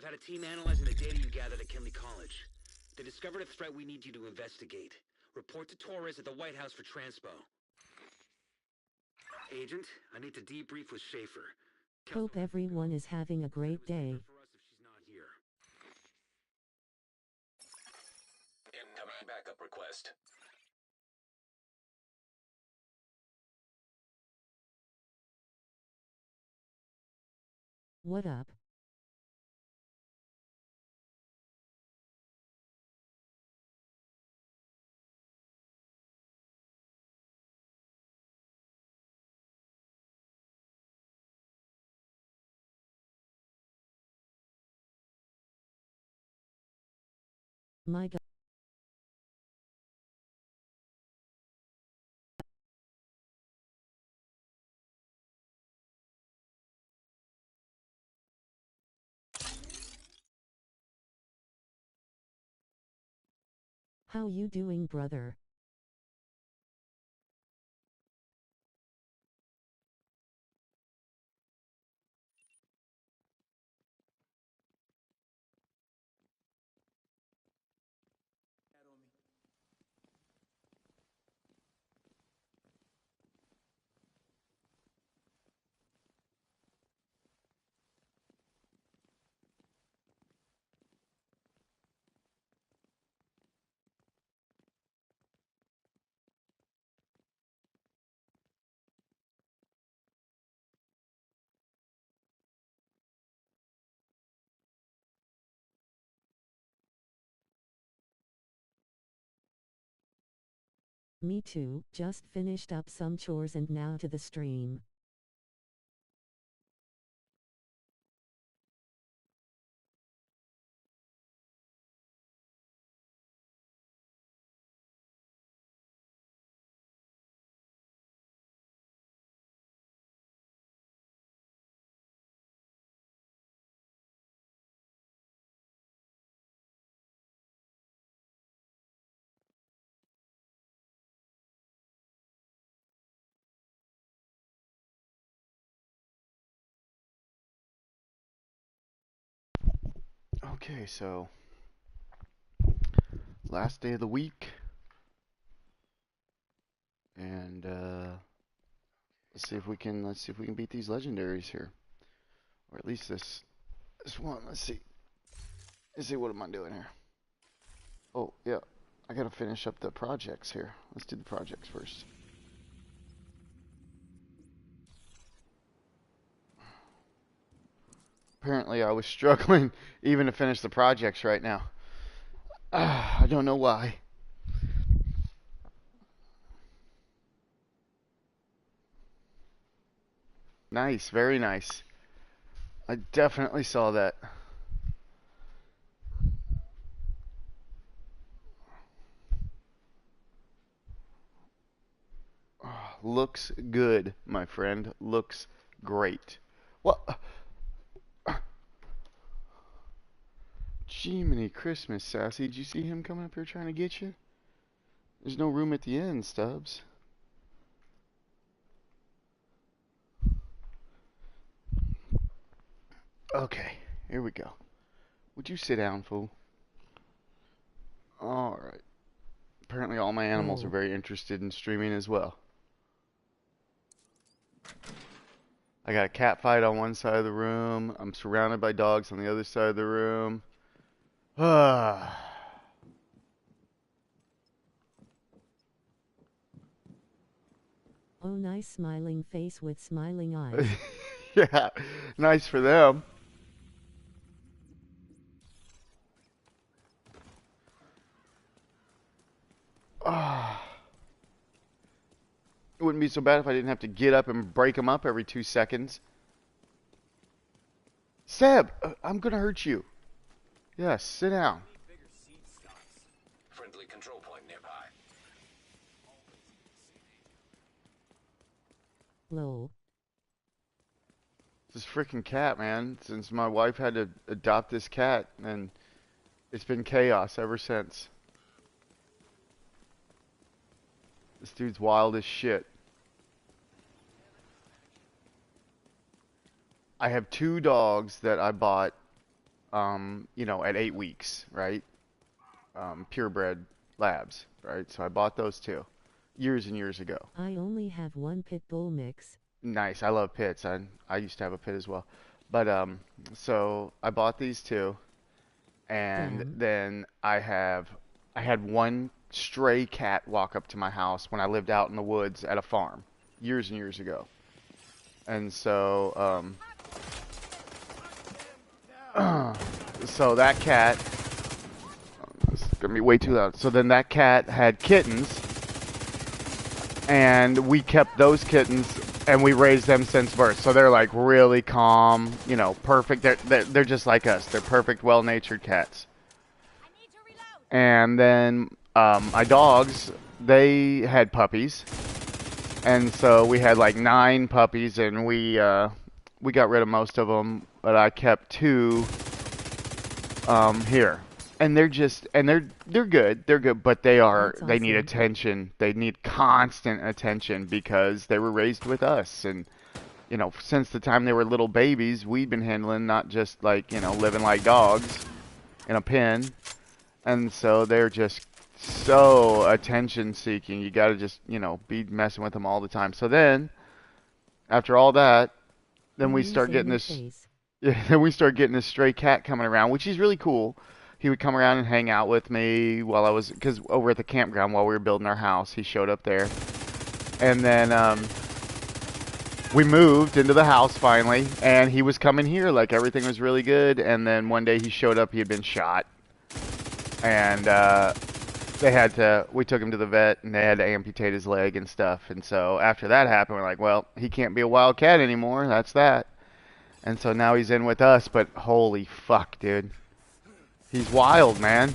I've had a team analyzing the data you gathered at Kinley College. They discovered a threat we need you to investigate. Report to Torres at the White House for transpo. Agent, I need to debrief with Schaefer. Hope everyone is having a great day. For us if she's not here. Incoming backup request. What up? My God. How you doing, brother? Me too, just finished up some chores and now to the stream. Okay, so last day of the week, and let's see if we can beat these legendaries here, or at least this one. Let's see what am I doing here? Oh yeah, I gotta finish up the projects here. Let's do the projects first. Apparently, I was struggling even to finish the projects right now. I don't know why. Nice, very nice. I definitely saw that. Looks good, my friend. Looks great. What? Jiminy Christmas, Sassy. Did you see him coming up here trying to get you? There's no room at the end, Stubbs. Okay, here we go. Would you sit down, fool? Alright. Apparently all my animals are Oh. very interested in streaming as well. I got a cat fight on one side of the room. I'm surrounded by dogs on the other side of the room. Ah. Oh, nice smiling face with smiling eyes. Yeah, nice for them. Ah. It wouldn't be so bad if I didn't have to get up and break them up every 2 seconds. Seb, I'm gonna hurt you. Yes, sit down. Friendly control point nearby. Lol. This freaking cat, man. Since my wife had to adopt this cat, and it's been chaos ever since. This dude's wild as shit. I have two dogs that I bought you know, at 8 weeks, right? Purebred labs, right? So I bought those two years and years ago. I only have one pit bull mix. Nice. I love pits. I used to have a pit as well. But so I bought these two, and Damn. then I had one stray cat walk up to my house when I lived out in the woods at a farm years and years ago. And so so that cat, it's gonna be way too loud. So then that cat had kittens, and we kept those kittens, and we raised them since birth. So they're like really calm, you know, perfect. They're just like us. They're perfect, well-natured cats. And then my dogs, they had puppies, and so we had like 9 puppies, and we got rid of most of them, but I kept 2 here. And they're good. They're good, but they need Awesome. attention. They need constant attention because they were raised with us. And, you know, since the time they were little babies, we'd been handling, not just like, you know, living like dogs in a pen. And so they're just so attention seeking. You got to just, you know, be messing with them all the time. So then, after all that, then we start getting this. Yeah, then we start getting this stray cat coming around, which is really cool. He would come around and hang out with me while I was, because over at the campground while we were building our house, he showed up there. And then we moved into the house finally, and he was coming here like everything was really good. And then one day he showed up, he had been shot. And we took him to the vet, and they had to amputate his leg and stuff. And so after that happened, we're like, well, he can't be a wild cat anymore. That's that. And so now he's in with us, but holy fuck, dude. He's wild, man.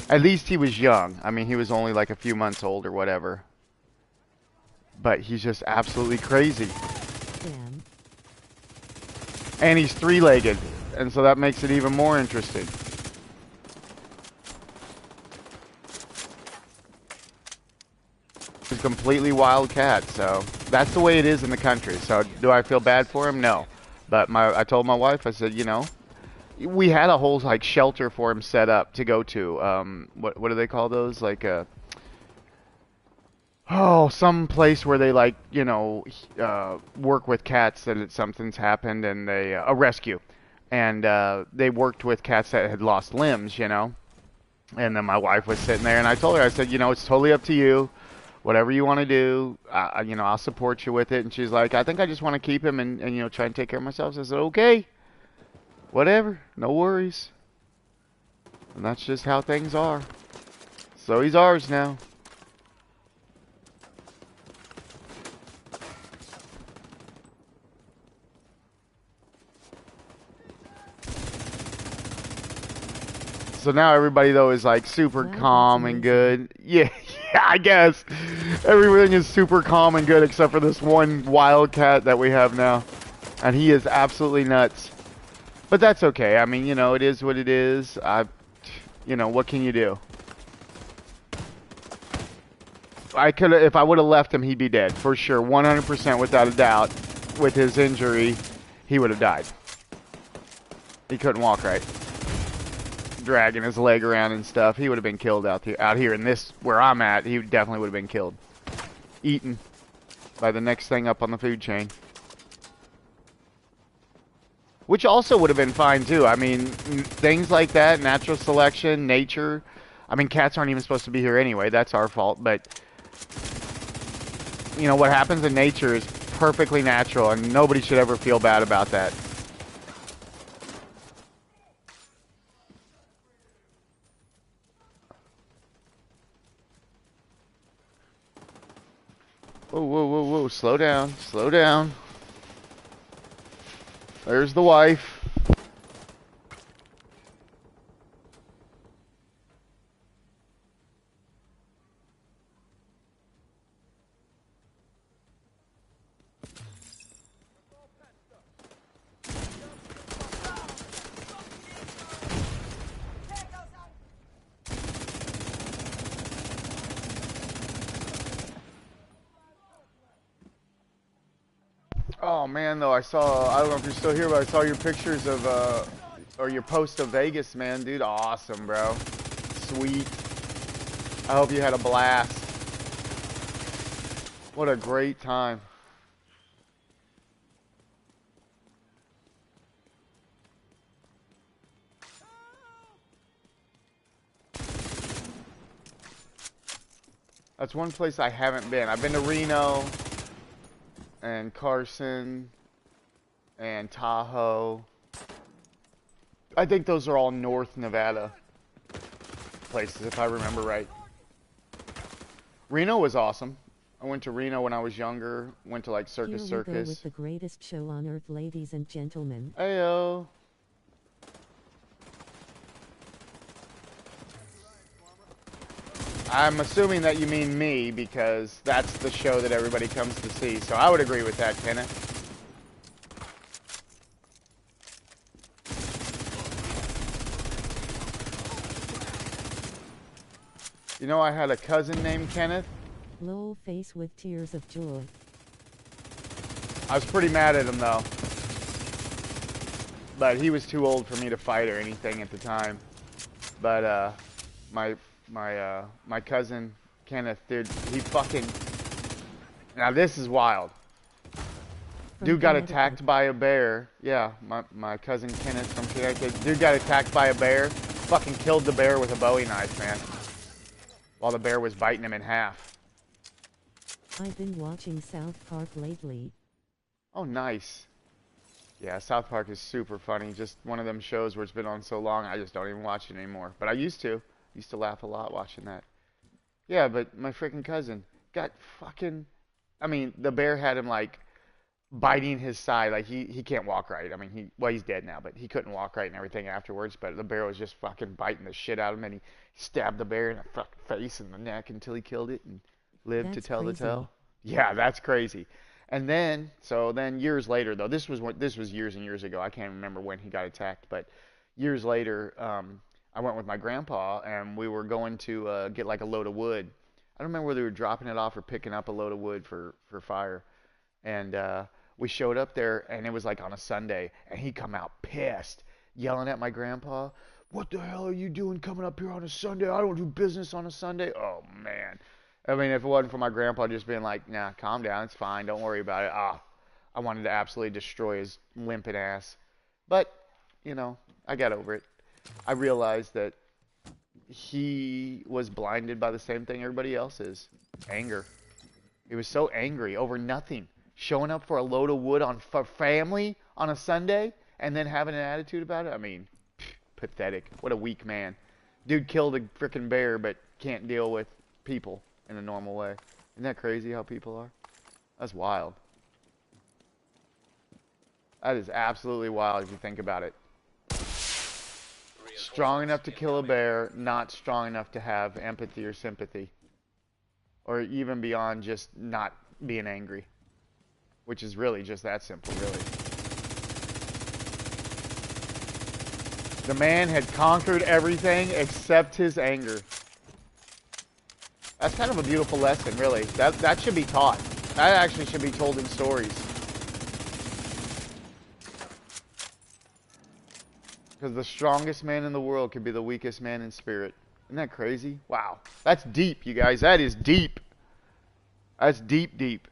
At least he was young. I mean, he was only like a few months old or whatever. But he's just absolutely crazy. Damn. And he's 3-legged, and so that makes it even more interesting. He's a completely wild cat, so that's the way it is in the country. So do I feel bad for him? No. But I told my wife, I said, you know, we had a whole like shelter for him set up to go to. What do they call those? Like some place where they like, you know, work with cats that something's happened, and they a rescue, and they worked with cats that had lost limbs, you know. And then my wife was sitting there, and I told her, I said, you know, it's totally up to you. Whatever you want to do, you know, I'll support you with it. And she's like, I think I just want to keep him and you know, try and take care of myself. So I said, okay, whatever, no worries. And that's just how things are. So he's ours now. So now everybody though is like super Wow, calm that's and amazing. good. Yeah, yeah, I guess everything is super calm and good except for this one wildcat that we have now, and he is absolutely nuts. But that's okay. I mean, you know, it is what it is. You know, what can you do? If I would have left him, he'd be dead for sure, 100% without a doubt. With his injury, he would have died. He couldn't walk right. Dragging his leg around and stuff. He would have been killed out here in this where I'm at. He definitely would have been killed, eaten by the next thing up on the food chain, which also would have been fine too. I mean, things like that, natural selection, nature. I mean, cats aren't even supposed to be here anyway. That's our fault. But you know what happens in nature is perfectly natural, and nobody should ever feel bad about that. Whoa, whoa, whoa, whoa, slow down, slow down. There's the wife. Oh man, though I don't know if you're still here, but I saw your pictures of or your post of Vegas, man, dude. Awesome, bro. Sweet. I hope you had a blast. What a great time. That's one place I haven't been. I've been to Reno and Carson and Tahoe. I think those are all North Nevada places, if I remember right. Reno was awesome. I went to Reno when I was younger. Went to like Circus Here we go Circus. with the greatest show on earth, ladies and gentlemen. Heyo. I'm assuming that you mean me because that's the show that everybody comes to see. So I would agree with that, Kenneth. You know, I had a cousin named Kenneth. Lol face with tears of joy. I was pretty mad at him though. But he was too old for me to fight or anything at the time. But my cousin Kenneth, dude, he fucking... Now this is wild. Dude got attacked by a bear. Yeah, my cousin Kenneth from Connecticut. Dude got attacked by a bear. Fucking killed the bear with a Bowie knife, man. While the bear was biting him in half. I've been watching South Park lately. Oh, nice. Yeah, South Park is super funny. Just one of them shows where it's been on so long, I just don't even watch it anymore. But I used to. Used to laugh a lot watching that. Yeah, but my freaking cousin got fucking... I mean, the bear had him, like, biting his side. Like, he can't walk right. I mean, he's dead now, but he couldn't walk right and everything afterwards. But the bear was just fucking biting the shit out of him, and he stabbed the bear in the fucking face and the neck until he killed it and lived to tell the tale. Yeah, that's crazy. And then, years later, though, this was years and years ago. I can't remember when he got attacked, but years later, I went with my grandpa, and we were going to get like a load of wood. I don't remember whether we were dropping it off or picking up a load of wood for fire. And we showed up there, and it was like on a Sunday, and he come out pissed, yelling at my grandpa, "What the hell are you doing coming up here on a Sunday? I don't do business on a Sunday." Oh, man. I mean, if it wasn't for my grandpa just being like, "Nah, calm down, it's fine, don't worry about it." I wanted to absolutely destroy his limping ass. But, you know, I got over it. I realized that he was blinded by the same thing everybody else is. Anger. He was so angry over nothing. Showing up for a load of wood for family on a Sunday and then having an attitude about it. I mean, pathetic. What a weak man. Dude killed a freaking bear but can't deal with people in a normal way. Isn't that crazy how people are? That's wild. That is absolutely wild if you think about it. Strong enough to kill a bear, not strong enough to have empathy or sympathy. Or even beyond just not being angry. Which is really just that simple, really. The man had conquered everything except his anger. That's kind of a beautiful lesson, really. That should be taught. That actually should be told in stories. Because the strongest man in the world can be the weakest man in spirit. Isn't that crazy? Wow. That's deep, you guys. That is deep. That's deep, deep.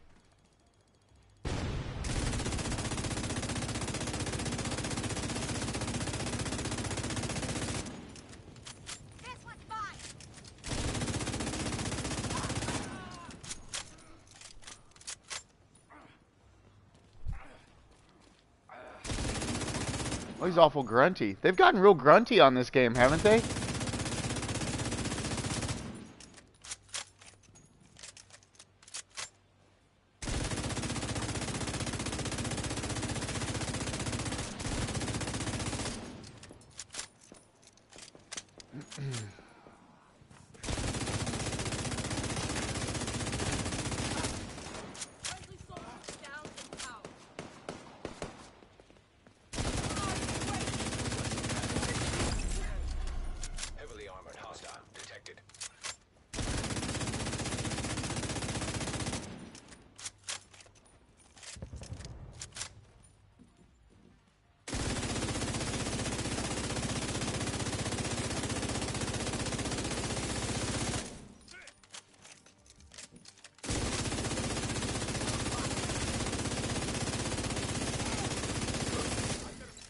Oh, he's awful grunty. They've gotten real grunty on this game, haven't they?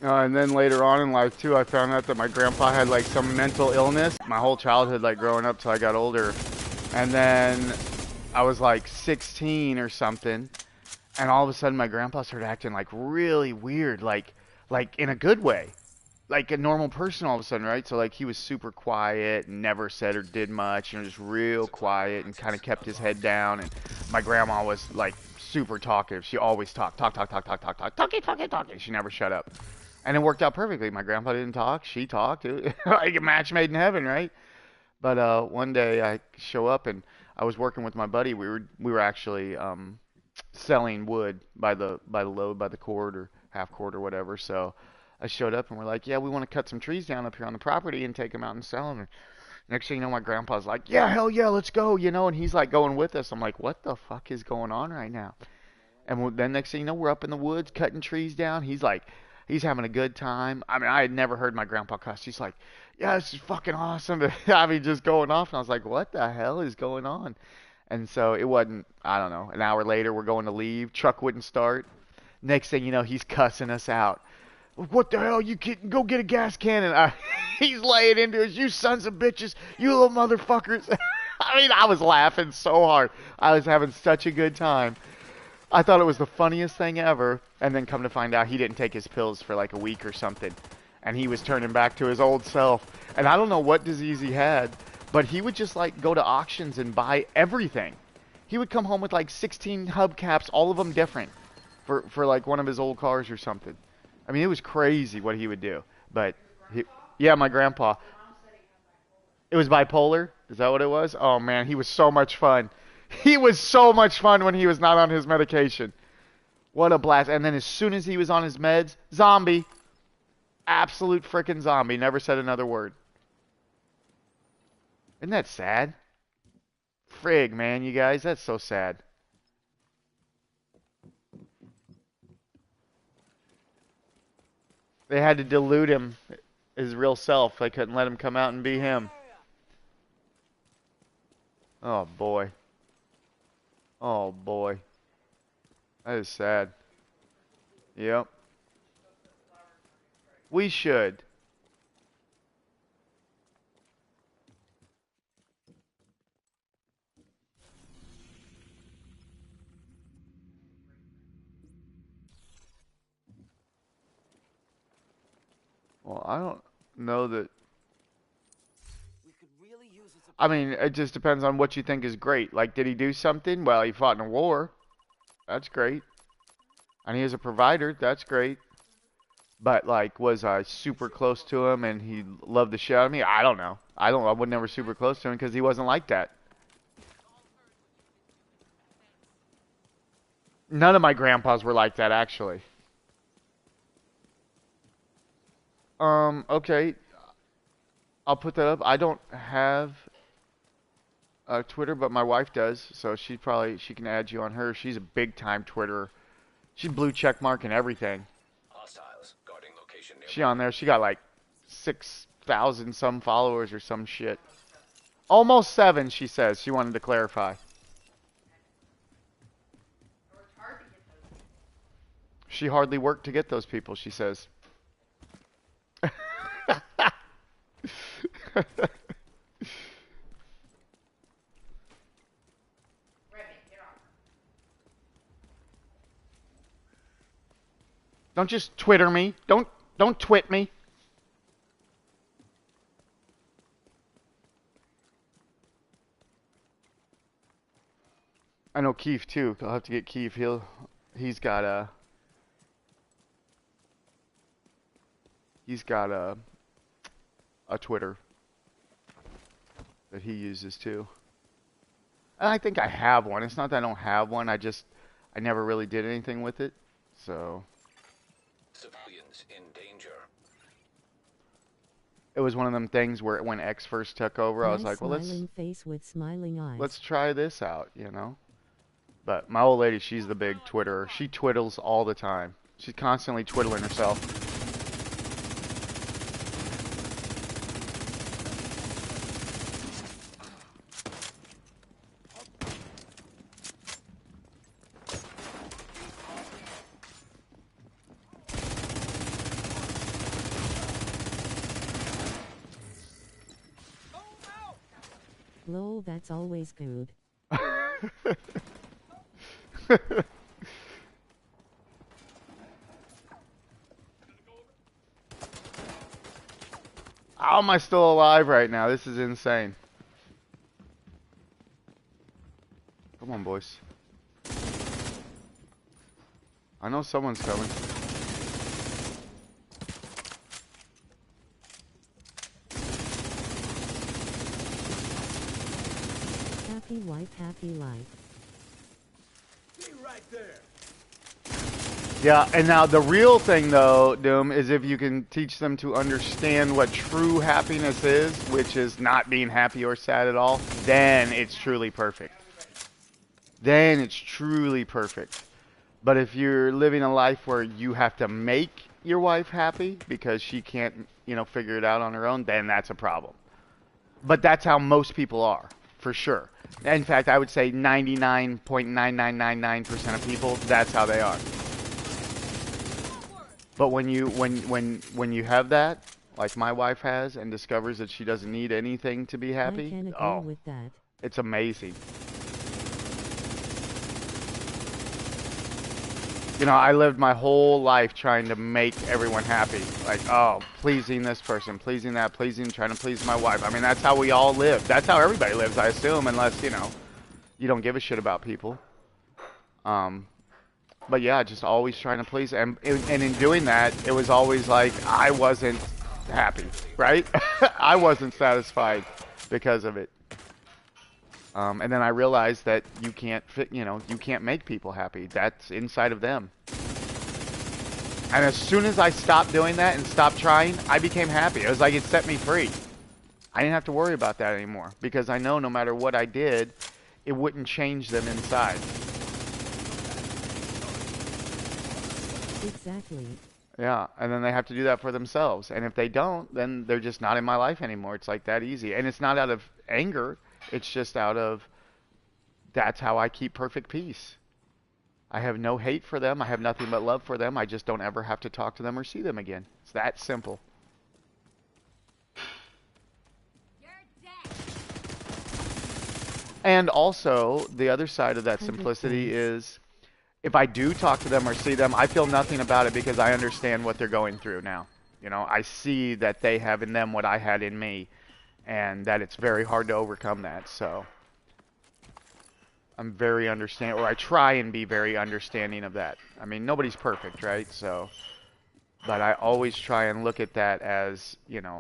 And then later on in life too, I found out that my grandpa had like some mental illness. My whole childhood, like growing up till I got older. And then I was like 16 or something. And all of a sudden my grandpa started acting like really weird, like in a good way. Like a normal person all of a sudden, right? So like he was super quiet and never said or did much, you know, just real quiet and kind of kept his head down. And my grandma was like super talkative. She always talked. Talking. She never shut up. And it worked out perfectly. My grandpa didn't talk. She talked. It was like a match made in heaven, right? But one day I show up and I was working with my buddy. We were actually selling wood by the load, by the cord or half cord or whatever. So I showed up and we're like, yeah, we want to cut some trees down up here on the property and take them out and sell them. And next thing you know, my grandpa's like, yeah, hell yeah, let's go, you know. And he's like going with us. I'm like, what the fuck is going on right now? And then next thing you know, we're up in the woods cutting trees down. He's like, he's having a good time. I mean, I had never heard my grandpa cuss. He's like, yeah, this is fucking awesome. I mean, just going off. And I was like, what the hell is going on? And so it wasn't, I don't know, an hour later, we're going to leave. Truck wouldn't start. Next thing you know, he's cussing us out. What the hell? You can go get a gas can. And he's laying into us. You sons of bitches. You little motherfuckers. I mean, I was laughing so hard. I was having such a good time. I thought it was the funniest thing ever, and then come to find out he didn't take his pills for like a week or something, and he was turning back to his old self. And I don't know what disease he had, but he would just like go to auctions and buy everything. He would come home with like 16 hubcaps, all of them different, for like one of his old cars or something. I mean, it was crazy what he would do. But yeah, my grandpa. It was bipolar? Is that what it was? Oh man, he was so much fun. He was so much fun when he was not on his medication. What a blast. And then as soon as he was on his meds, zombie. Absolute frickin' zombie. Never said another word. Isn't that sad? Frig, man, you guys. That's so sad. They had to dilute him, his real self. They couldn't let him come out and be him. Oh, boy. Oh, boy. That is sad. Yep. We should. Well, I don't know that. I mean, it just depends on what you think is great. Like, did he do something? Well, he fought in a war. That's great. And he is a provider. That's great. But, like, was I super close to him and he loved the shit out of me? I don't know. I was never super close to him because he wasn't like that. None of my grandpas were like that, actually. Okay. I'll put that up. I don't have Twitter, but my wife does, so she can add you on her. She's a big time Twitterer. She's blue check mark and everything. Hostiles guarding location nearby. She on there. She got like 6,000 some followers or some shit. Almost 7, she says. She wanted to clarify. She hardly worked to get those people, she says. Don't just Twitter me. Don't twit me. I know Keith too. I'll have to get Keith. He's got a Twitter that he uses too. And I think I have one. It's not that I don't have one. I never really did anything with it. So Civilians in danger. it was one of them things where when X first took over, I was like, well, smiling face with smiling eyes. let's try this out, you know. But my old lady, she's the big Twitterer. She twiddles all the time. She's constantly twiddling herself. Lol, that's always good. How am I still alive right now? This is insane. Come on, boys. I know someone's coming. Happy wife, happy life. Yeah, and now the real thing though, Doom, is if you can teach them to understand what true happiness is, which is not being happy or sad at all, then it's truly perfect. Then it's truly perfect. But if you're living a life where you have to make your wife happy because she can't, figure it out on her own, then that's a problem. But that's how most people are, for sure. In fact, I would say 99.9999% of people, that's how they are. But when you have that, like my wife has, and discovers that she doesn't need anything to be happy, I can agree with that. It's amazing. I lived my whole life trying to make everyone happy. Like, pleasing this person, pleasing that, trying to please my wife. I mean, that's how we all live. That's how everybody lives, I assume, unless, you don't give a shit about people. But yeah, just always trying to please. And in doing that, it was always like I wasn't happy, right? I wasn't satisfied because of it. And then I realized that you can't make people happy. That's inside of them. And as soon as I stopped doing that and stopped trying, I became happy. It was like it set me free. I didn't have to worry about that anymore because I know no matter what I did, it wouldn't change them inside. Exactly. Yeah, and then they have to do that for themselves. And if they don't, then they're just not in my life anymore. It's like that easy. And it's not out of anger. It's just out of, that's how I keep perfect peace. I have no hate for them. I have nothing but love for them. I just don't ever have to talk to them or see them again. It's that simple. And also, the other side of that simplicity is, if I do talk to them or see them, I feel nothing about it because I understand what they're going through now. I see that they have in them what I had in me, and that it's very hard to overcome that. So I'm very understanding, or I try and be very understanding of that. I mean, nobody's perfect, right? So, but I always try and look at that as,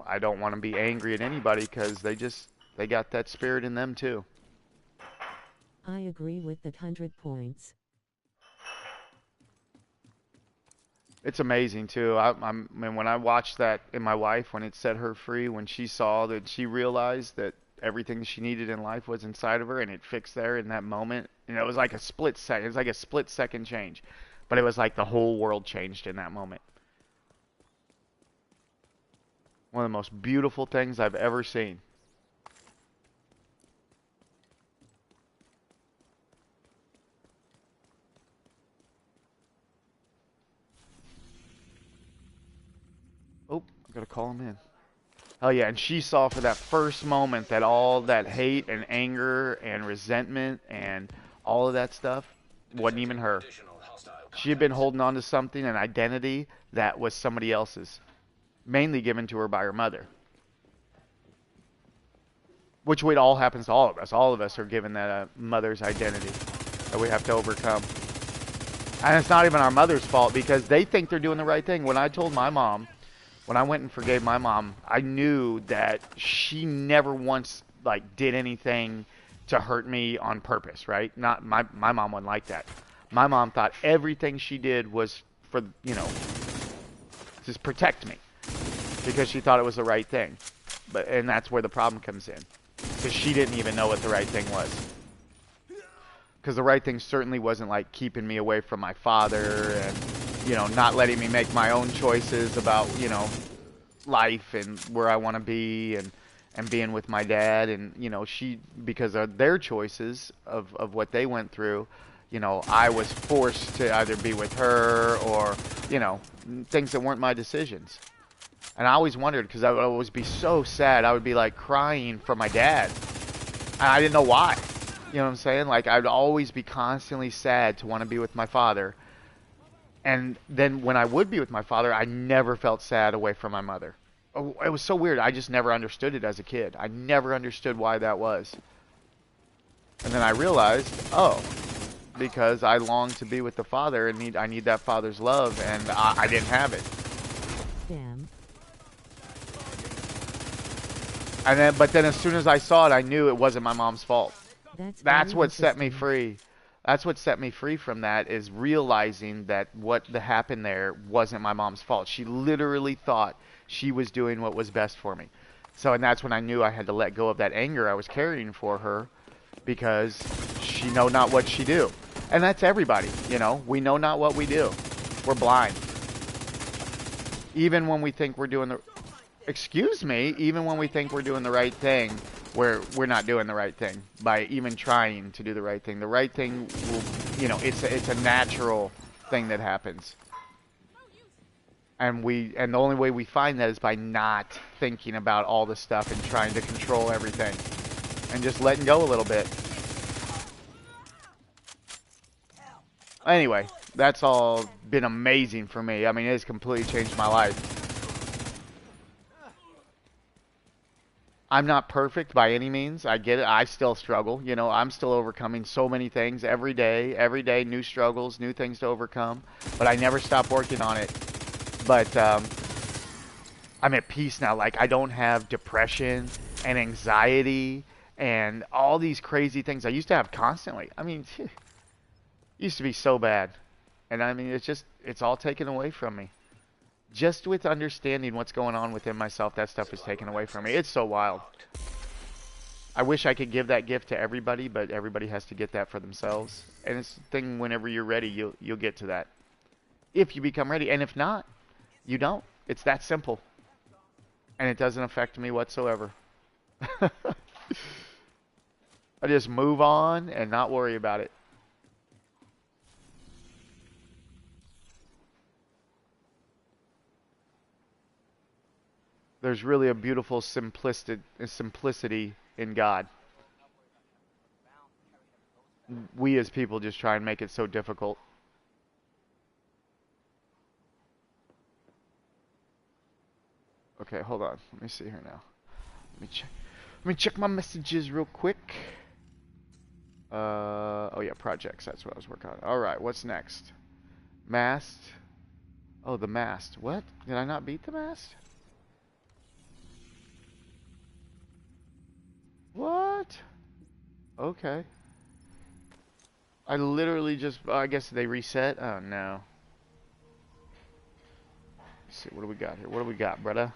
I don't want to be angry at anybody because they got that spirit in them too. I agree with that 100 points. It's amazing too. I mean, when I watched that in my wife, when it set her free, when she saw that she realized that everything she needed in life was inside of her, and it fixed there in that moment, it was like a split second. It was like a split second change, but it was like the whole world changed in that moment. One of the most beautiful things I've ever seen. Oh, I gotta call him in. Oh yeah, and she saw for that first moment that all that hate and anger and resentment and all of that stuff wasn't even her. She had been holding on to something, an identity that was somebody else's, mainly given to her by her mother. Which it all happens to all of us. All of us are given that mother's identity that we have to overcome. And it's not even our mother's fault because they think they're doing the right thing. When I told my mom, when I went and forgave my mom, I knew that she never once did anything to hurt me on purpose, right? Not my mom wasn't like that. My mom thought everything she did was for, just protect me because she thought it was the right thing. And that's where the problem comes in, because she didn't even know what the right thing was. Because the right thing certainly wasn't like keeping me away from my father and not letting me make my own choices about, life and where I want to be and being with my dad. And, she, because of their choices of what they went through, I was forced to either be with her or, things that weren't my decisions. And I always wondered, because I would always be so sad. I would be crying for my dad. And I didn't know why. You know what I'm saying? Like, I'd always be constantly sad to want to be with my father. And then when I would be with my father, I never felt sad away from my mother. Oh, it was so weird. I just never understood it as a kid. I never understood why that was. And then I realized, oh, because I long to be with the father and I need that father's love, and I didn't have it. Damn. And then, but then as soon as I saw it, I knew it wasn't my mom's fault. That's Very what set me interesting. free. That's what set me free from that, is realizing that what happened there wasn't my mom's fault. She literally thought she was doing what was best for me. So, and that's when I knew I had to let go of that anger I was carrying for her, because she know not what she do. And that's everybody, you know. We know not what we do. We're blind. Even when we think we're doing the... Excuse me? Even when we think we're doing the right thing, we're not doing the right thing by even trying to do the right thing. The right thing will, you know, it's a natural thing that happens. And the only way we find that is by not thinking about all the stuff and trying to control everything. And just letting go a little bit. Anyway, that's all been amazing for me. I mean, it has completely changed my life. I'm not perfect by any means. I get it. I still struggle. You know, I'm still overcoming so many things every day. Every day, new struggles, new things to overcome. But I never stop working on it. But I'm at peace now. Like, I don't have depression and anxiety and all these crazy things I used to have constantly. I mean, it used to be so bad. And I mean, it's all taken away from me. Just with understanding what's going on within myself, that stuff is taken away from me. It's so wild. I wish I could give that gift to everybody, but everybody has to get that for themselves. And it's the thing, whenever you're ready, you'll get to that. If you become ready. And if not, you don't. It's that simple. And it doesn't affect me whatsoever. I just move on and not worry about it. There's really a beautiful simplicity in God. We as people just try and make it so difficult. Okay, hold on. Let me see here now. Let me check my messages real quick. Oh yeah, projects. That's what I was working on. All right, what's next? Mast. Oh, the mast. What? Did I not beat the mast? What? Okay. I literally just... I guess they reset? Oh, no. Let's see, what do we got here? What do we got, brother?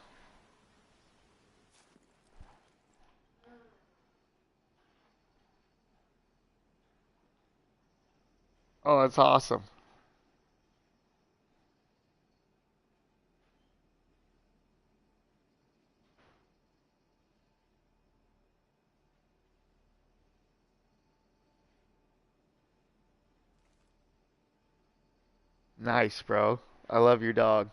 Oh, that's awesome. Nice, bro. I love your dog.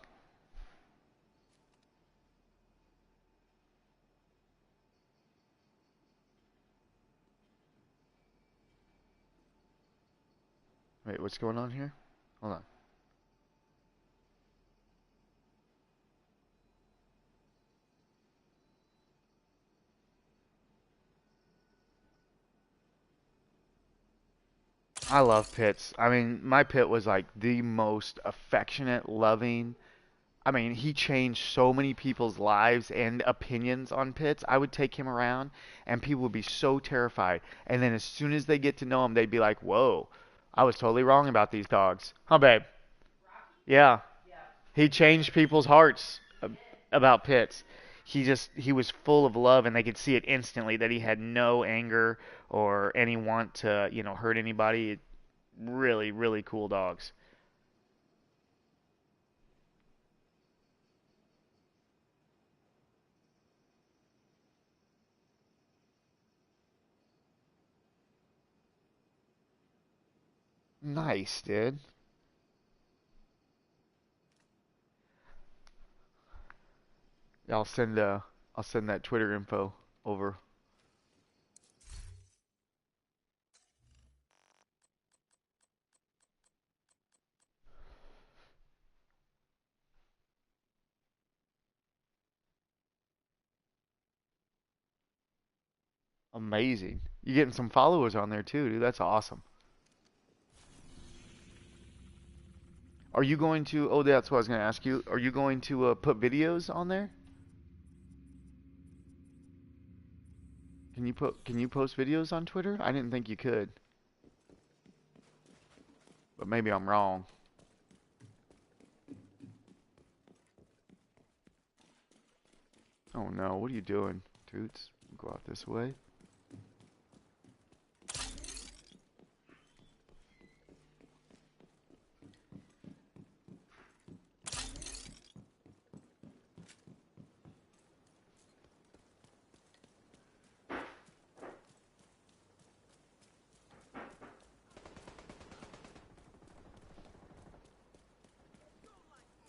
Wait, what's going on here? Hold on. I love Pitts. I mean, my Pitt was like the most affectionate, loving. I mean, he changed so many people's lives and opinions on Pitts. I would take him around, and people would be so terrified. And then as soon as they get to know him, they'd be like, "Whoa, I was totally wrong about these dogs." Huh, babe? Yeah. He changed people's hearts about Pitts. He was full of love, and they could see it instantly that he had no anger or any want to, you know, hurt anybody. Really, really cool dogs. Nice, dude. Yeah, I'll send that Twitter info over. Amazing. You getting some followers on there too, dude. That's awesome. Are you going to, oh, that's what I was going to ask you. Are you going to put videos on there? Can you post videos on Twitter? I didn't think you could. But maybe I'm wrong. Oh no, what are you doing, Toots? Go out this way.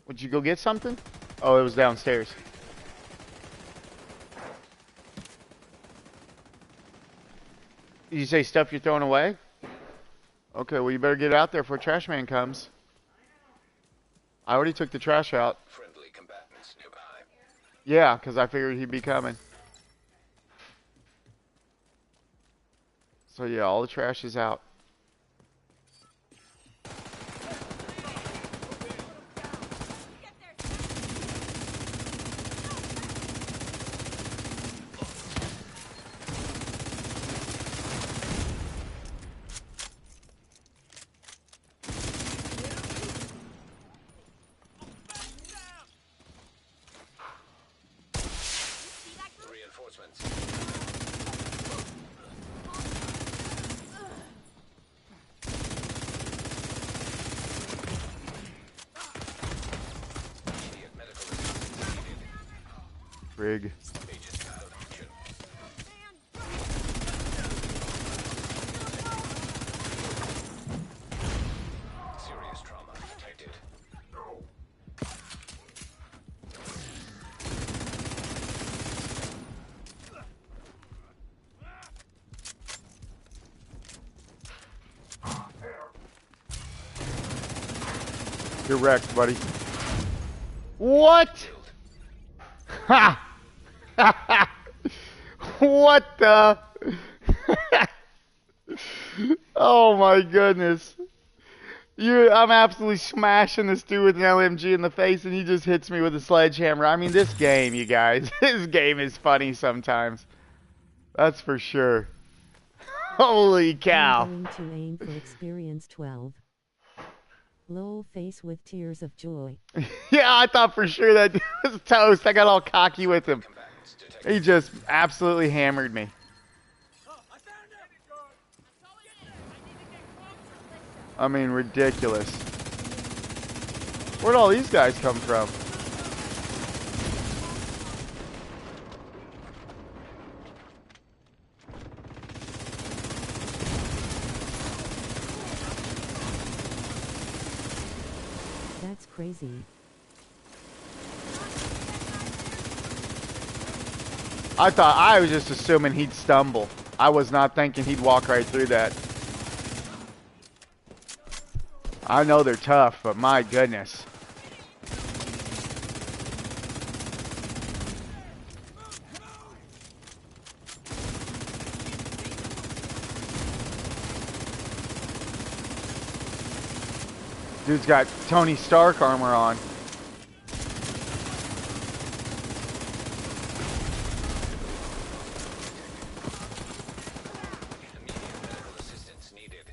Would you go get something? Oh, it was downstairs. Did you say stuff you're throwing away? Okay, well you better get out there before trash man comes. I already took the trash out. Friendly combatants nearby. Yeah, because I figured he'd be coming. So yeah, all the trash is out. Reinforcements. Immediate medical assistance needed. Rig. Agent out of action. Serious trauma detected. You're wrecked, buddy. What? Ha! What the? Oh my goodness. I'm absolutely smashing this dude with an LMG in the face and he just hits me with a sledgehammer. I mean, this game, you guys, this game is funny sometimes. That's for sure. Holy cow. I'm going to aim for experience 12. Lol face with tears of joy. Yeah, I thought for sure that dude was toast. I got all cocky with him. Combatants detected. He just absolutely hammered me. I mean, ridiculous. Where'd all these guys come from? That's crazy. I was just assuming he'd stumble. I was not thinking he'd walk right through that. I know they're tough, but my goodness. Dude's got Tony Stark armor on. Immediate medical assistance needed.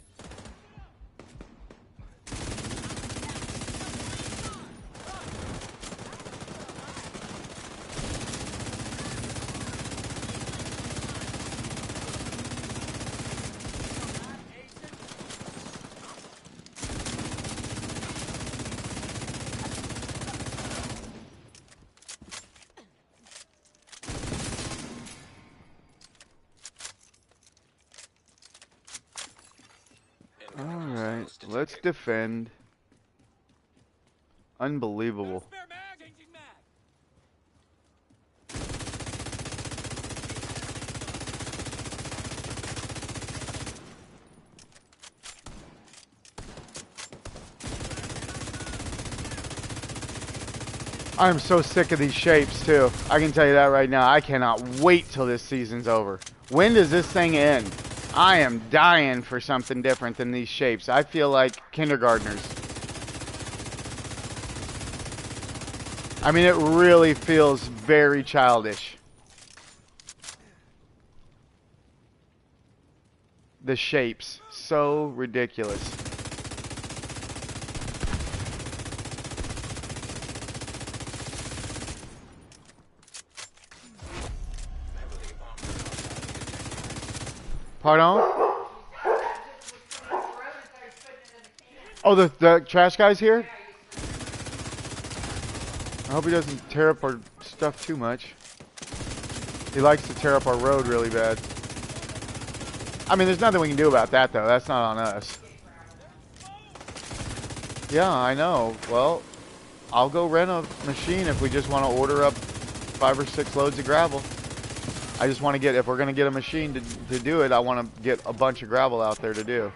Alright, let's defend. Unbelievable. I'm so sick of these shapes, too. I can tell you that right now. I cannot wait till this season's over. When does this thing end? I am dying for something different than these shapes. I feel like kindergartners. I mean, it really feels very childish. The shapes. So ridiculous. Pardon? Oh, the trash guy's here? I hope he doesn't tear up our stuff too much. He likes to tear up our road really bad. I mean, there's nothing we can do about that, though. That's not on us. Yeah, I know. Well, I'll go rent a machine if we just want to order up 5 or 6 loads of gravel. I just want to get, if we're going to get a machine to do it, I want to get a bunch of gravel out there to do.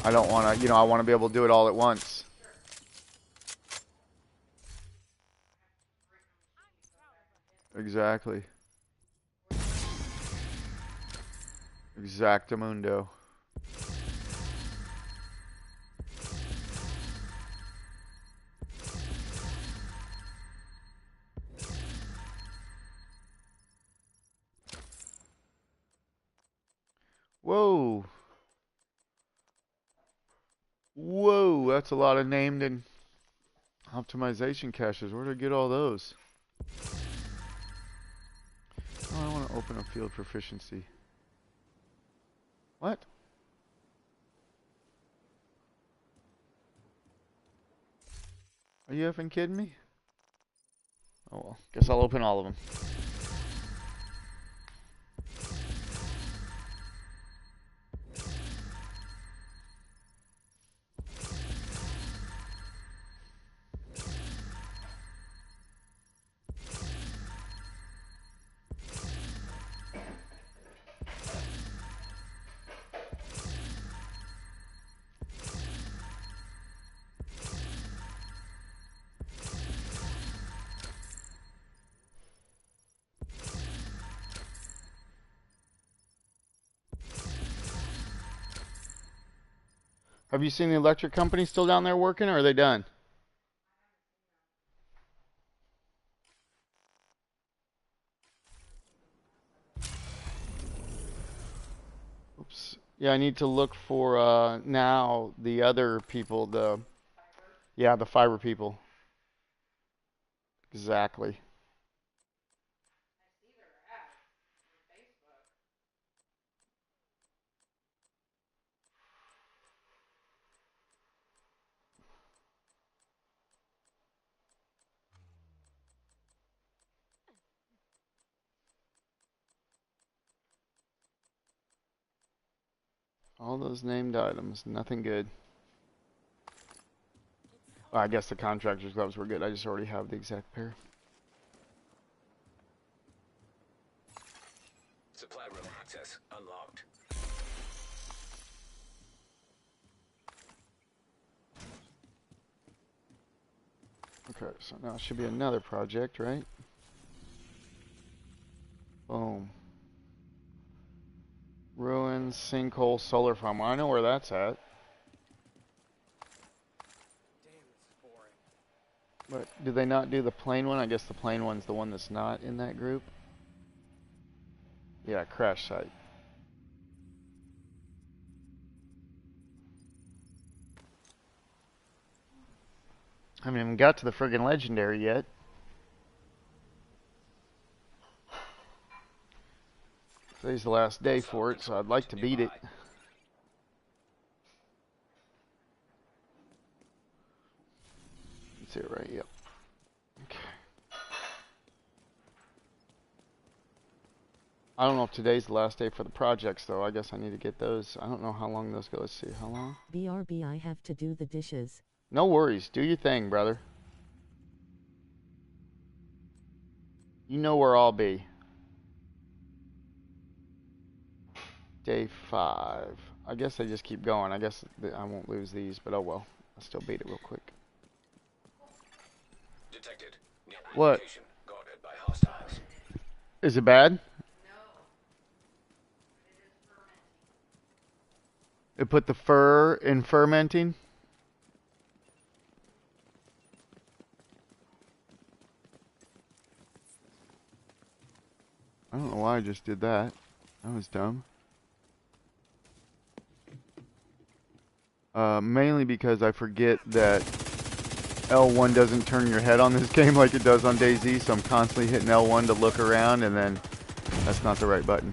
I don't want to, I want to be able to do it all at once. Exactly. Exactamundo. Whoa. Whoa, that's a lot of named and optimization caches. Where did I get all those? Oh, I want to open a field proficiency. What? Are you effing kidding me? Oh well, guess I'll open all of them. Have you seen the electric company still down there working, or are they done? Oops. Yeah, I need to look for now the other people, the fiber people. Exactly. All those named items, nothing good. Well, I guess the contractor's gloves were good. I just already have the exact pair. Supply room access unlocked. Okay, so now it should be another project, right? Boom. Ruins, sinkhole, solar farm. I know where that's at. But do they not do the plain one? I guess the plain one's the one that's not in that group. Yeah, crash site. I haven't even got to the friggin' legendary yet. Today's the last day for it, so I'd like to beat it. That's it, right? Yep. Okay. I don't know if today's the last day for the projects, though. I guess I need to get those. I don't know how long those go. Let's see. How long? BRB, I have to do the dishes. No worries. Do your thing, brother. You know where I'll be. Day 5. I guess I just keep going. I guess I won't lose these, but oh well. I'll still beat it real quick. Detected. Nearby What? location guarded by hostiles. Is it bad? It put the fur in fermenting? I don't know why I just did that. That was dumb. Mainly because I forget that L1 doesn't turn your head on this game like it does on DayZ, so I'm constantly hitting L1 to look around, and then that's not the right button.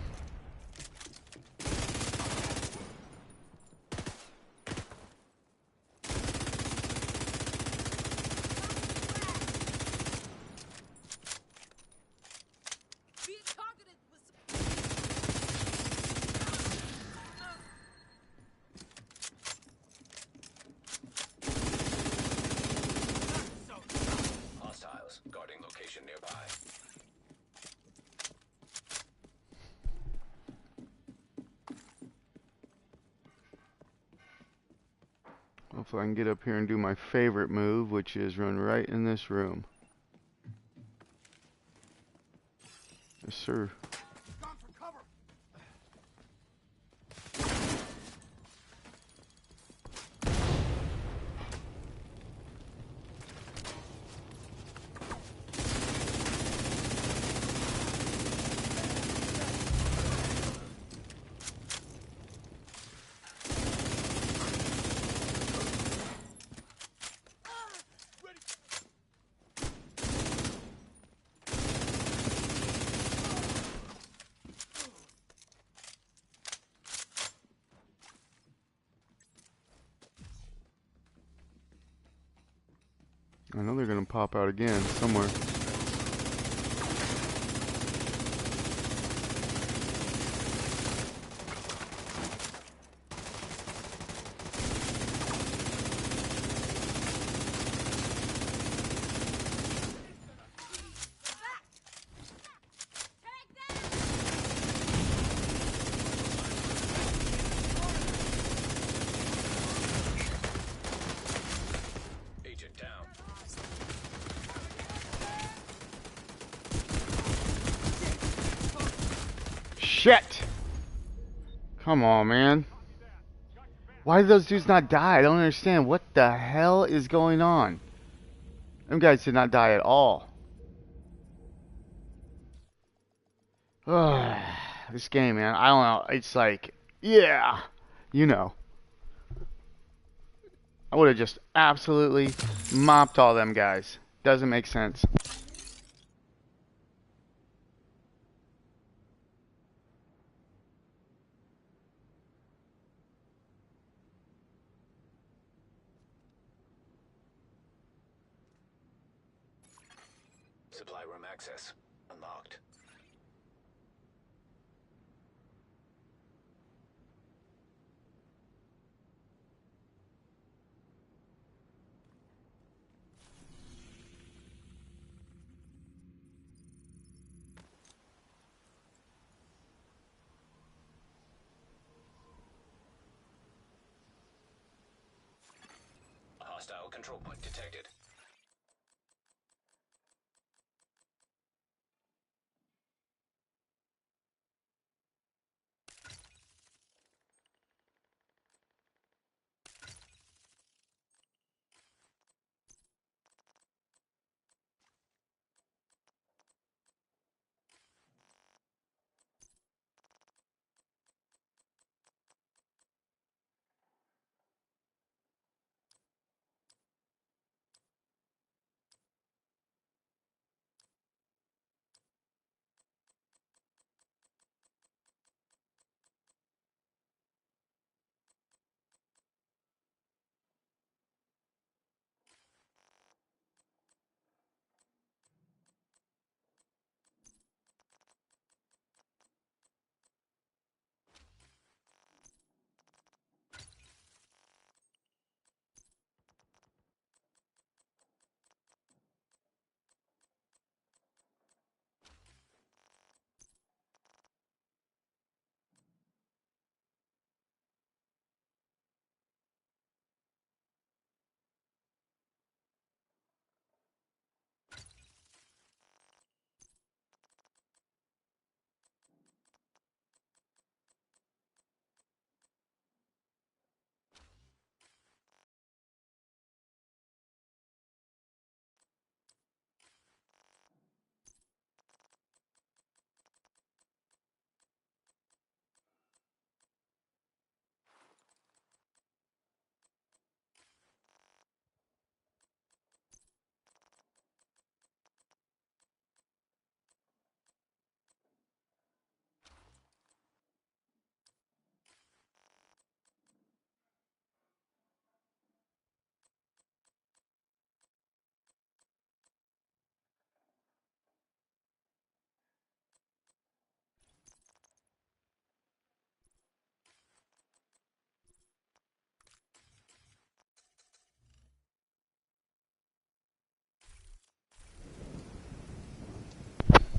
Hostiles guarding location nearby. Hopefully I can get up here and do my favorite move, which is run right in this room. Yes, sir. I know they're gonna pop out again somewhere. Agent down. Shit! Come on, man. Why did those dudes not die? I don't understand. What the hell is going on? Them guys did not die at all. Ugh, this game, man. I don't know. It's like, yeah, you know. I would have just absolutely mopped all them guys. Doesn't make sense. Supply room access unlocked. A hostile control point detected.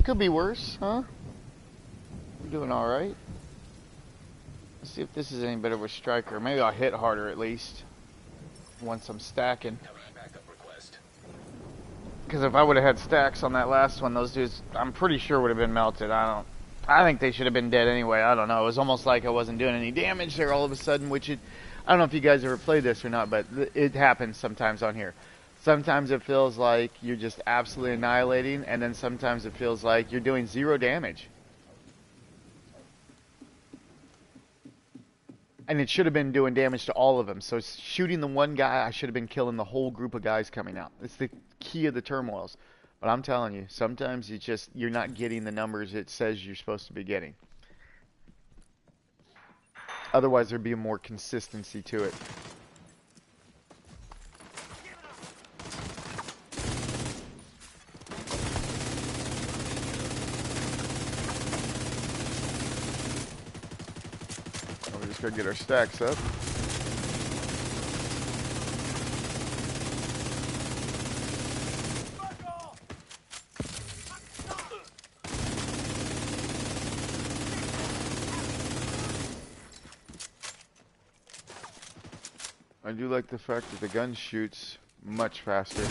could be worse, huh? You're doing alright. Let's see if this is any better with Striker. Maybe I'll hit harder at least. Once I'm stacking. Backup request. Because if I would have had stacks on that last one, those dudes, I'm pretty sure would have been melted. I think they should have been dead anyway. I don't know. It was almost like I wasn't doing any damage there all of a sudden, which I don't know if you guys ever played this or not, but it happens sometimes on here. Sometimes it feels like you're just absolutely annihilating, and then sometimes it feels like you're doing 0 damage. And it should have been doing damage to all of them. So shooting the one guy, I should have been killing the whole group of guys coming out. It's the key of the turmoils. But I'm telling you, sometimes you're not getting the numbers it says you're supposed to be getting. Otherwise, there'd be more consistency to it. We just gotta get our stacks up. I do like the fact that the gun shoots much faster.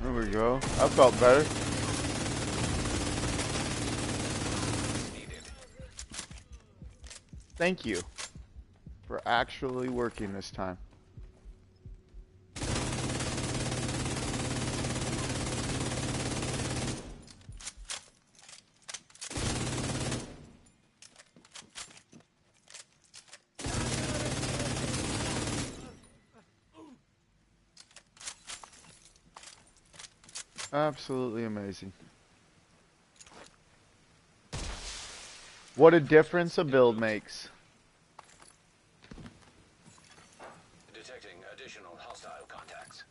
There we go. I felt better. Thank you for actually working this time. Absolutely amazing. What a difference a build makes. Detecting additional hostile contacts.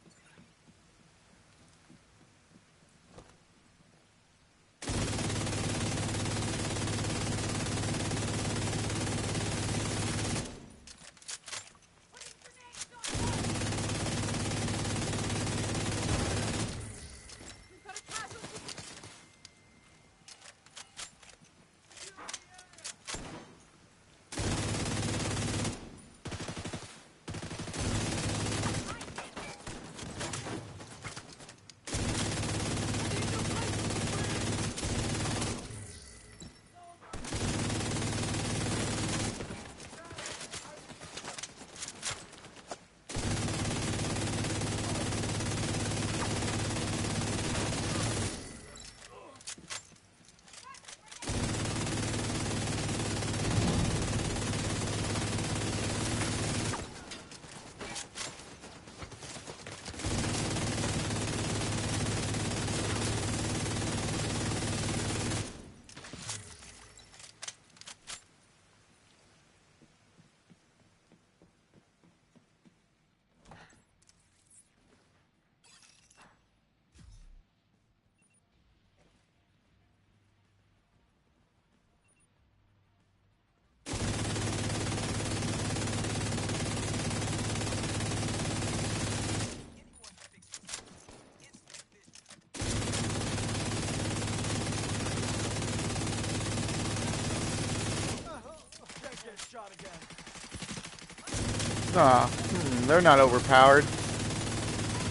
They're not overpowered.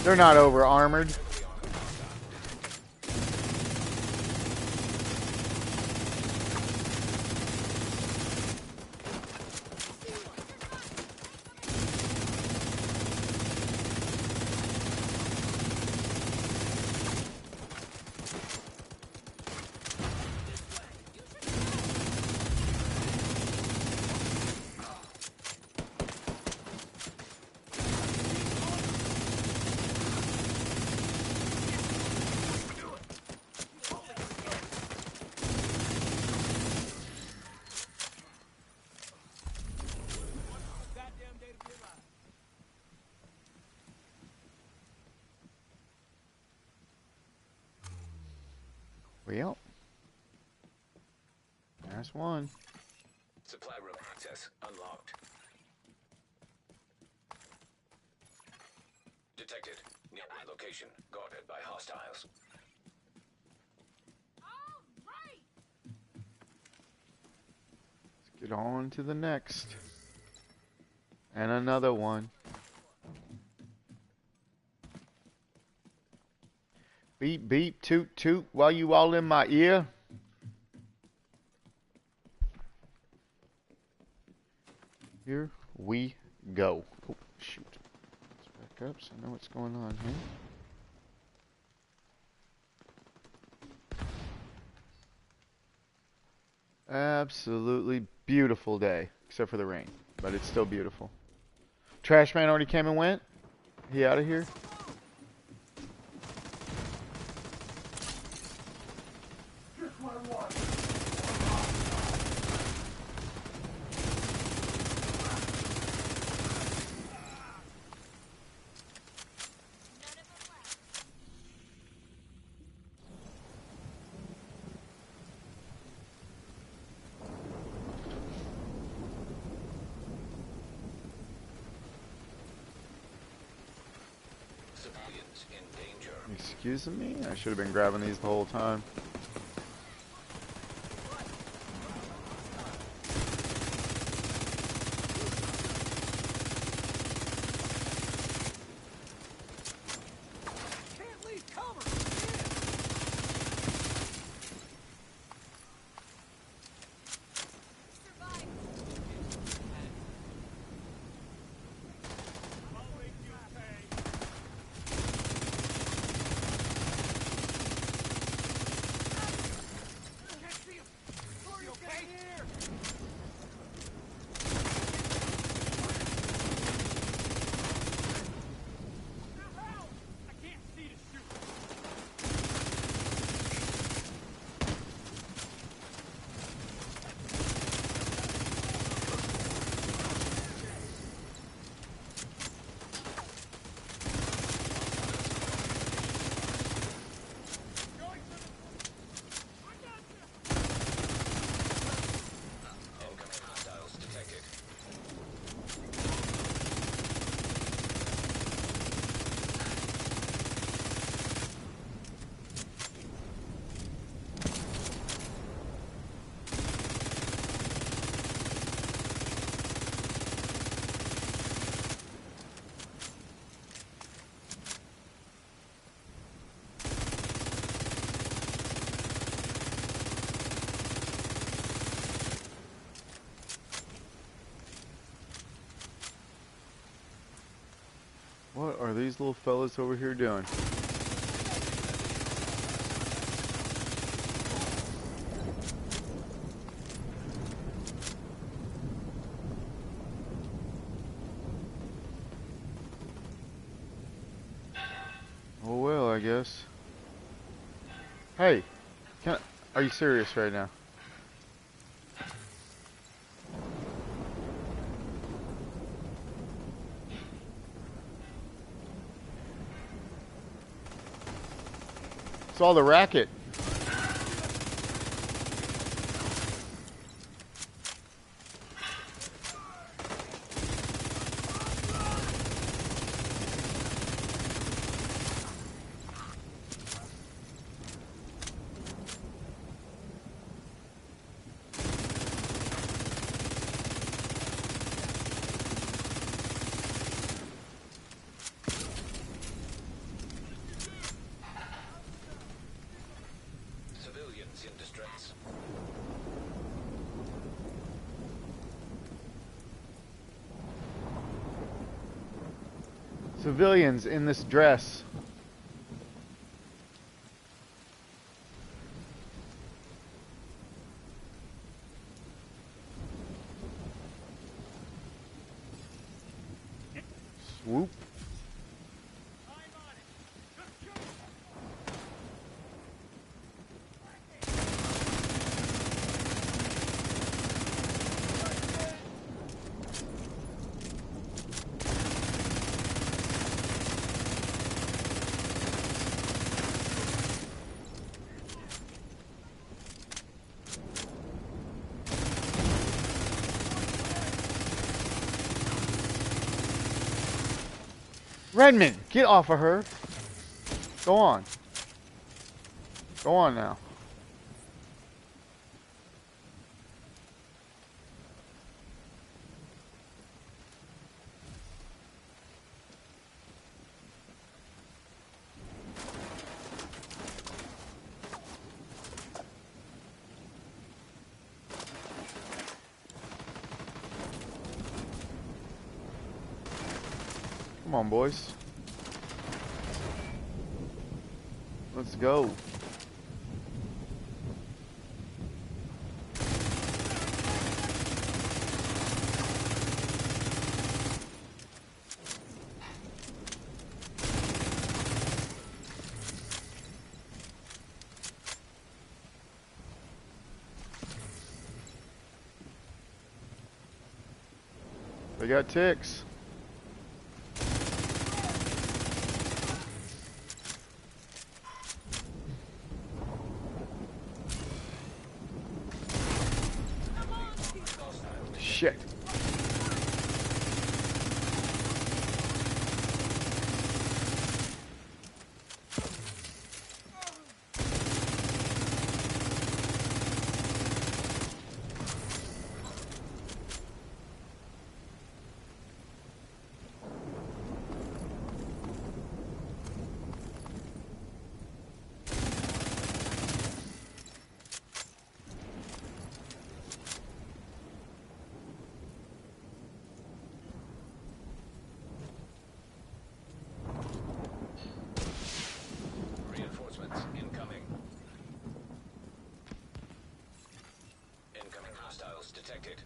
They're not over armored. one. Supply room access unlocked. Detected. Nearby location. Guarded by hostiles. Let's get on to the next. And another one. Beep, beep, toot, toot, while you all in my ear. Here we go. Oh, shoot. Let's back up so I know what's going on here. Absolutely beautiful day, except for the rain, but it's still beautiful. Trash man already came and went. He out of here? Civilians in danger. Excuse me? I should have been grabbing these the whole time. Incoming hostiles detected. What are these little fellas over here doing? Oh well, I guess. Hey, are you serious right now? It's all the racket. Civilians in distress. Civilians in this dress. Swoop. Redmond, get off of her. Go on. Go on now. Come on, boys. Let's go. They got ticks. Shit. Reinforcements incoming. Incoming hostiles detected.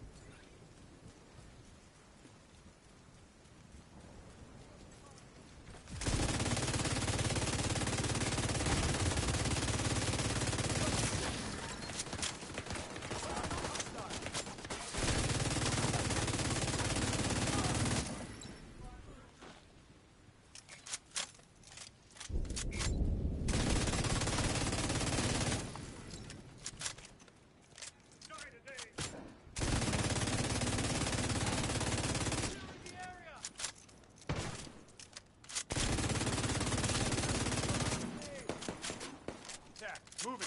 Moving.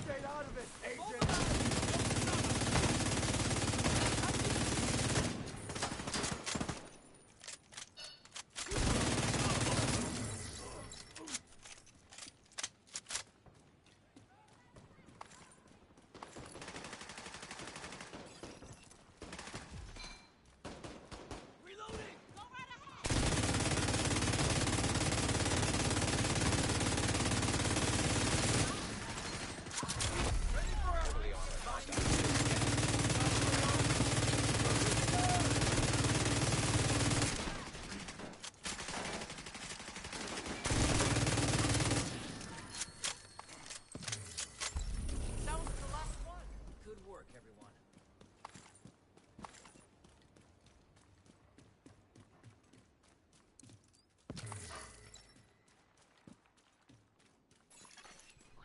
Stay out of it, agent.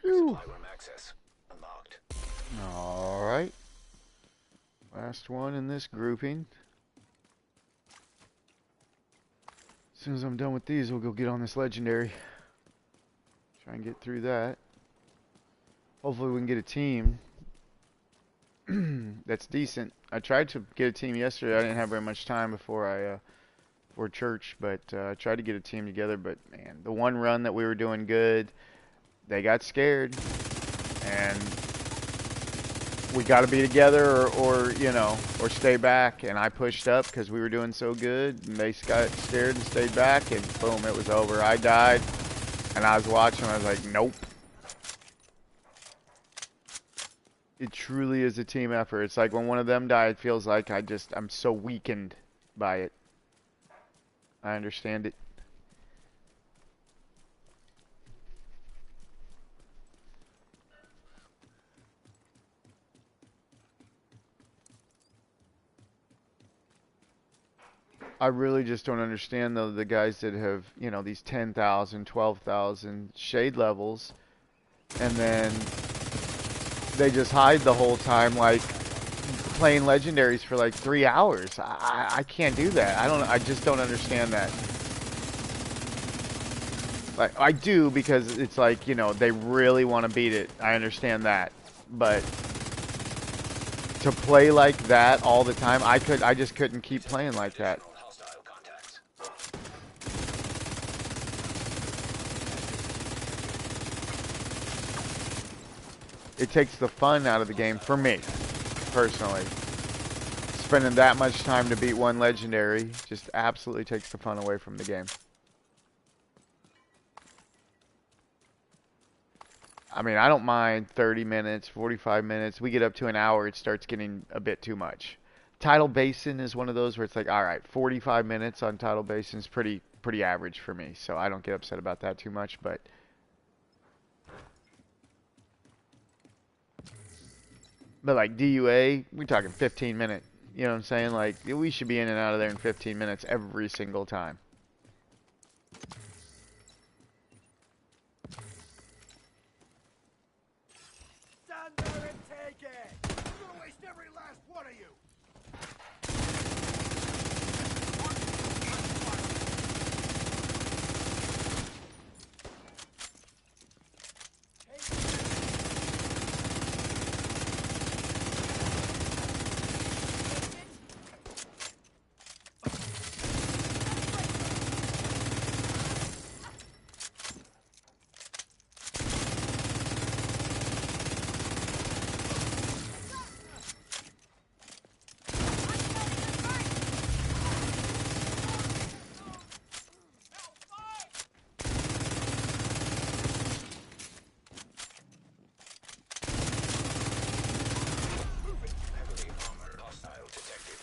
Whew. Supply room access unlocked. Alright. Last one in this grouping. As soon as I'm done with these, we'll go get on this legendary. Try and get through that. Hopefully we can get a team that's decent. I tried to get a team yesterday. I didn't have very much time before for church, but I tried to get a team together. But man, the one run that we were doing good, they got scared, and we got to be together or you know, or stay back. And I pushed up because we were doing so good, and they got scared and stayed back, and boom, it was over. I died, and I was watching. I was like, nope. It truly is a team effort. It's like when one of them died, it feels like I'm so weakened by it. I understand it. I really just don't understand though the guys that have, you know, these 10,000, 12,000 shade levels, and then they just hide the whole time, like playing legendaries for like 3 hours. I can't do that. I just don't understand that. Like I do because it's like, you know, they really want to beat it. I understand that, but to play like that all the time, I just couldn't keep playing like that. Hostile contacts. It takes the fun out of the game for me, personally. Spending that much time to beat one legendary just absolutely takes the fun away from the game. I mean, I don't mind 30 minutes, 45 minutes. We get up to an hour, it starts getting a bit too much. Tidal Basin is one of those where it's like, all right, 45 minutes on Tidal Basin is pretty average for me, so I don't get upset about that too much, but like DUA, we're talking 15 minute, you know what I'm saying? Like, we should be in and out of there in 15 minutes every single time. Stand there and take it! I'm gonna waste every last one of you! Heavily armored. Hostile detected.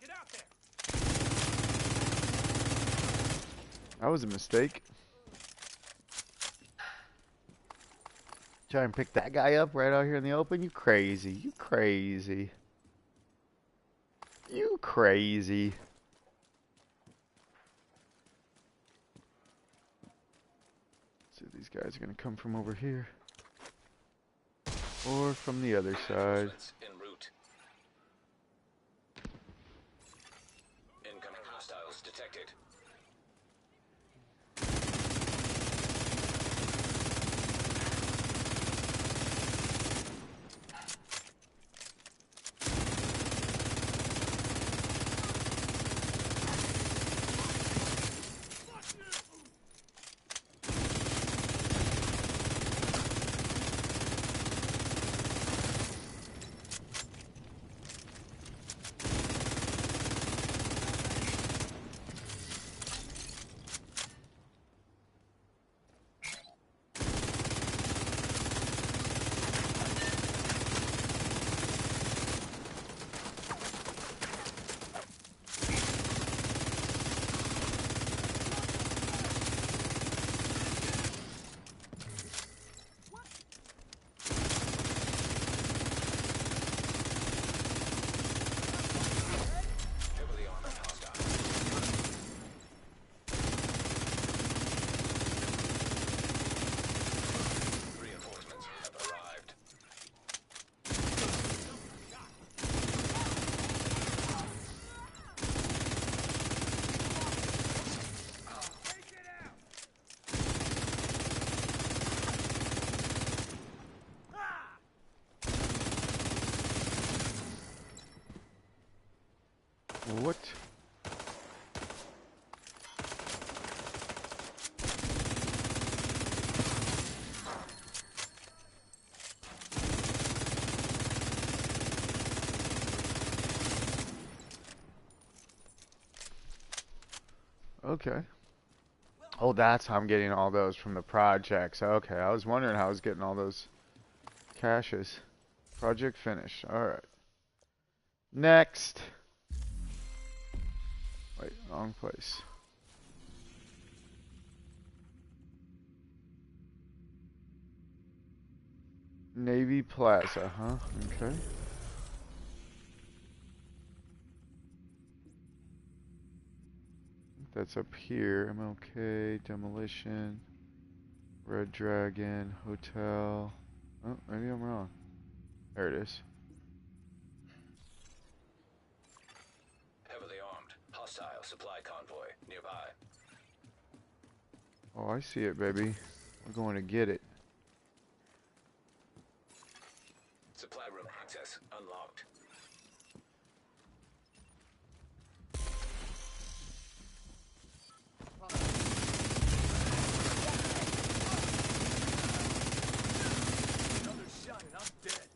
Get out there! That was a mistake. Try and pick that guy up right out here in the open? You crazy. You crazy. You crazy. So these guys are going to come from over here. Or from the other side. En route. Incoming hostiles detected. Heavily armored hostile. Reinforcements have arrived. Take it out! Ah! What? Okay. Oh, that's how I'm getting all those from the projects. Okay, I was wondering how I was getting all those caches. Project finished. Alright. Next. Wait, wrong place. Navy Plaza, huh? Okay. That's up here. MLK, Demolition, Red Dragon, Hotel. Oh, maybe I'm wrong. There it is. Heavily armed. Hostile supply convoy nearby. Oh, I see it, baby. We're going to get it. Supply room access unlocked. Another shot and I'm dead.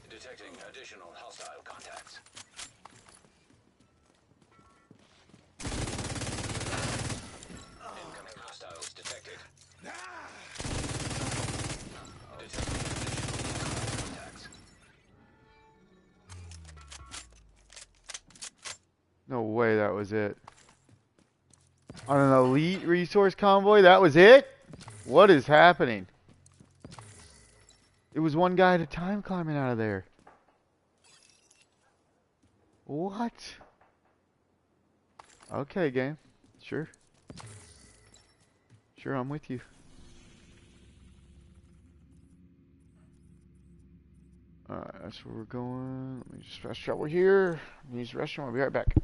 Detecting additional hostile contacts. Incoming hostiles detected. Detecting additional contacts. No way that was it. On an elite resource convoy, that was it? What is happening? It was one guy at a time climbing out of there. What? Okay, game. Sure. Sure, I'm with you. Alright, that's where we're going. Let me just fast travel here. Use the restroom. I'll be right back.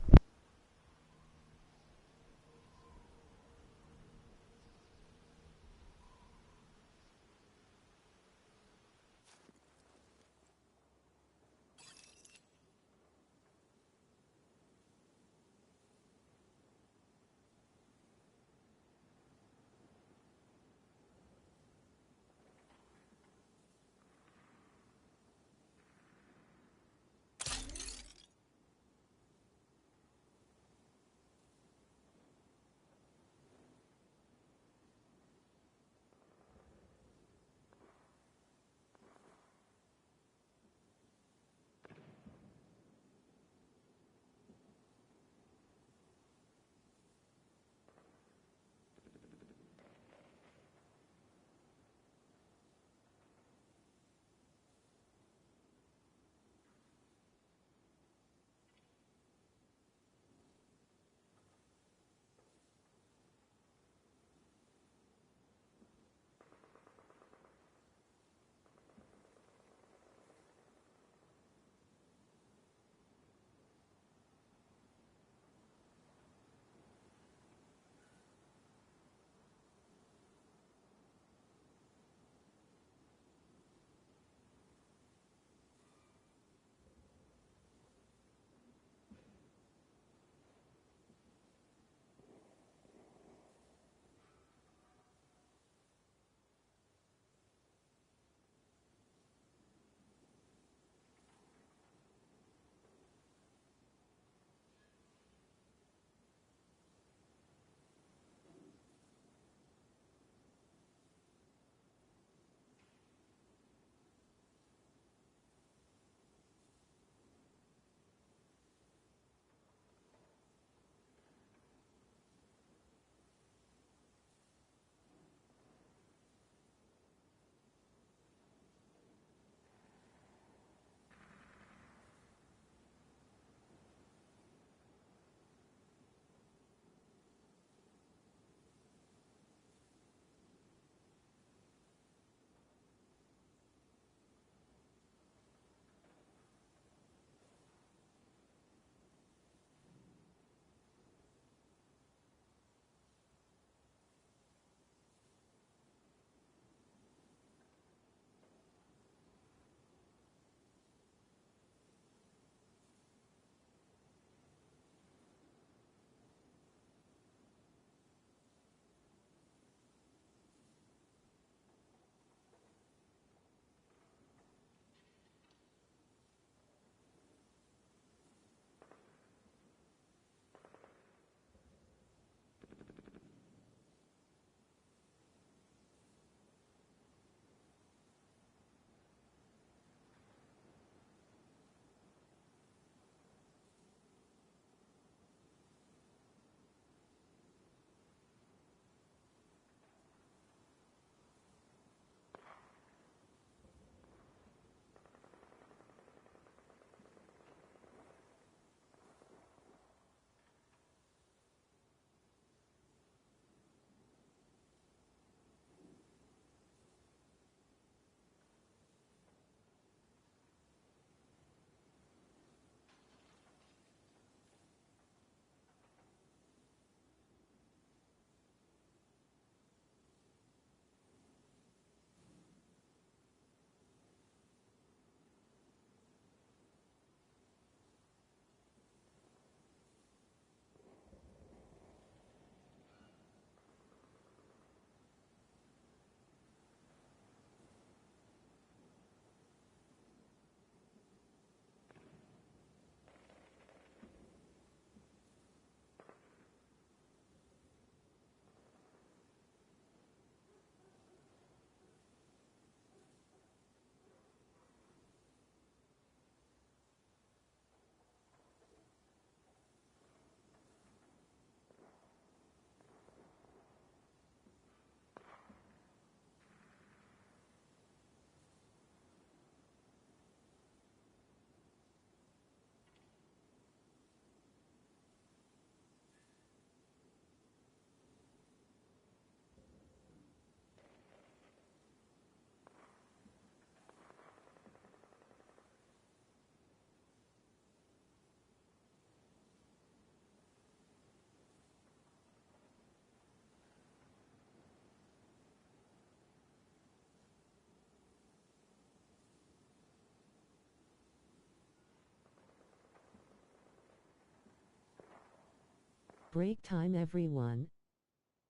Break time everyone.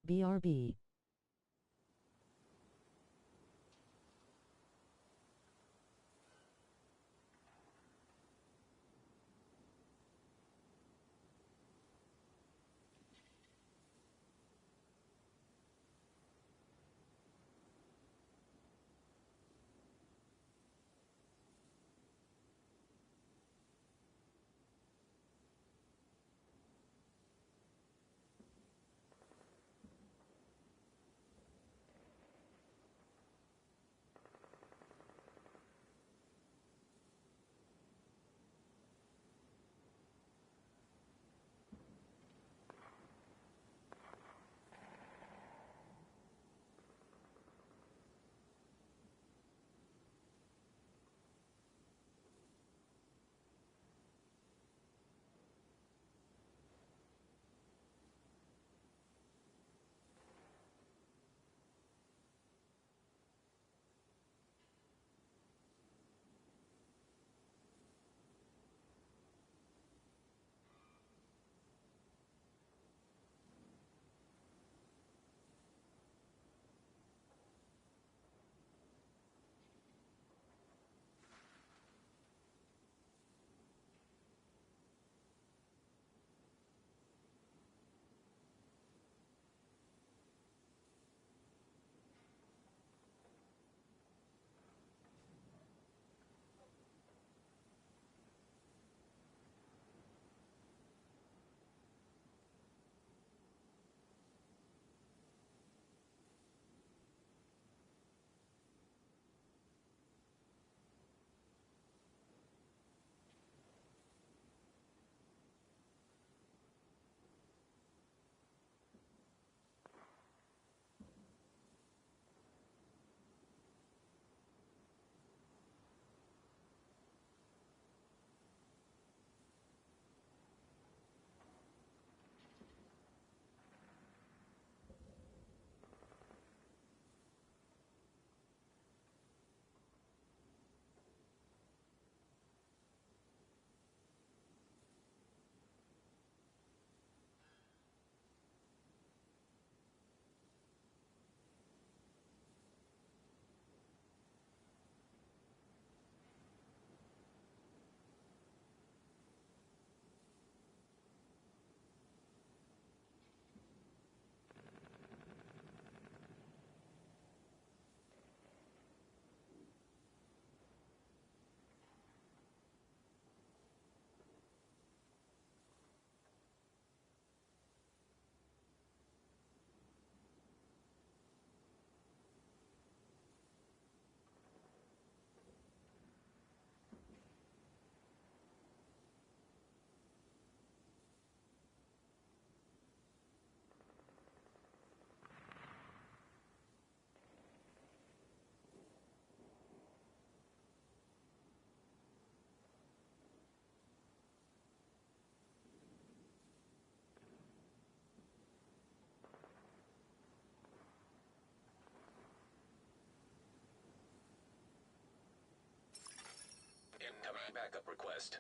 BRB. Incoming backup request.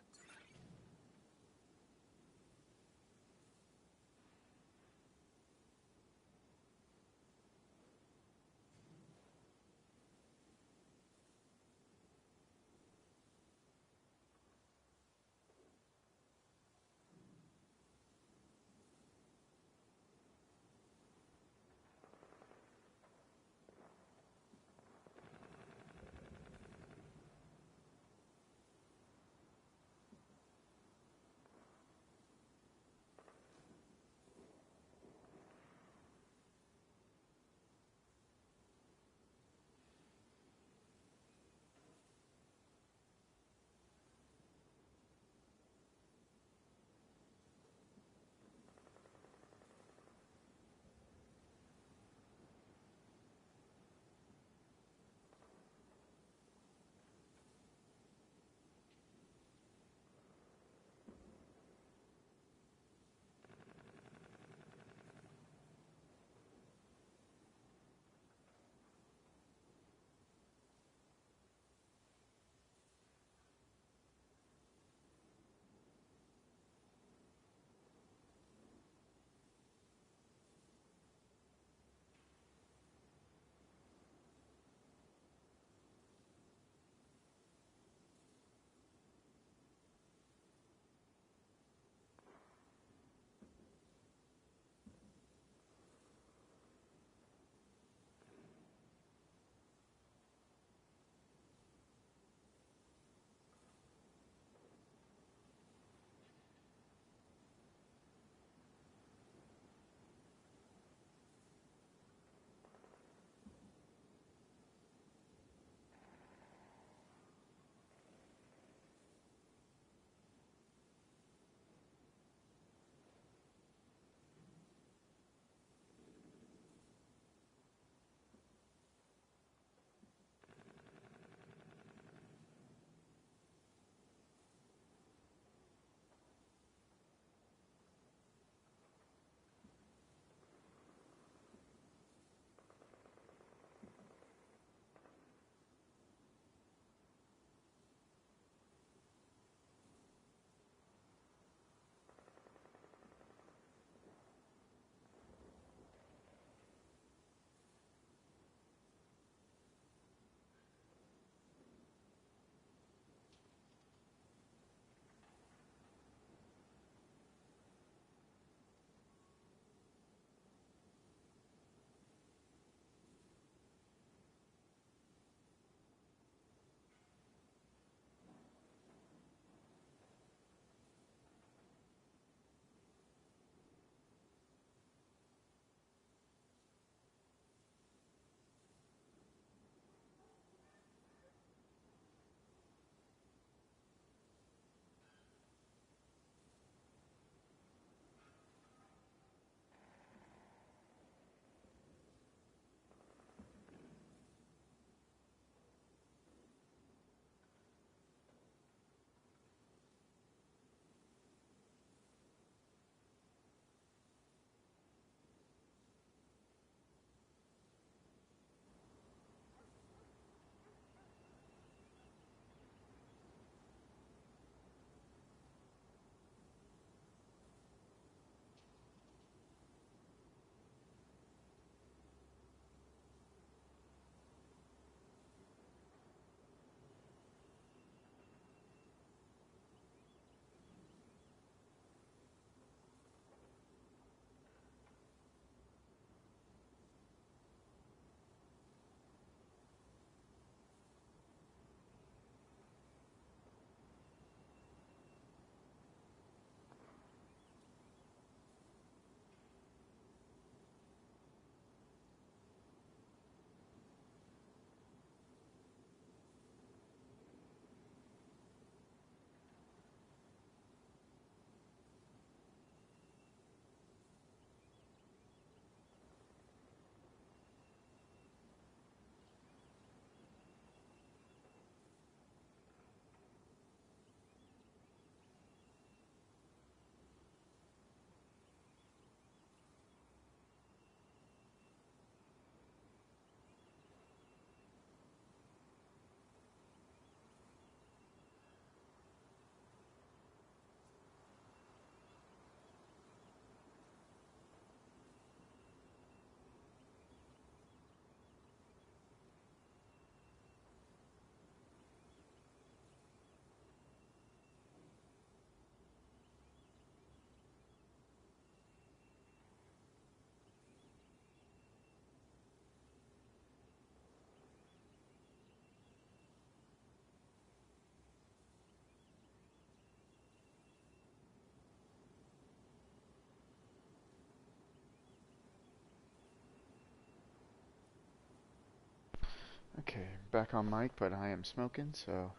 Okay, back on mic, but I am smoking, so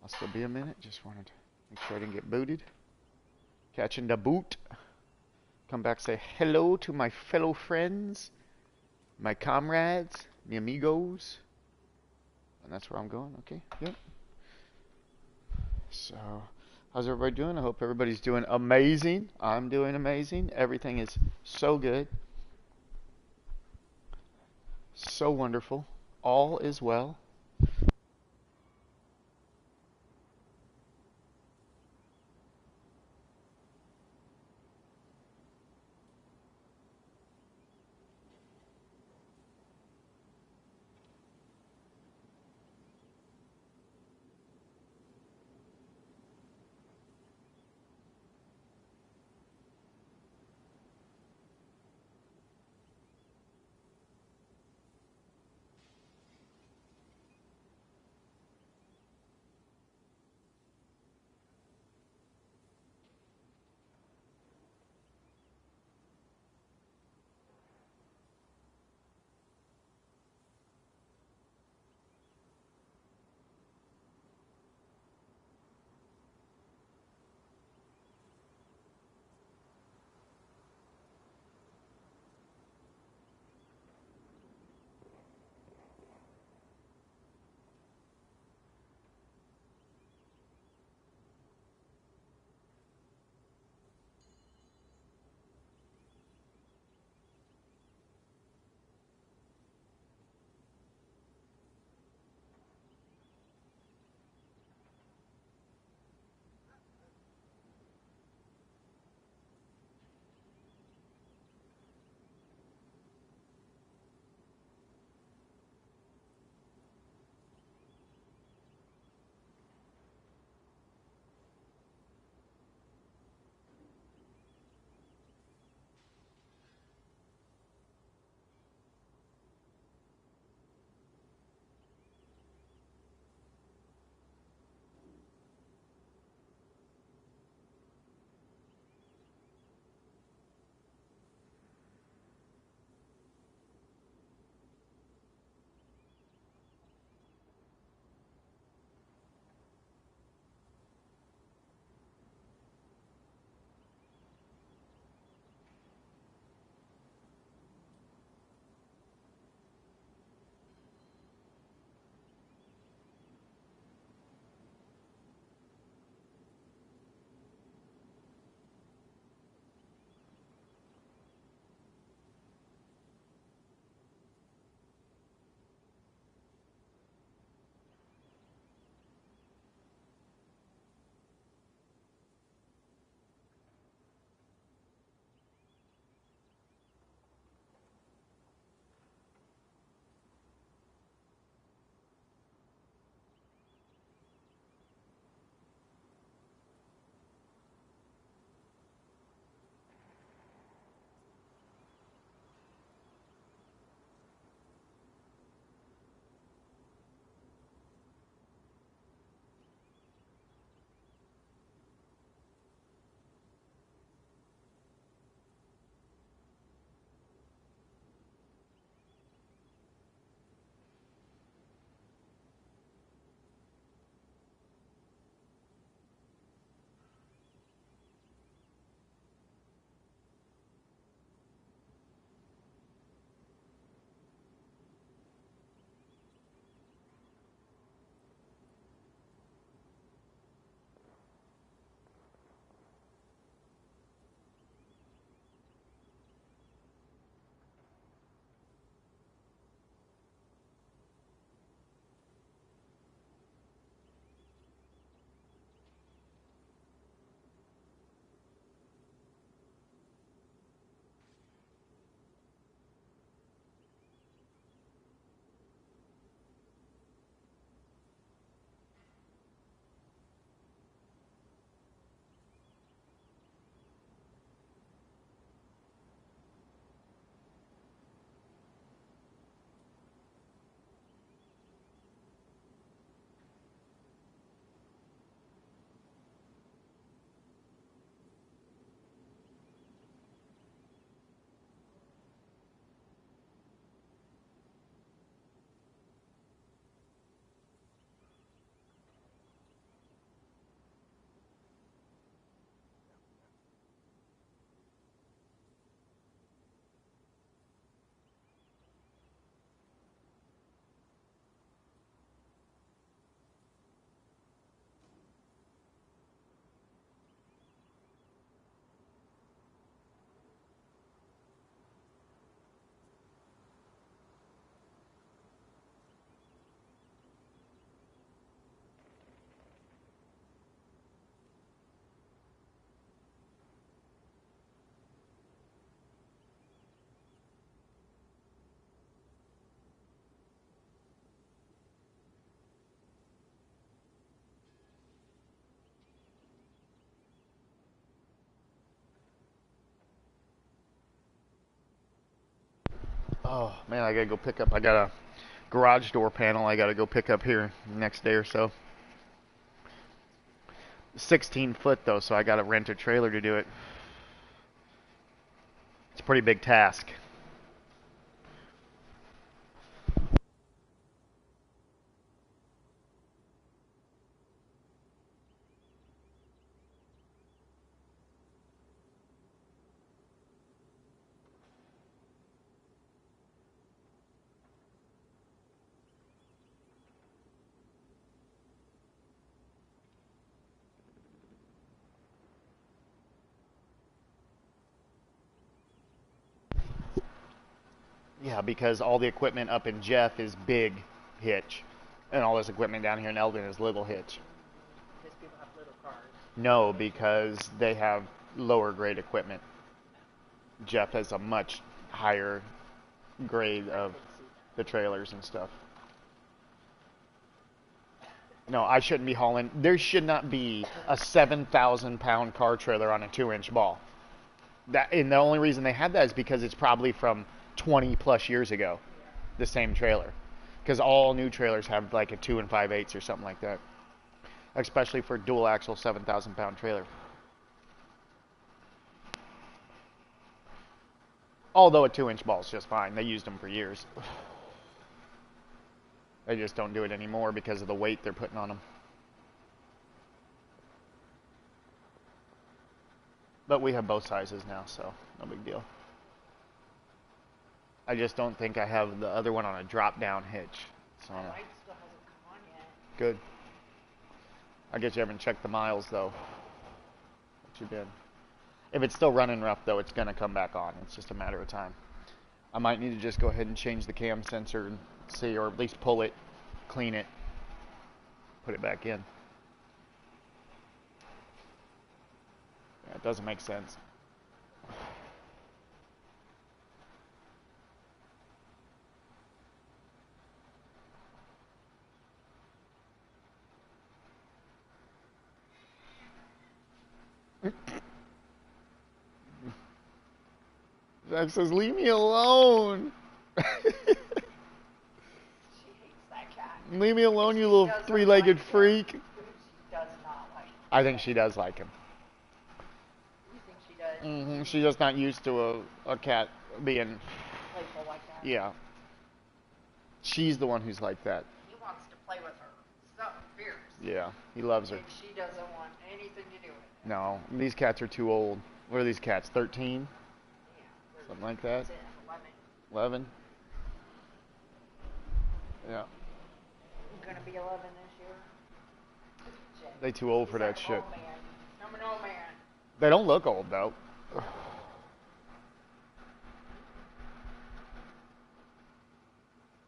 I'll still be a minute. Just wanted to make sure I didn't get booted. Catching the boot. Come back, say hello to my fellow friends, my comrades, mi amigos. And that's where I'm going, okay? Yep. So, how's everybody doing? I hope everybody's doing amazing. I'm doing amazing. Everything is so good. So wonderful. All is well. Oh man, I gotta go pick up. I got a garage door panel I gotta go pick up here next day or so. 16 foot though, so I gotta rent a trailer to do it. It's a pretty big task. Yeah, because all the equipment up in Jeff is big hitch, and all this equipment down here in Eldon is little hitch. Because people have little cars. No, because they have lower grade equipment. Jeff has a much higher grade of the trailers and stuff. No, I shouldn't be hauling. There should not be a 7,000 pound car trailer on a 2-inch ball. And the only reason they had that is because it's probably from 20 plus years ago, the same trailer. Because all new trailers have like a 2 5/8 or something like that. Especially for dual axle 7,000 pound trailer. Although a 2-inch ball is just fine. They used them for years. They just don't do it anymore because of the weight they're putting on them. But we have both sizes now, so no big deal. I just don't think I have the other one on a drop-down hitch. So My light still hasn't come on yet. good. I guess you haven't checked the miles though. What you did. If it's still running rough though, it's gonna come back on. It's just a matter of time. I might need to just go ahead and change the cam sensor and see, or at least pull it, clean it, put it back in. Yeah, it doesn't make sense. Zach says, leave me alone. She hates that cat. Leave me alone, you little Doesn't three-legged like him. freak. She does not like him. I think she does like him. You think she does? She's just not used to a cat being, Playful like that? yeah. She's the one who's like that. He wants to play with her. Something fierce. Yeah, he loves her. And she doesn't want anything to do with it. No, these cats are too old. What are these cats, 13? Yeah. Something like that? 10, 11? 11. Yeah. Gonna be 11 this year. Jay. They too old for He's that like an shit. old man. I'm an old man. They don't look old, though.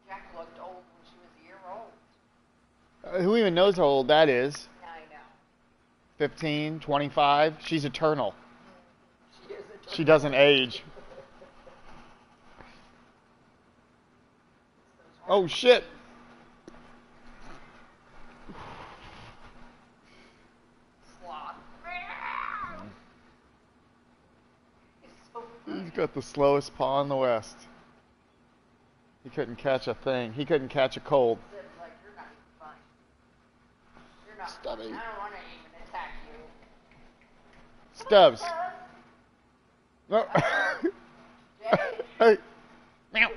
Jack looked old when she was a year old. Who even knows how old that is? I know. 15, 25? She's eternal. She is a She doesn't age. Oh, shit. sloth. He's so He's got the slowest paw in the West. He couldn't catch a thing. He couldn't catch a cold. Zip's like, you're not even funny. You're not Stubby. funny. I don't want to even attack you. Stubbs. No. Jay. Hey. Meow.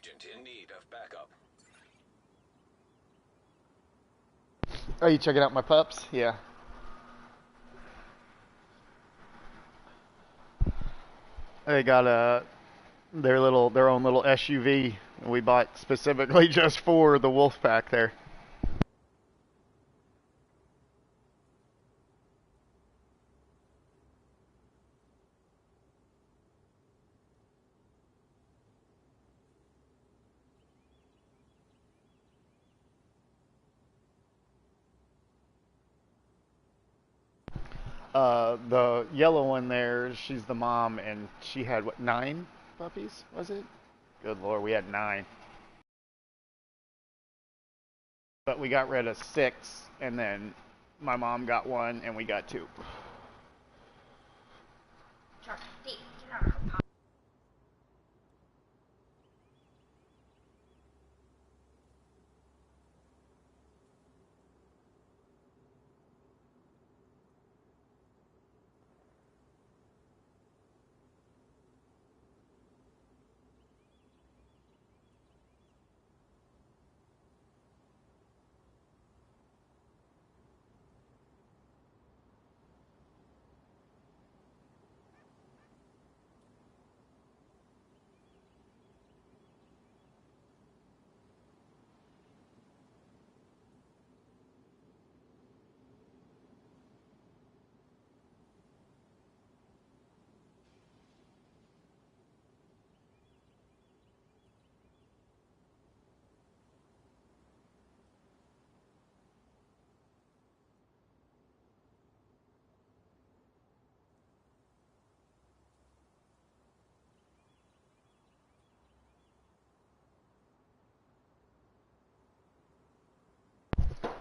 Agent in need of backup. Are you checking out my pups? Yeah. They got their own little SUV we bought specifically just for the wolf pack there. The yellow one there, she's the mom, and she had, what, 9 puppies, was it? Good Lord, we had 9. But we got rid of 6, and then my mom got 1, and we got 2.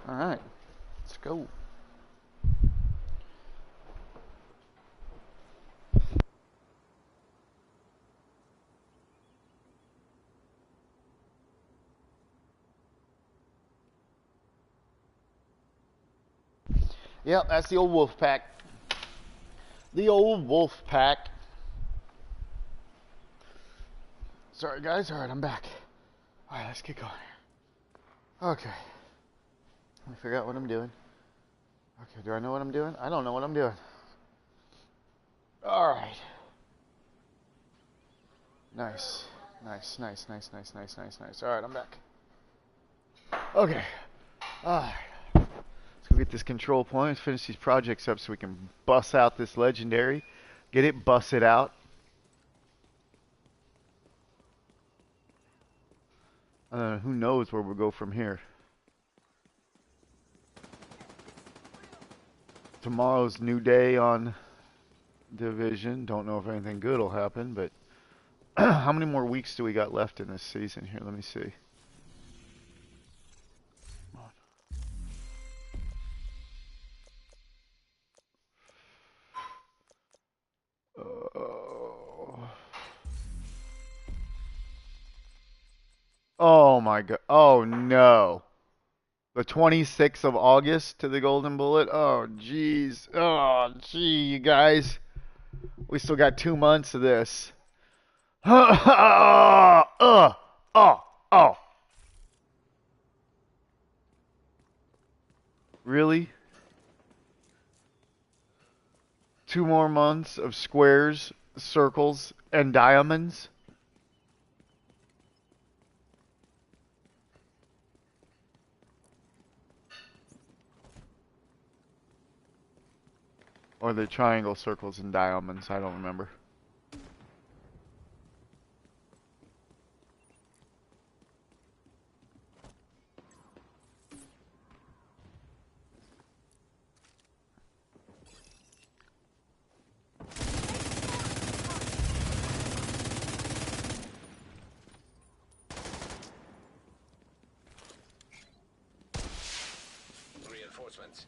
Alright, let's go. Yep, that's the old wolf pack. The old wolf pack. Sorry guys, alright, I'm back. Alright, let's get going here. Okay. Let me figure out what I'm doing. Okay, do I know what I'm doing? I don't know what I'm doing. Alright. Nice. Nice, nice, nice, nice, nice, nice, nice. Alright, I'm back. Okay. Alright. Let's go get this control point, finish these projects up so we can bust out this legendary. Get it busted out. Who knows where we'll go from here. Tomorrow's new day on Division. Don't know if anything good will happen, but how many more weeks do we got left in this season here? Let me see. Oh my god. Oh no. The 26th of August to the Golden Bullet. Oh jeez. Oh gee, you guys. We still got 2 months of this. Oh. Really? 2 more months of squares, circles, and diamonds? Or the triangle, circles, and diamonds, I don't remember. Reinforcements.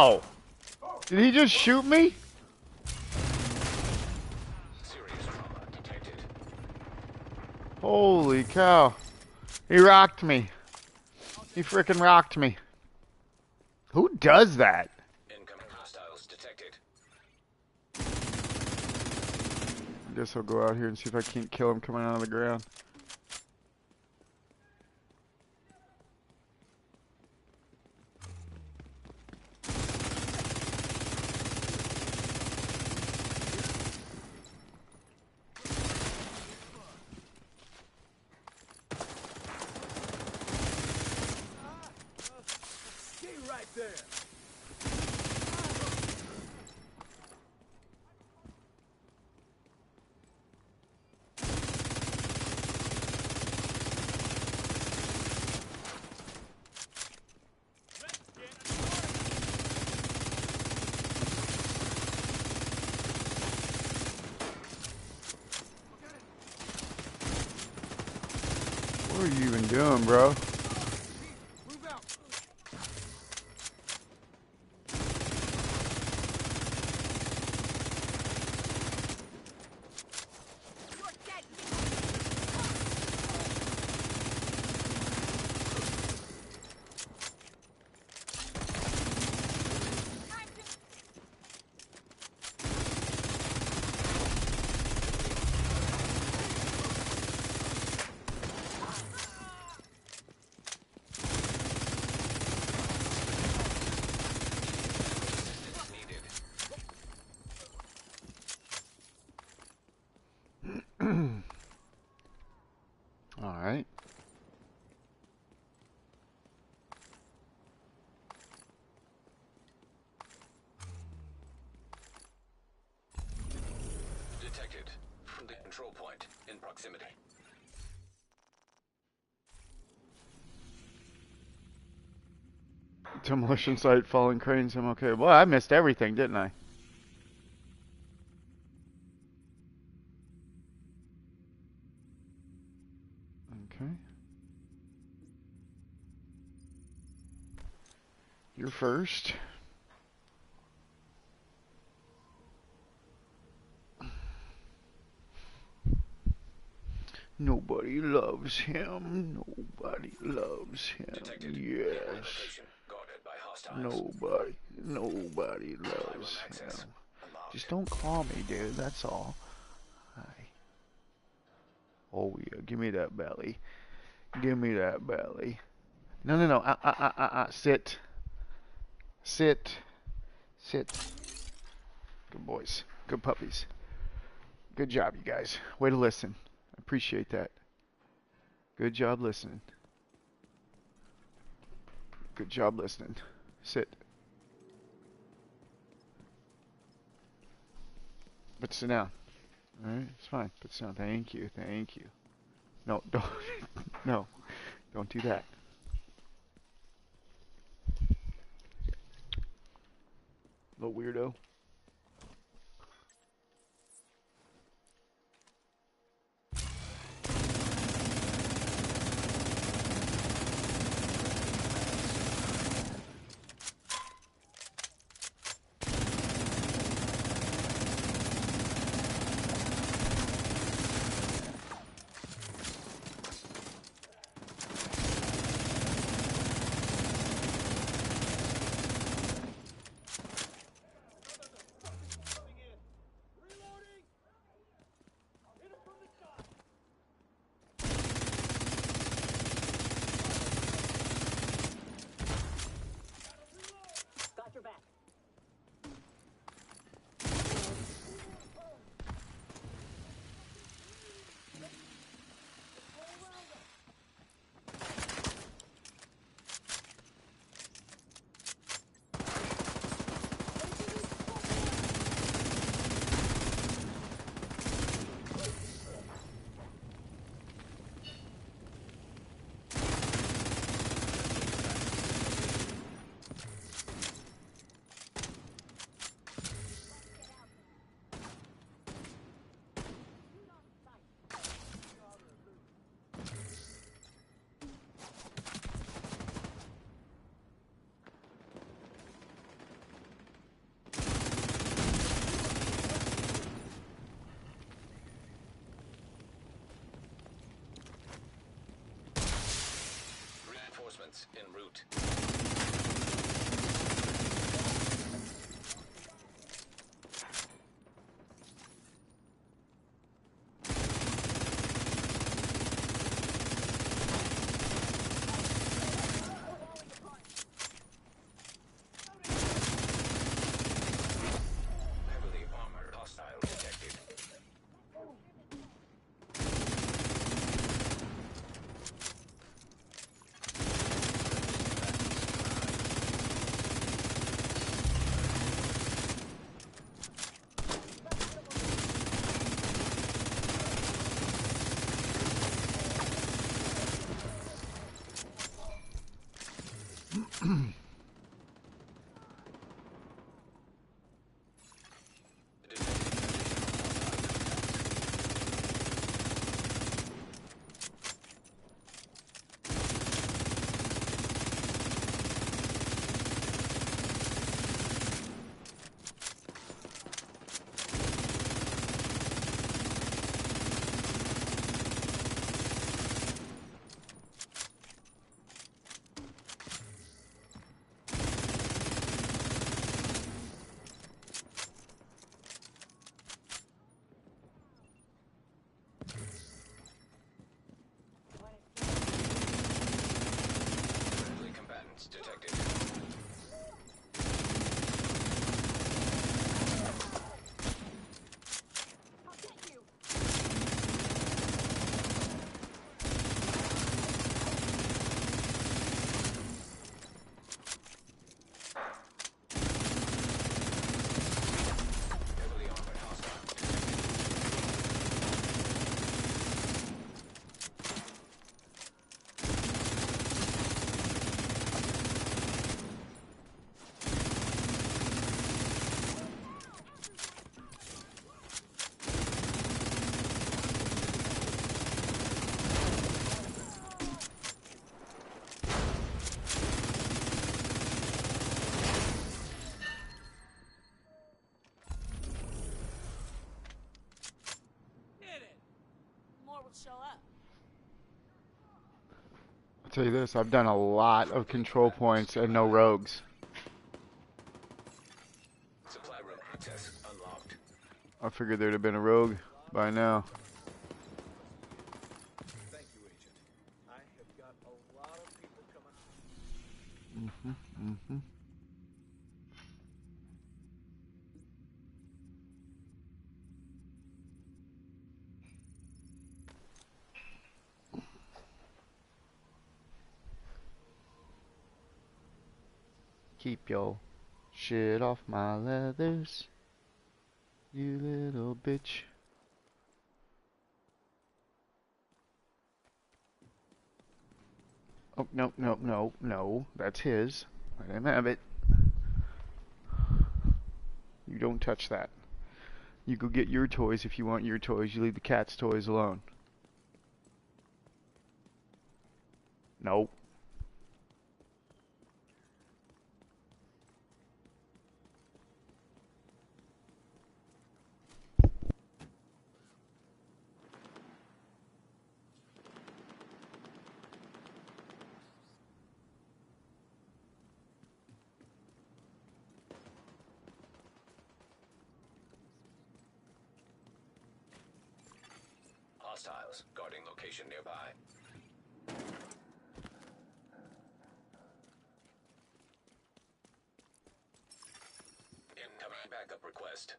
Ow! Did he just shoot me? Serious trauma detected. Holy cow. He rocked me. He frickin' rocked me. Who does that? Incoming hostiles detected. I guess I'll go out here and see if I can't kill him coming out of the ground. Stay right there. What are you even doing, bro? Move out. Needed. Alright. Detected. From the control point in proximity. Demolition site, falling cranes, I'm okay. Well, I missed everything, didn't I? Okay. You're first. Nobody loves him. Nobody loves him. Detected. Yes. Location guarded by hostiles. Nobody loves access. him. Unlocked. Just don't call me, dude. That's all. Hi. Oh yeah, give me that belly. Give me that belly. No. Sit. Sit. Good boys. Good puppies. Good job, you guys. Way to listen. I appreciate that. Good job listening. Good job listening. Sit. But sit down. Alright, it's fine. But sit down. Thank you. No, don't. No. Don't do that. Little weirdo. Reinforcements en route. Heavily armored hostile detected. Friendly combatants detected. Heavily armored hostile detected. Did it! More will show up. I'll tell you this, I've done a lot of control points and no rogues. Supply room access unlocked. I figured there'd have been a rogue by now. Thank you, Agent. I have got a lot of people coming. Keep your shit off my leathers, you little bitch. Oh, no, no, no, no, that's his. Let him have it. You don't touch that. You go get your toys if you want your toys. You leave the cat's toys alone. Nope. Hostiles guarding location nearby. Incoming backup request.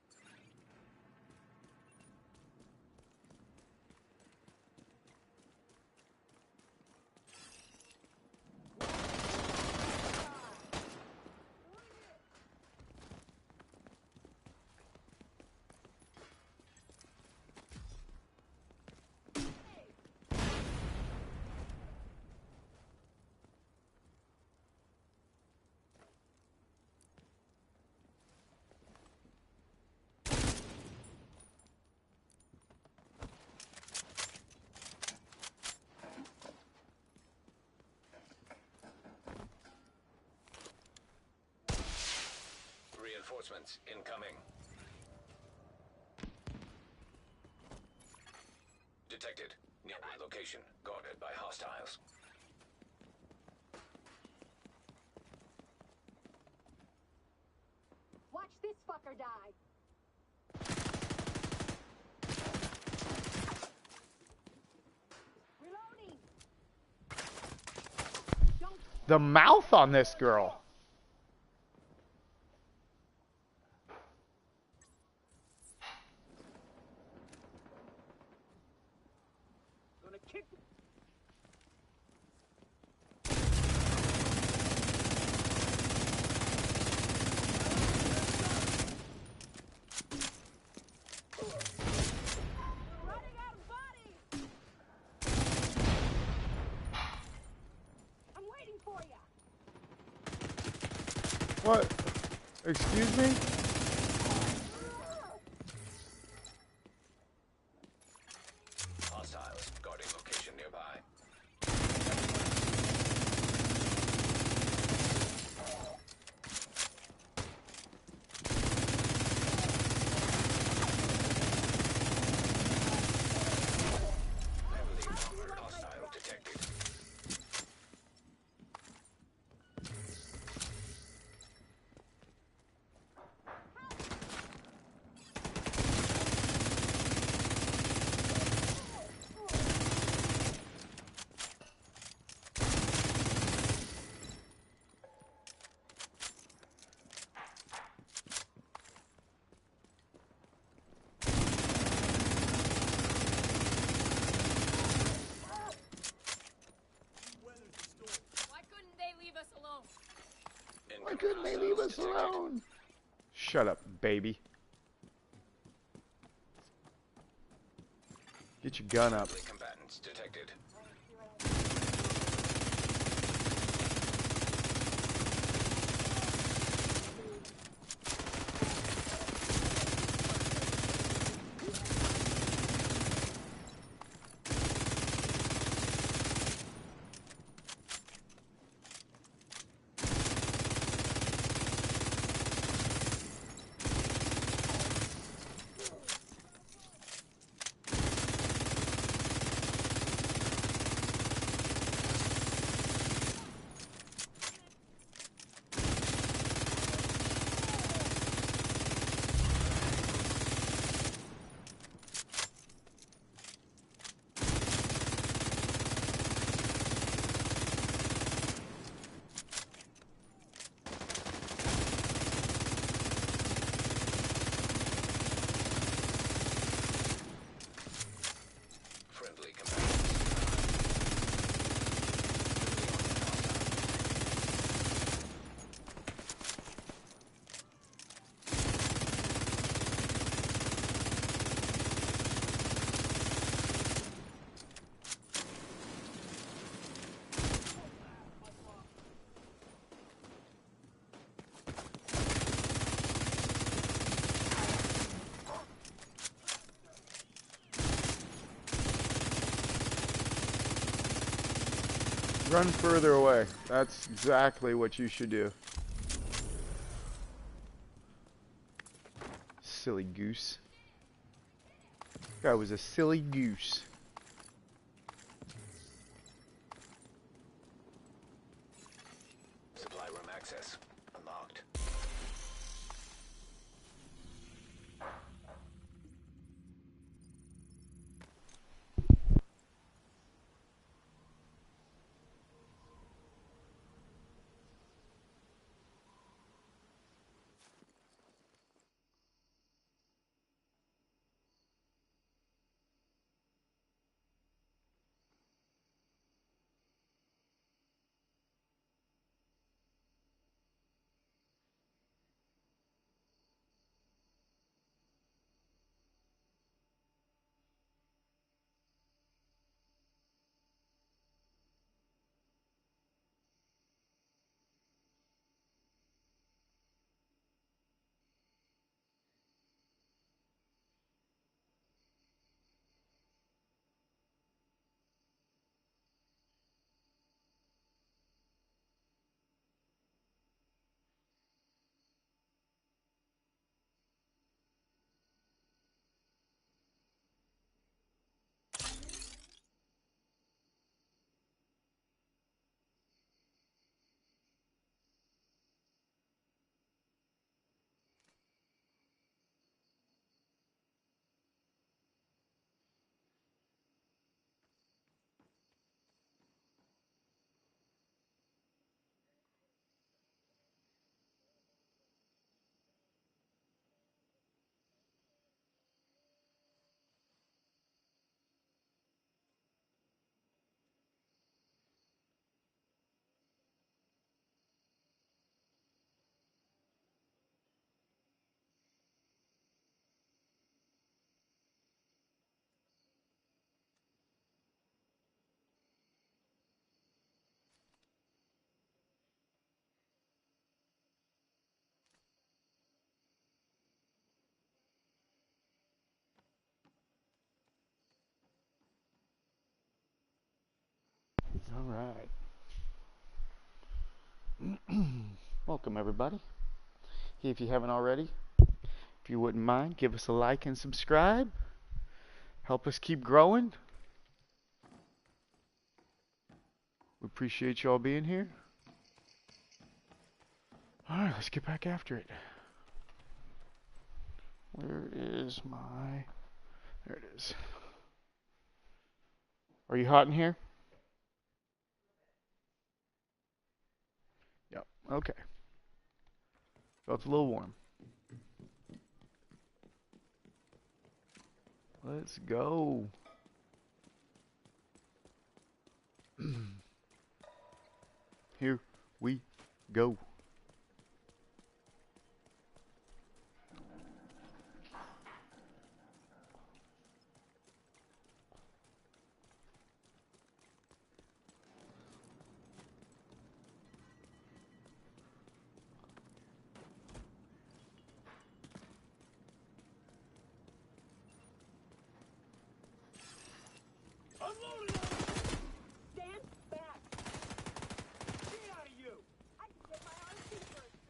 Reinforcements incoming. Detected. Nearby location guarded by hostiles. this fucker die. Reloading. The mouth on this girl. Gonna kick. Running out of bodies. I'm waiting for you. What? Excuse me? Hostiles guarding location nearby. Heavily armored hostile detected. Why couldn't they leave us alone? Why couldn't they leave us alone? Shut up, baby. Get your gun up. Friendly combatants detected. Friendly combatants. Run further away. That's exactly what you should do. Silly goose. Guy was a silly goose. Supply room access unlocked. All right. Welcome, everybody. If you haven't already, if you wouldn't mind, give us a like and subscribe. Help us keep growing. We appreciate y'all being here. All right, let's get back after it. Where is my... There it is. Are you hot in here? Yep, okay. Felt a little warm. Let's go. Here we go.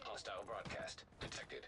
Hostile broadcast detected.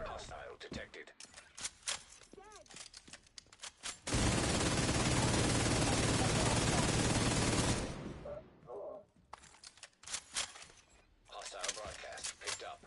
Hostile detected. Hostile broadcast picked up.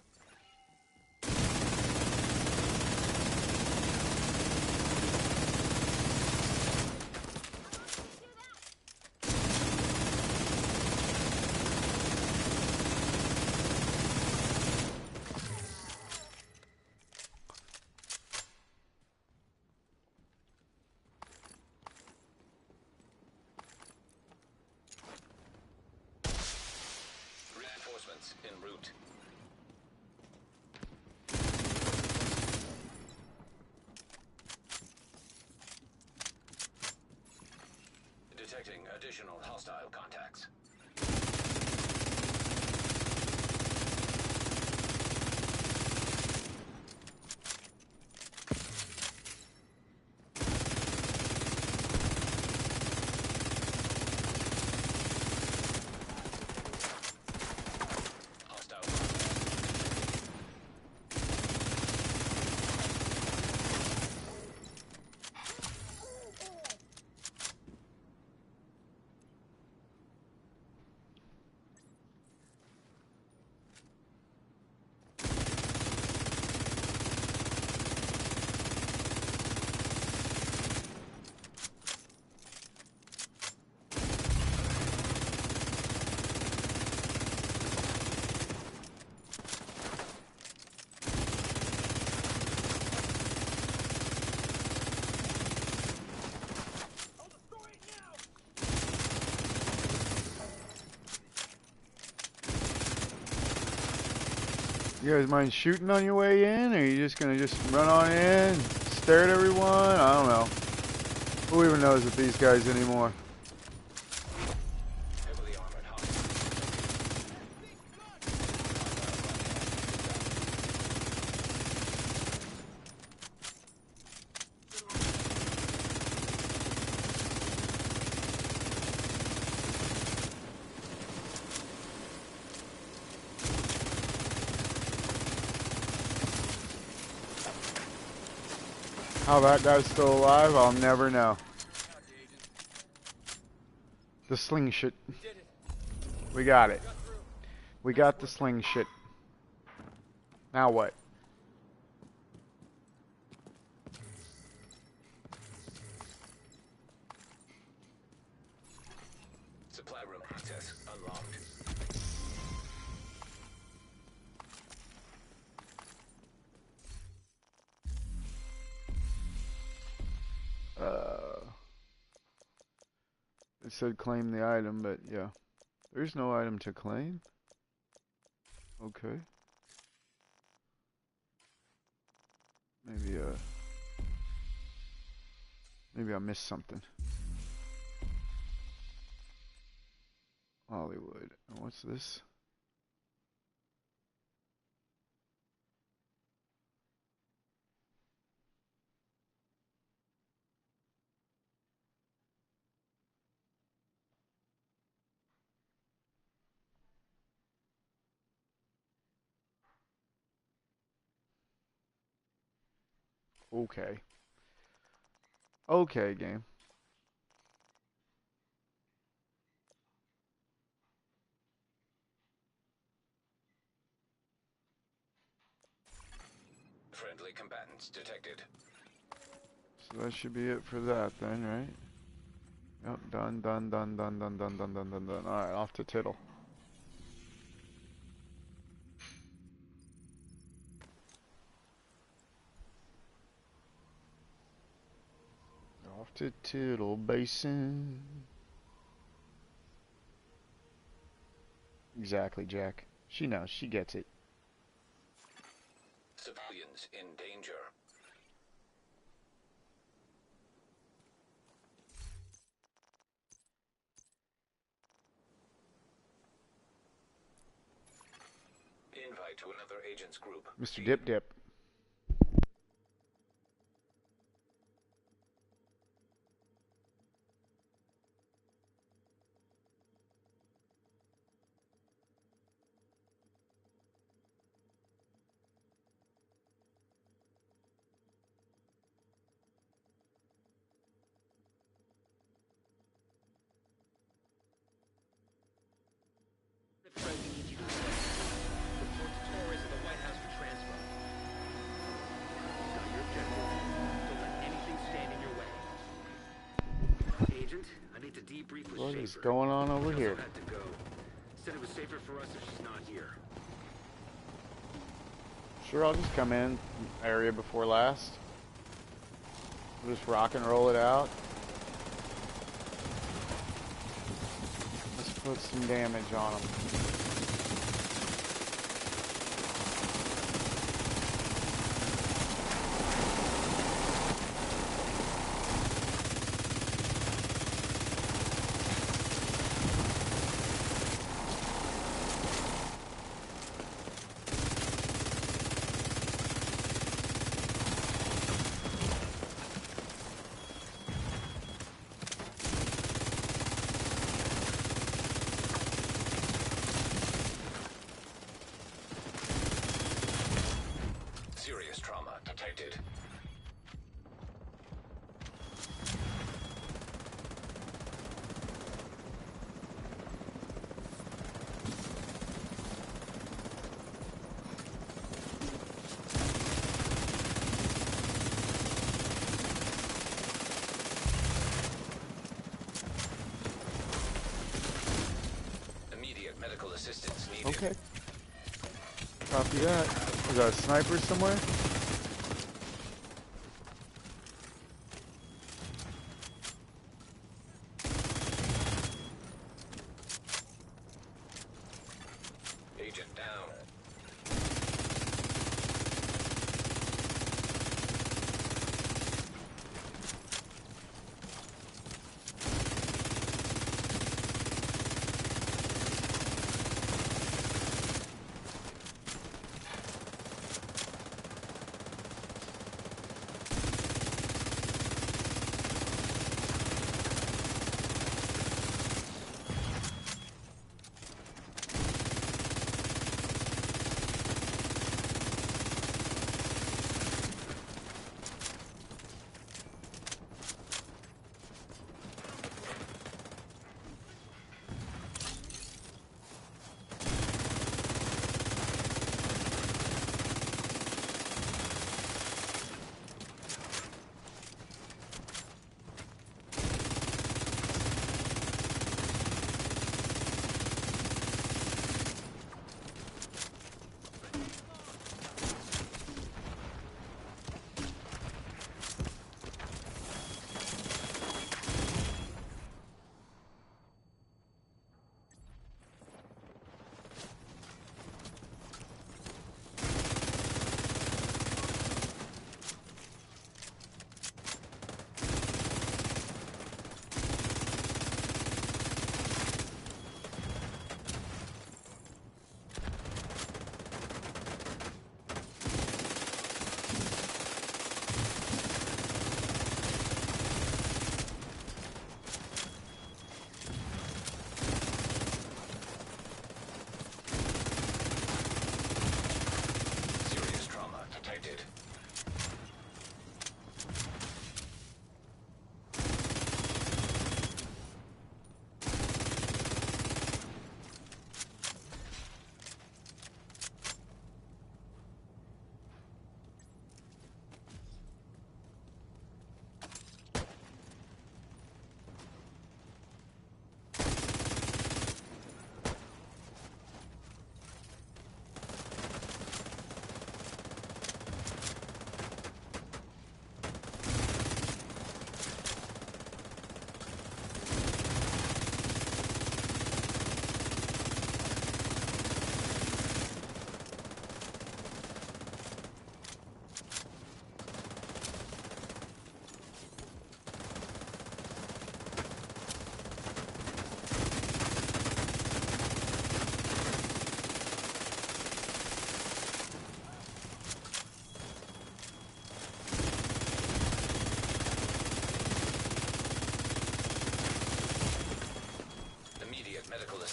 Reinforcements en route. Detecting additional hostile contacts. Hostile You guys mind shooting on your way in, or are you just gonna run on in, stare at everyone? I don't know. Who even knows with these guys anymore? heavily armored hostile. How that guy's still alive, I'll never know. The sling shit. We got it. We got the sling shit. Now what? Access unlocked. It said claim the item, but yeah. There's no item to claim. Okay. Maybe I missed something. Hollywood. And what's this? Okay. Okay, game. Friendly combatants detected. So that should be it for that then, right? Yep, done. Alright, off to Tittle. Off to Tittle Basin. Exactly, Jack. She knows. She gets it. Civilians in danger. Invite to another agent's group. Mr. Dip Dip. The threat we need you to investigate. Report to Torres at the White House for transfer. Got your objective. Don't let anything stand in your way. Agent, I need to debrief with What Schaefer. is going on over She here? also had to go. Said it was safer for us if she's not here. Sure, I'll just come in area before last. We'll just rock and roll it out. Let's put some damage on them. Serious trauma detected. Immediate medical assistance needed. Okay. Copy that. Is that a sniper somewhere? Agent down.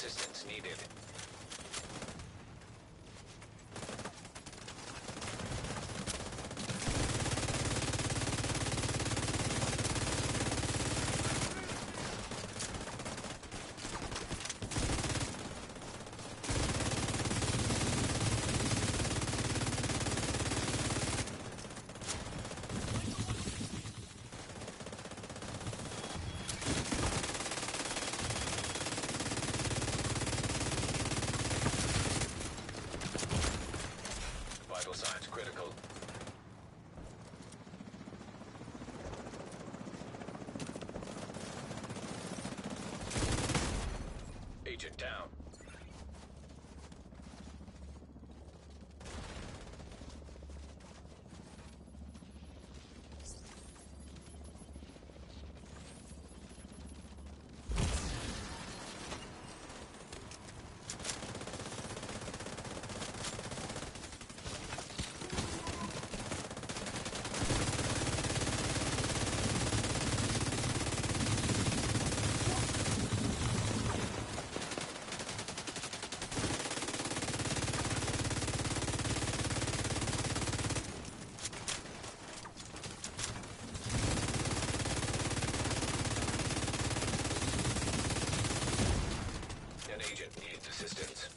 Assistance needed. Vital signs critical. Agent down. An agent needs assistance.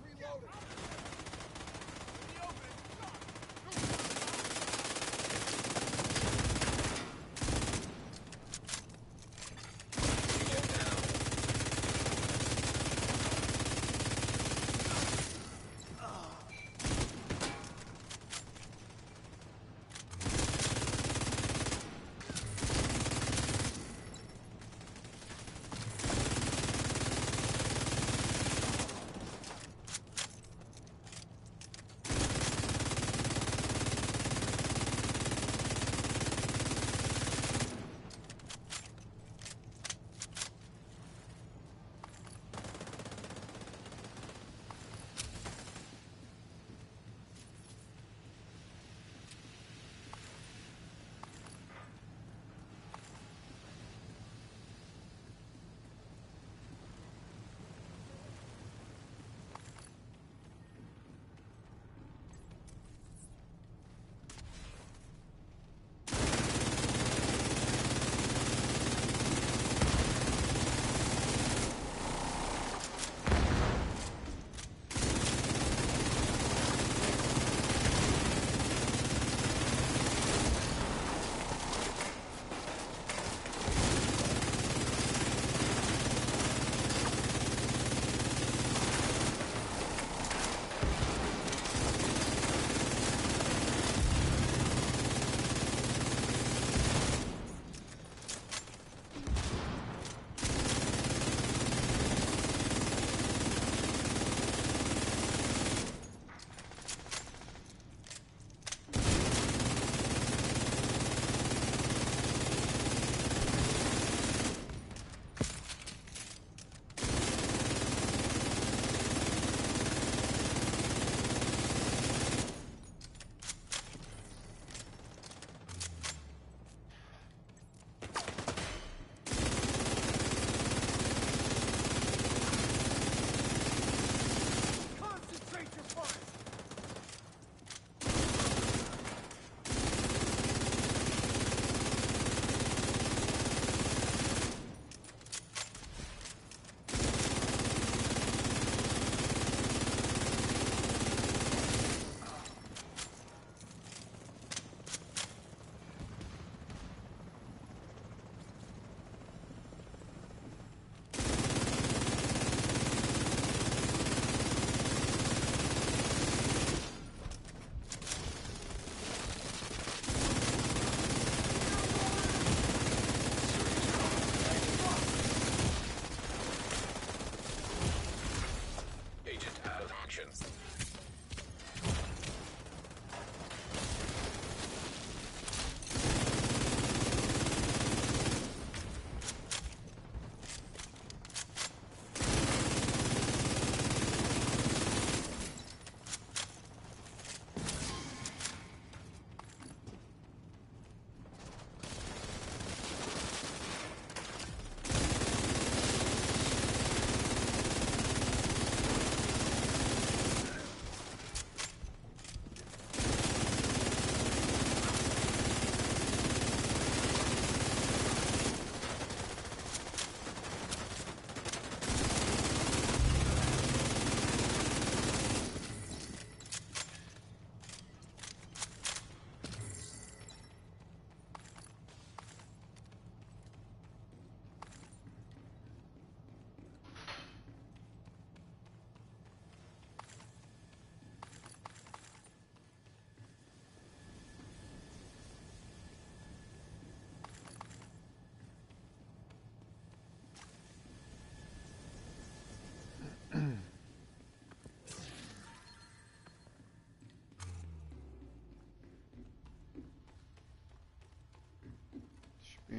Reloading.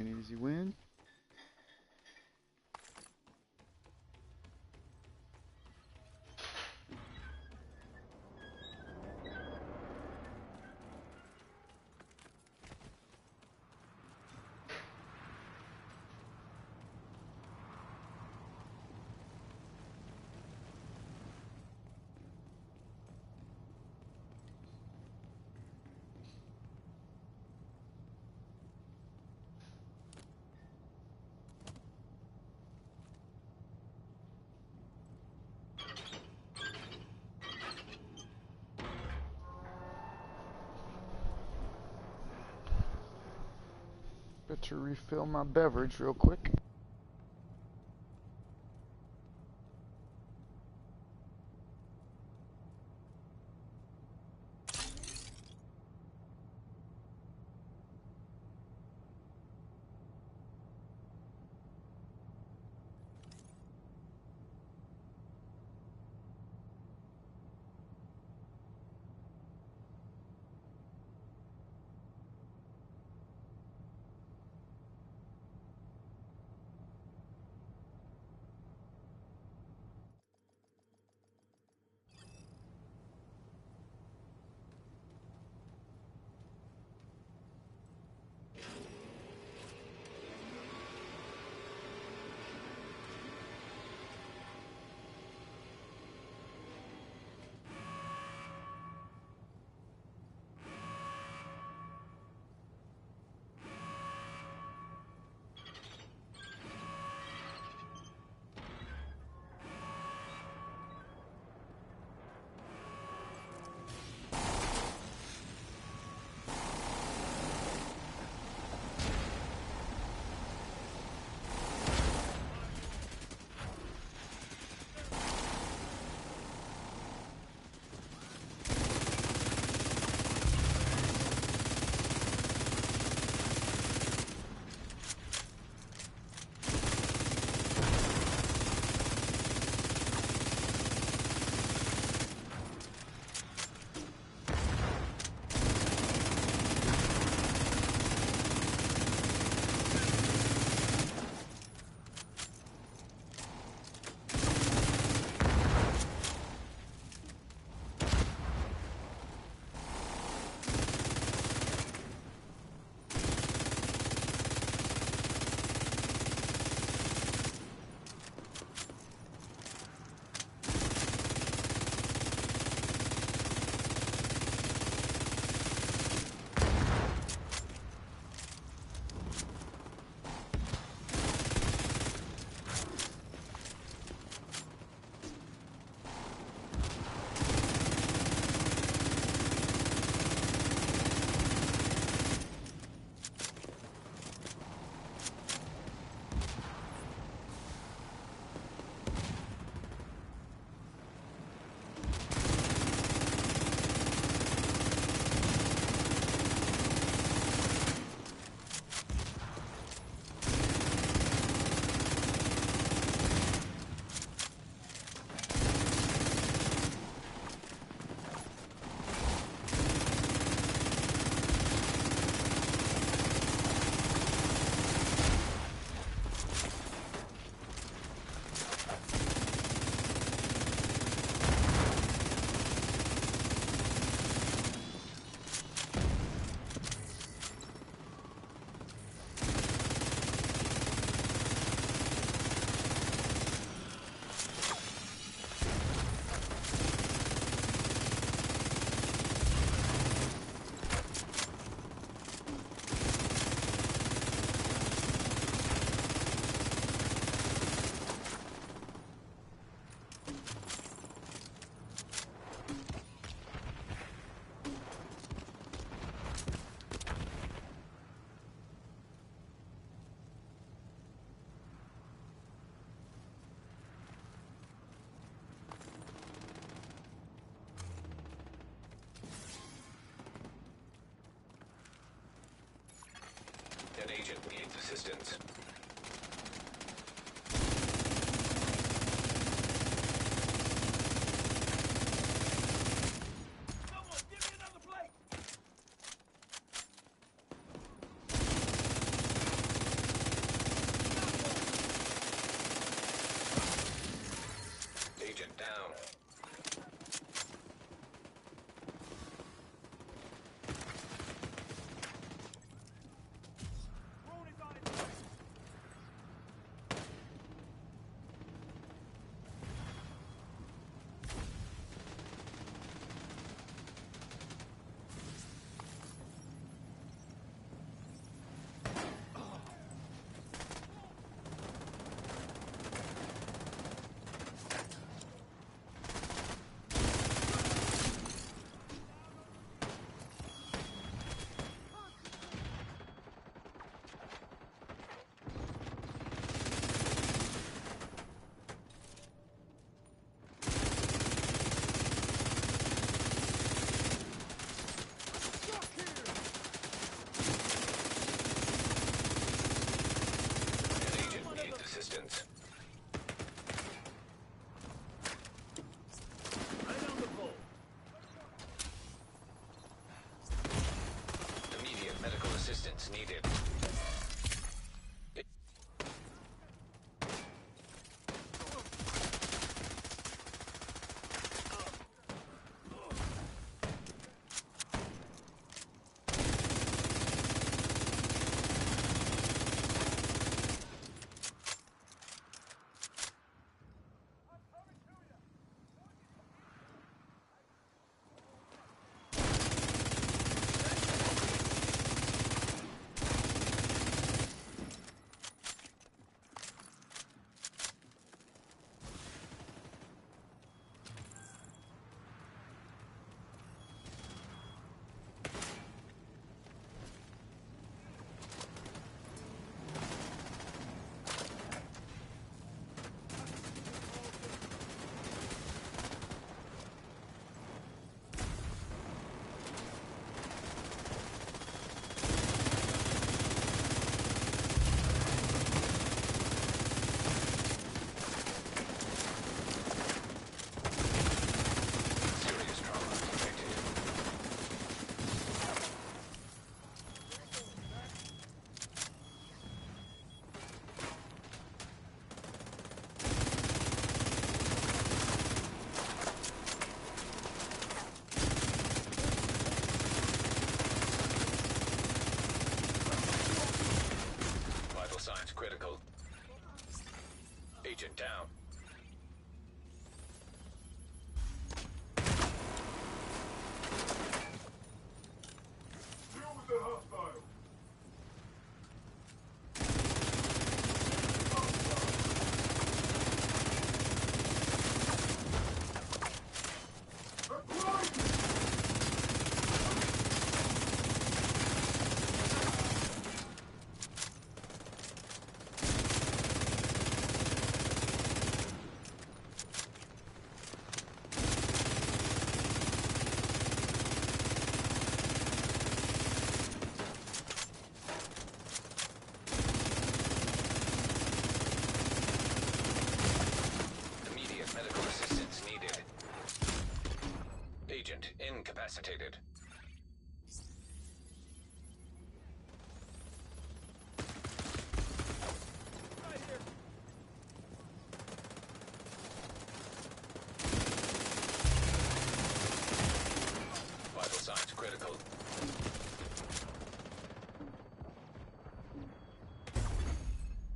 an easy win. Better refill my beverage real quick. An agent needs assistance. Someone, give me another plate! assistance needed. Serious trauma detected. Vital signs critical. Agent down. Deal with the hostile. Immediate medical assistance needed. Agent incapacitated. Vital signs critical.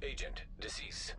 Agent deceased.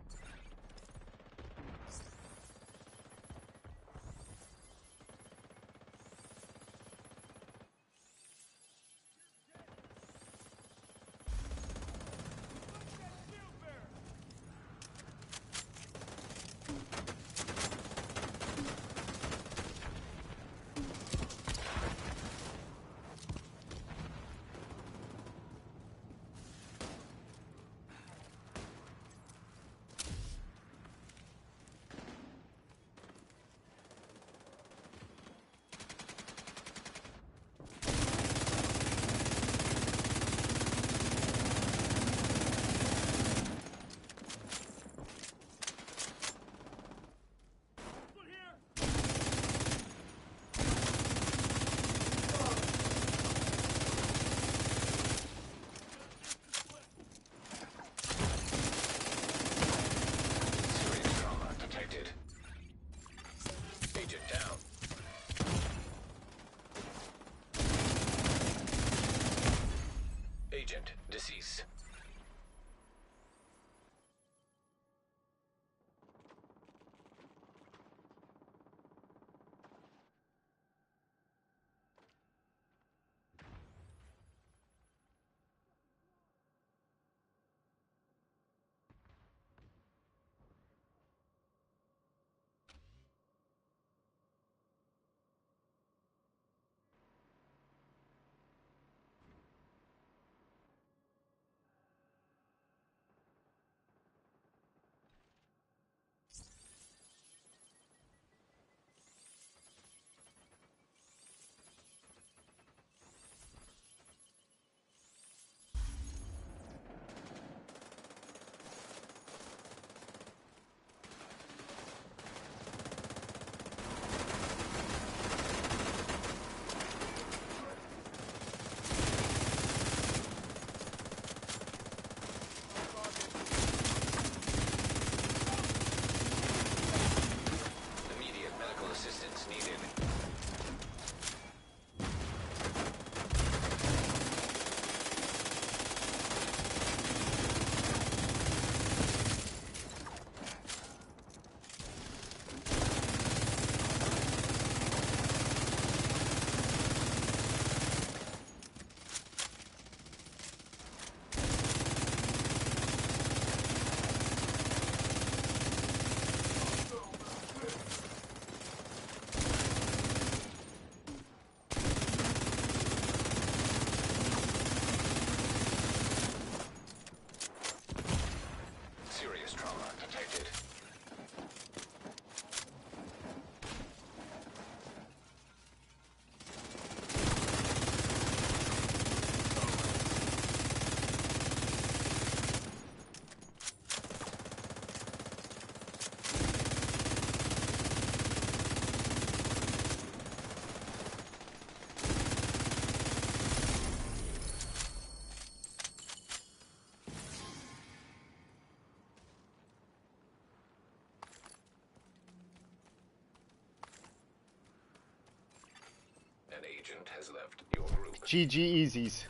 An agent has left your group. GG Easies.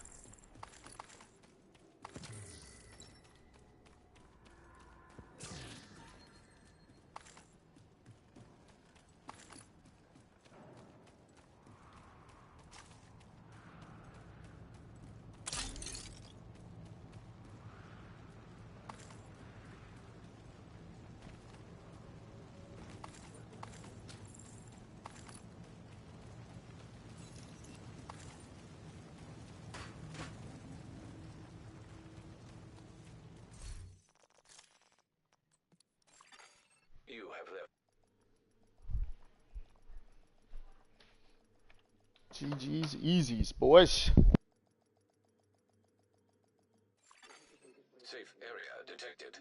You have left. GG's Easies, boys. Safe area detected.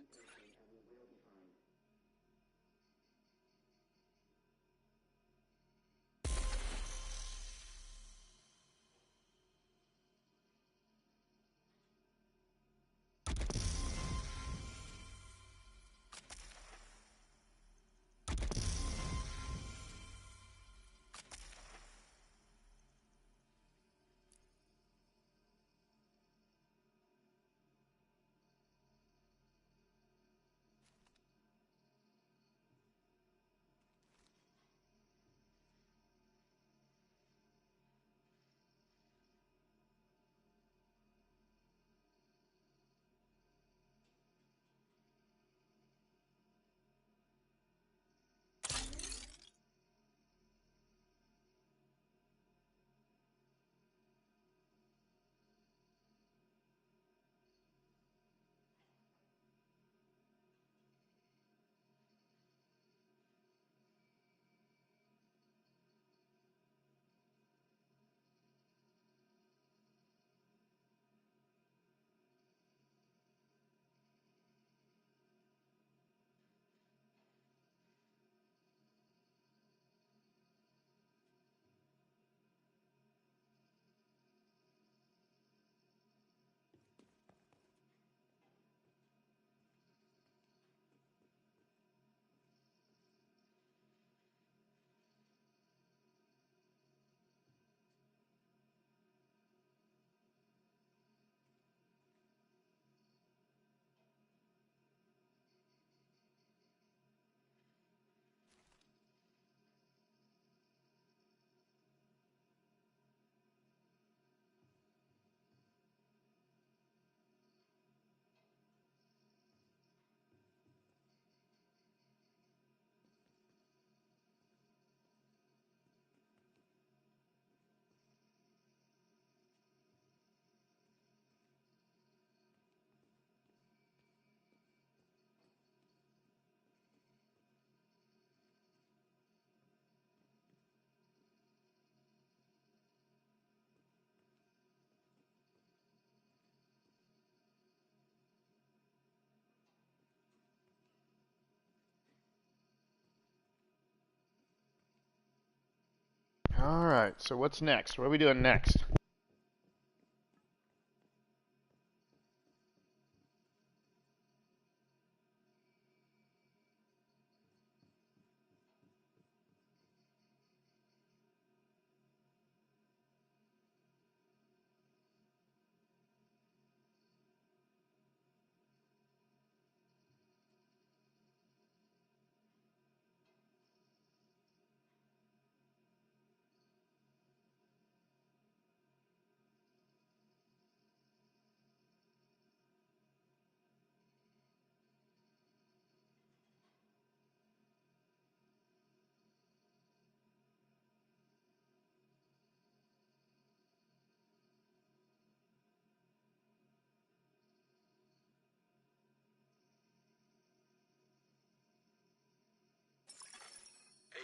Alright, so what's next? What are we doing next?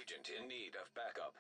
Agent in need of backup.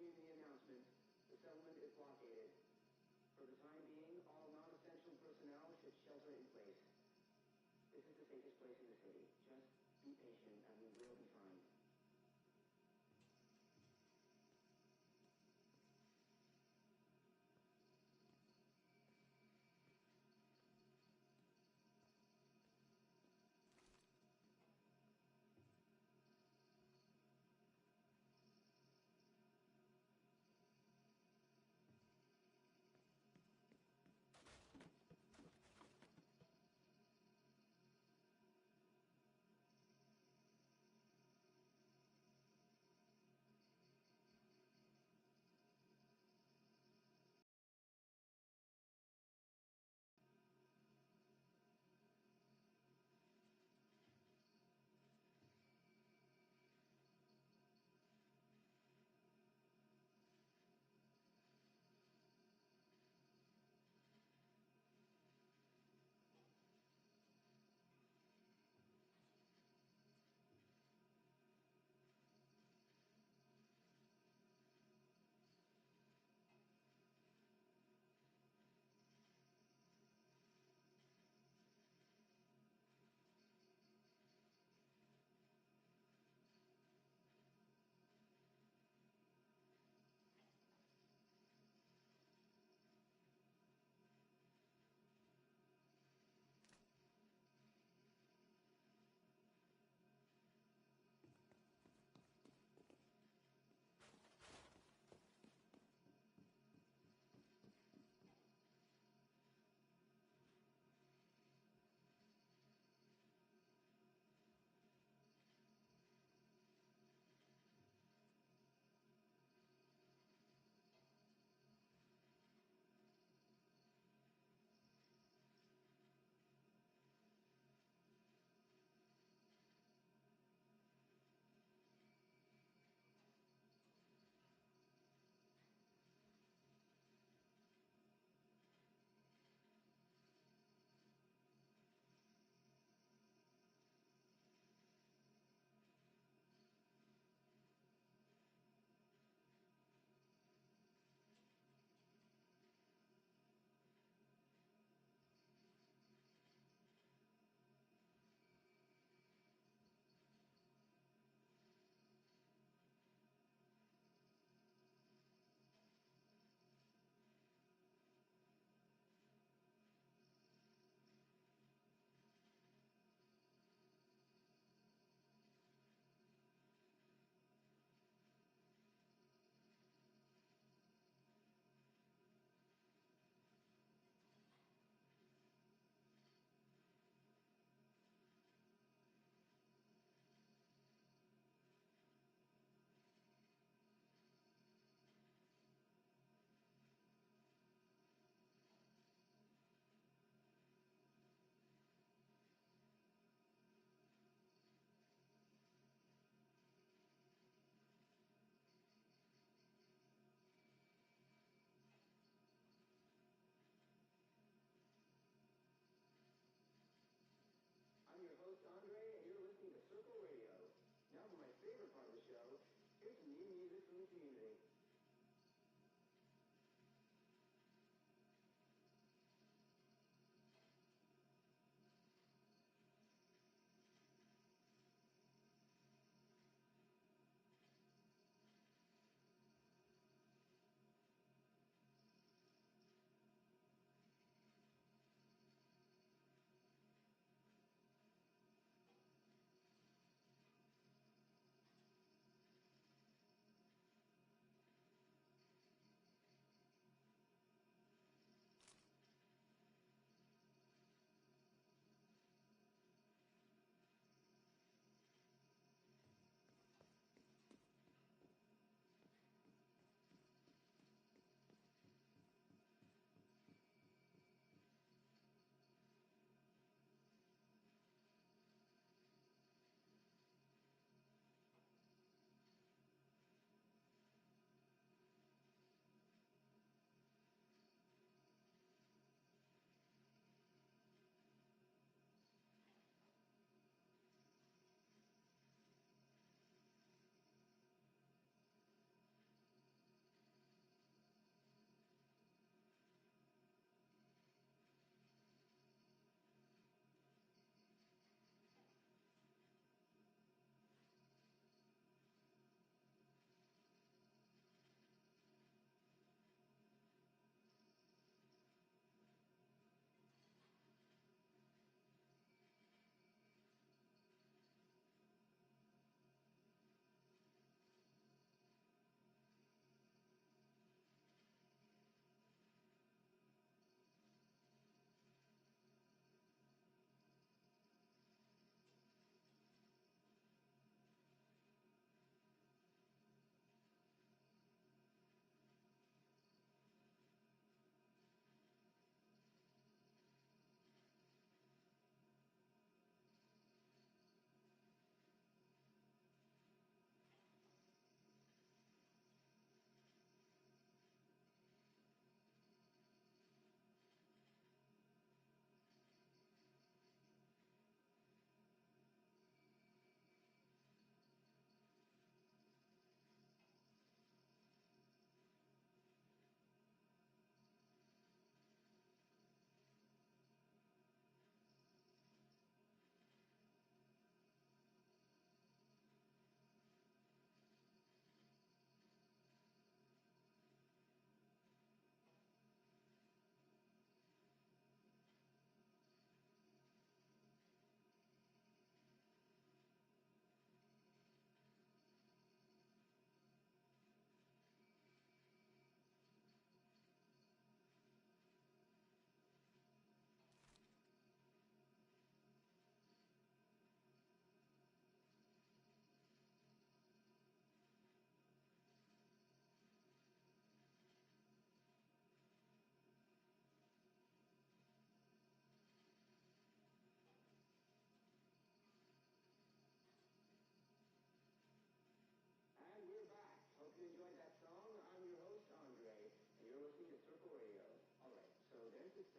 community announcement. The settlement is blockaded. For the time being, all non-essential personnel should shelter in place. This is the safest place in the city. Just be patient and we will be fine.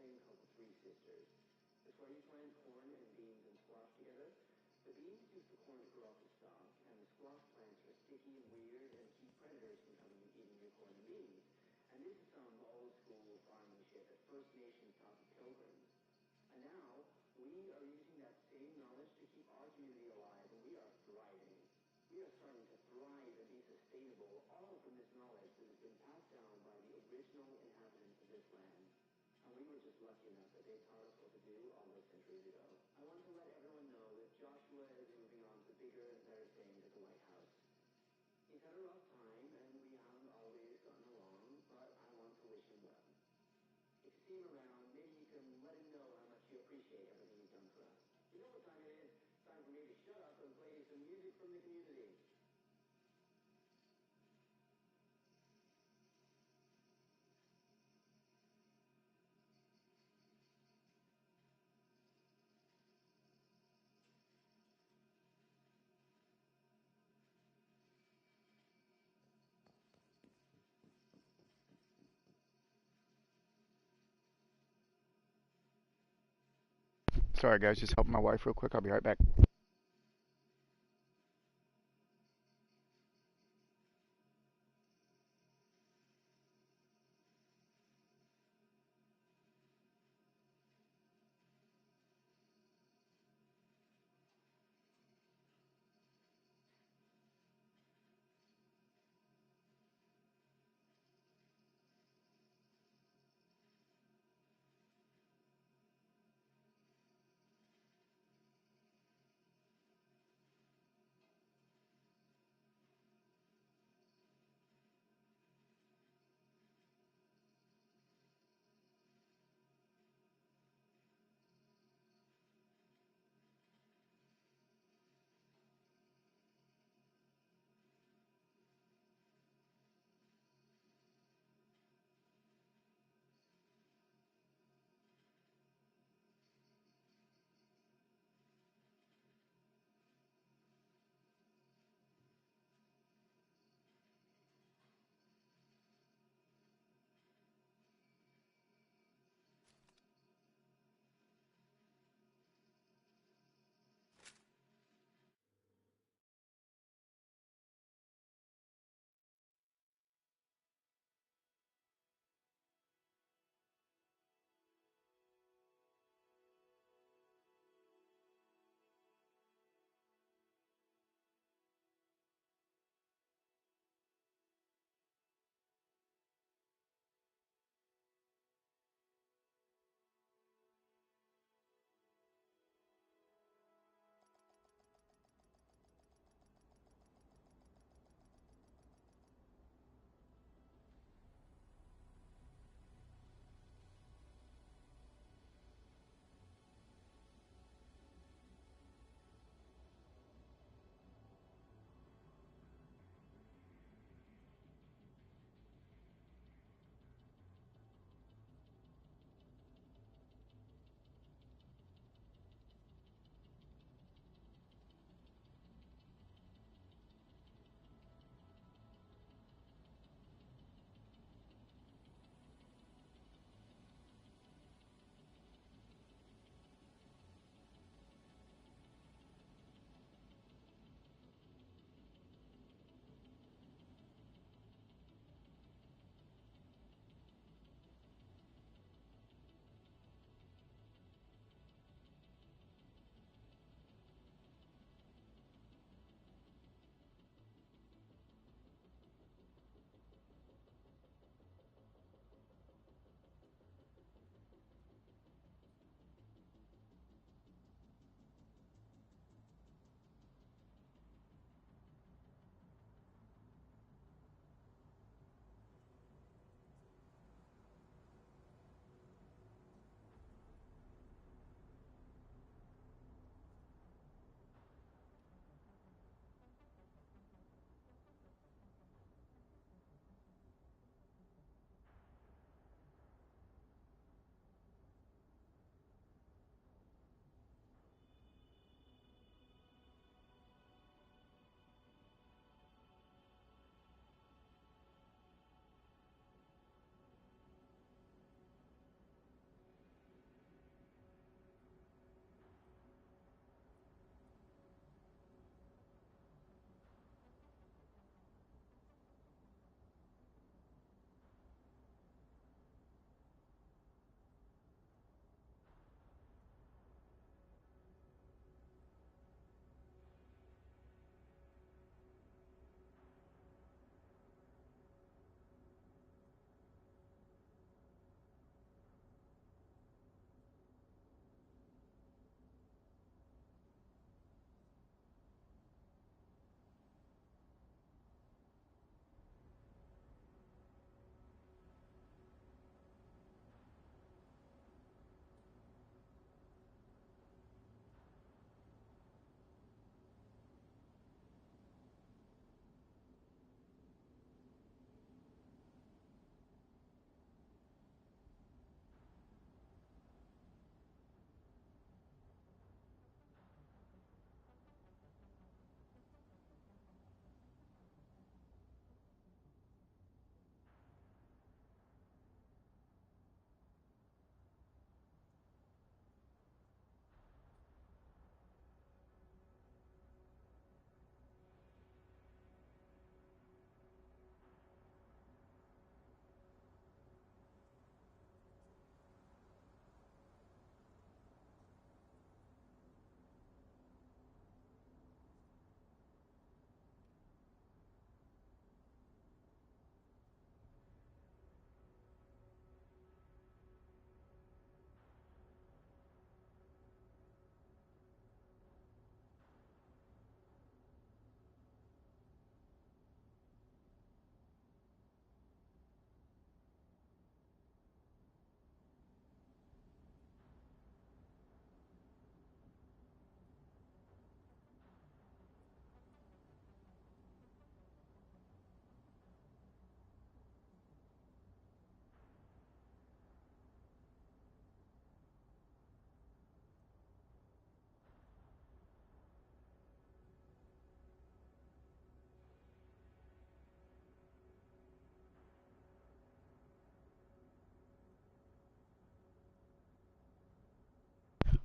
grain called the Three Sisters. It's where you plant corn and beans and squash together. The beans use the corn to grow off the stalk, and the squash plants are sticky and weird and keep predators from coming and eating your corn and beans. And this is some old school farming shit that First Nations taught the Pilgrims. And now, we are using that same knowledge to keep our community alive, and we are thriving. We are starting to thrive and be sustainable, all from this knowledge that has been passed down by the original inhabitants of this land. And we were just lucky enough that they taught us what to do all those centuries ago. I want to let everyone know that Joshua is moving on to bigger and better things at the White House. He's had a rough time, and we haven't always gotten along, but I want to wish him well. If you see him around, maybe you can let him know how much you appreciate everything he's done for us. You know what time it is? It's time for me to shut up and play you some music from the community. Sorry, guys, just helping my wife real quick. I'll be right back.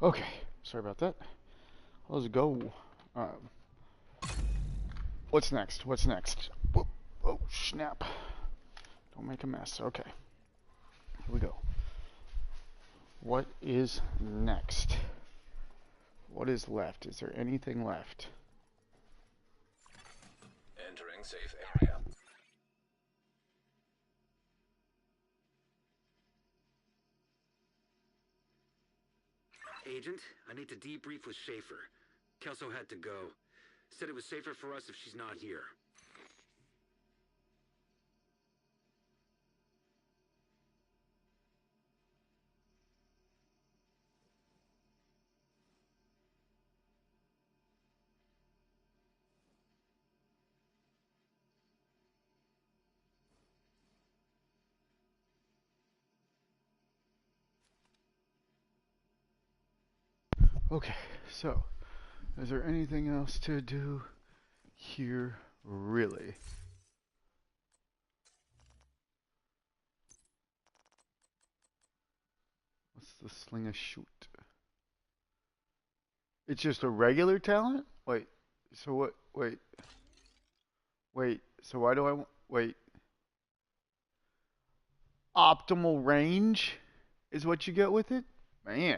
Okay, sorry about that. Let's go. What's next? What's next? Whoop. Oh, snap. Don't make a mess. Okay. Here we go. What is next? What is left? Is there anything left? Entering safe area. Agent, I need to debrief with Schaefer. Kelso had to go. Said it was safer for us if she's not here. Okay, so is there anything else to do here, really? What's the sling a shoot? It's just a regular talent? Wait, so what? Wait, so why do I wait? Optimal range is what you get with it? Man,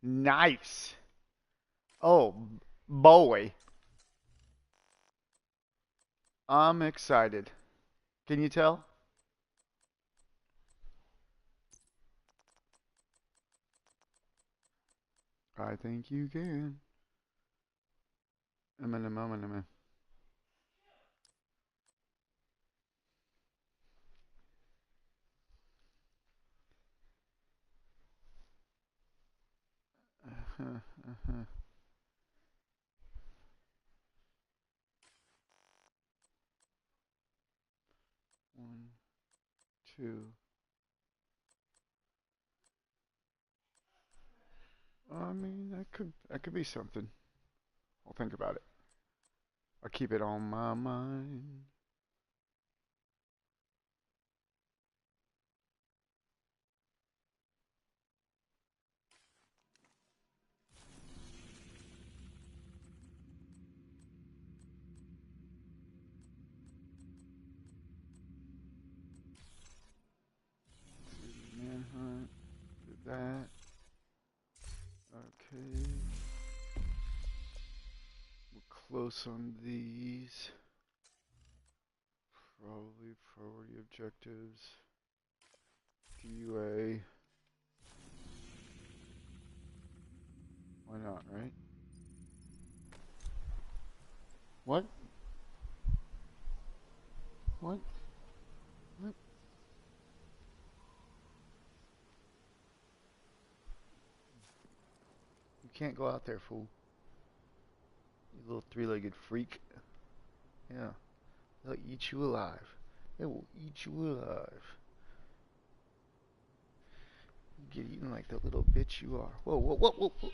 nice. Oh, boy. I'm excited. Can you tell? I think you can. I'm in a moment. One, two. I mean, that could be something. I'll think about it. I'll keep it on my mind. Manhunt. Do that. Okay. We're close on these. Probably priority objectives. DUA. Why not, right? What? What? What? You can't go out there, fool. You little three-legged freak. Yeah. They'll eat you alive. They will eat you alive. You get eaten like the little bitch you are. Whoa, whoa, whoa, whoa, whoa.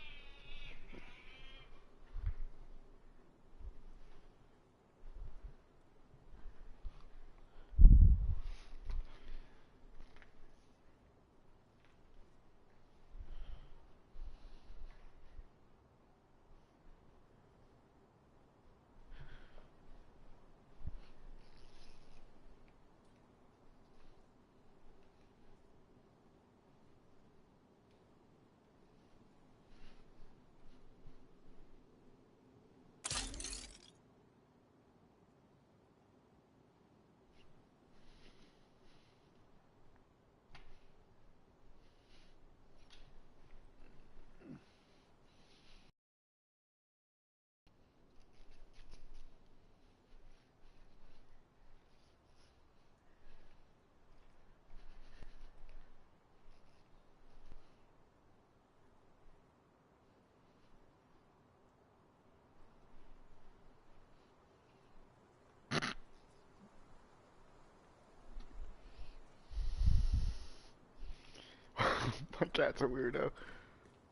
My cat's a weirdo.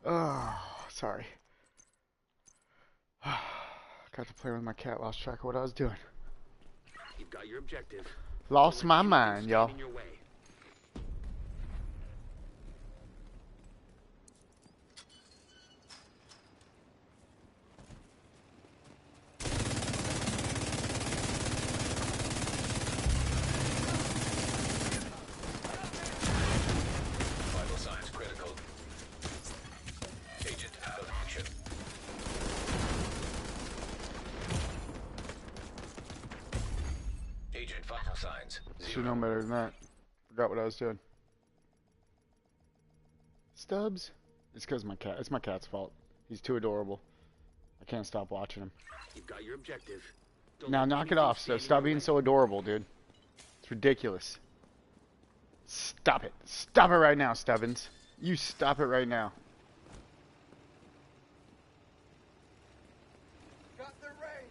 Oh, sorry. Got to play with my cat, lost track of what I was doing. You've got your objective. Lost my mind, y'all. In your way. Vital signs. Should know better than that. Forgot what I was doing. Stubbs? It's because my cat. It's my cat's fault. He's too adorable. I can't stop watching him. You've got your objective. Don't Now let knock it anything off. stand in Stop your being way. so adorable, dude. It's ridiculous. Stop it. Stop it right now, Stubbins. You stop it right now. Got the range.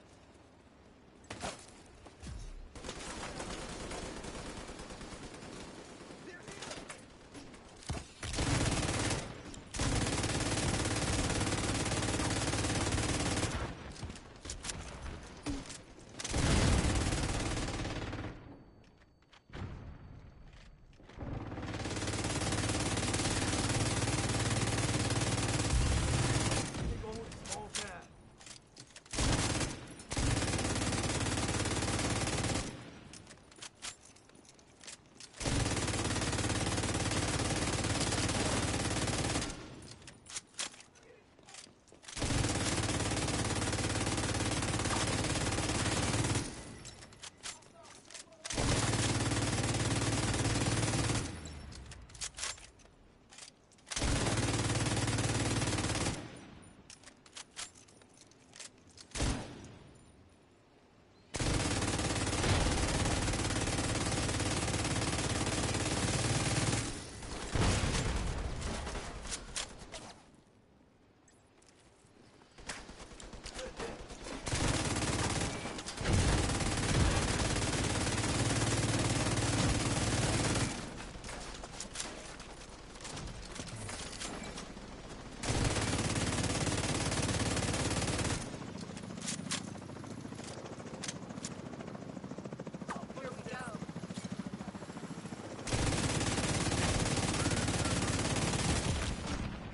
All bad.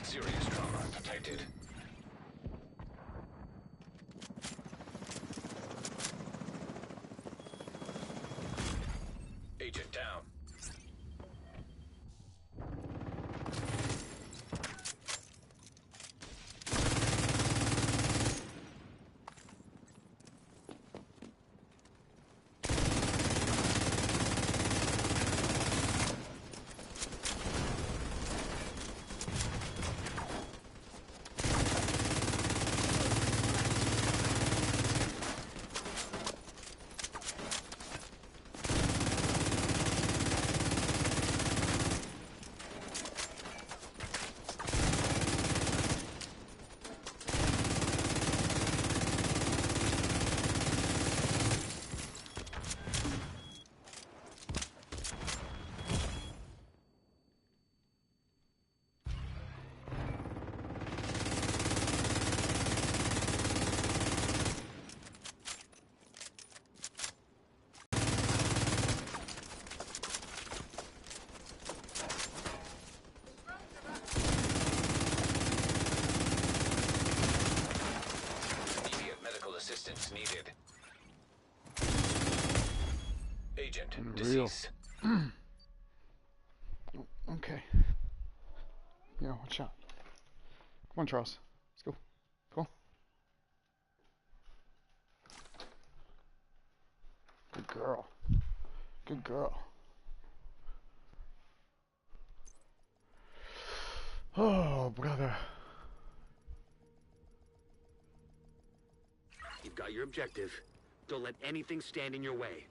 Serious trauma detected. Agent down. Immediate medical assistance needed. Agent Unreal. deceased. Okay. Yeah, watch out. Come on, Charles. Let's go. Come on. Good girl. Good girl. Oh, brother. You've got your objective. Don't let anything stand in your way.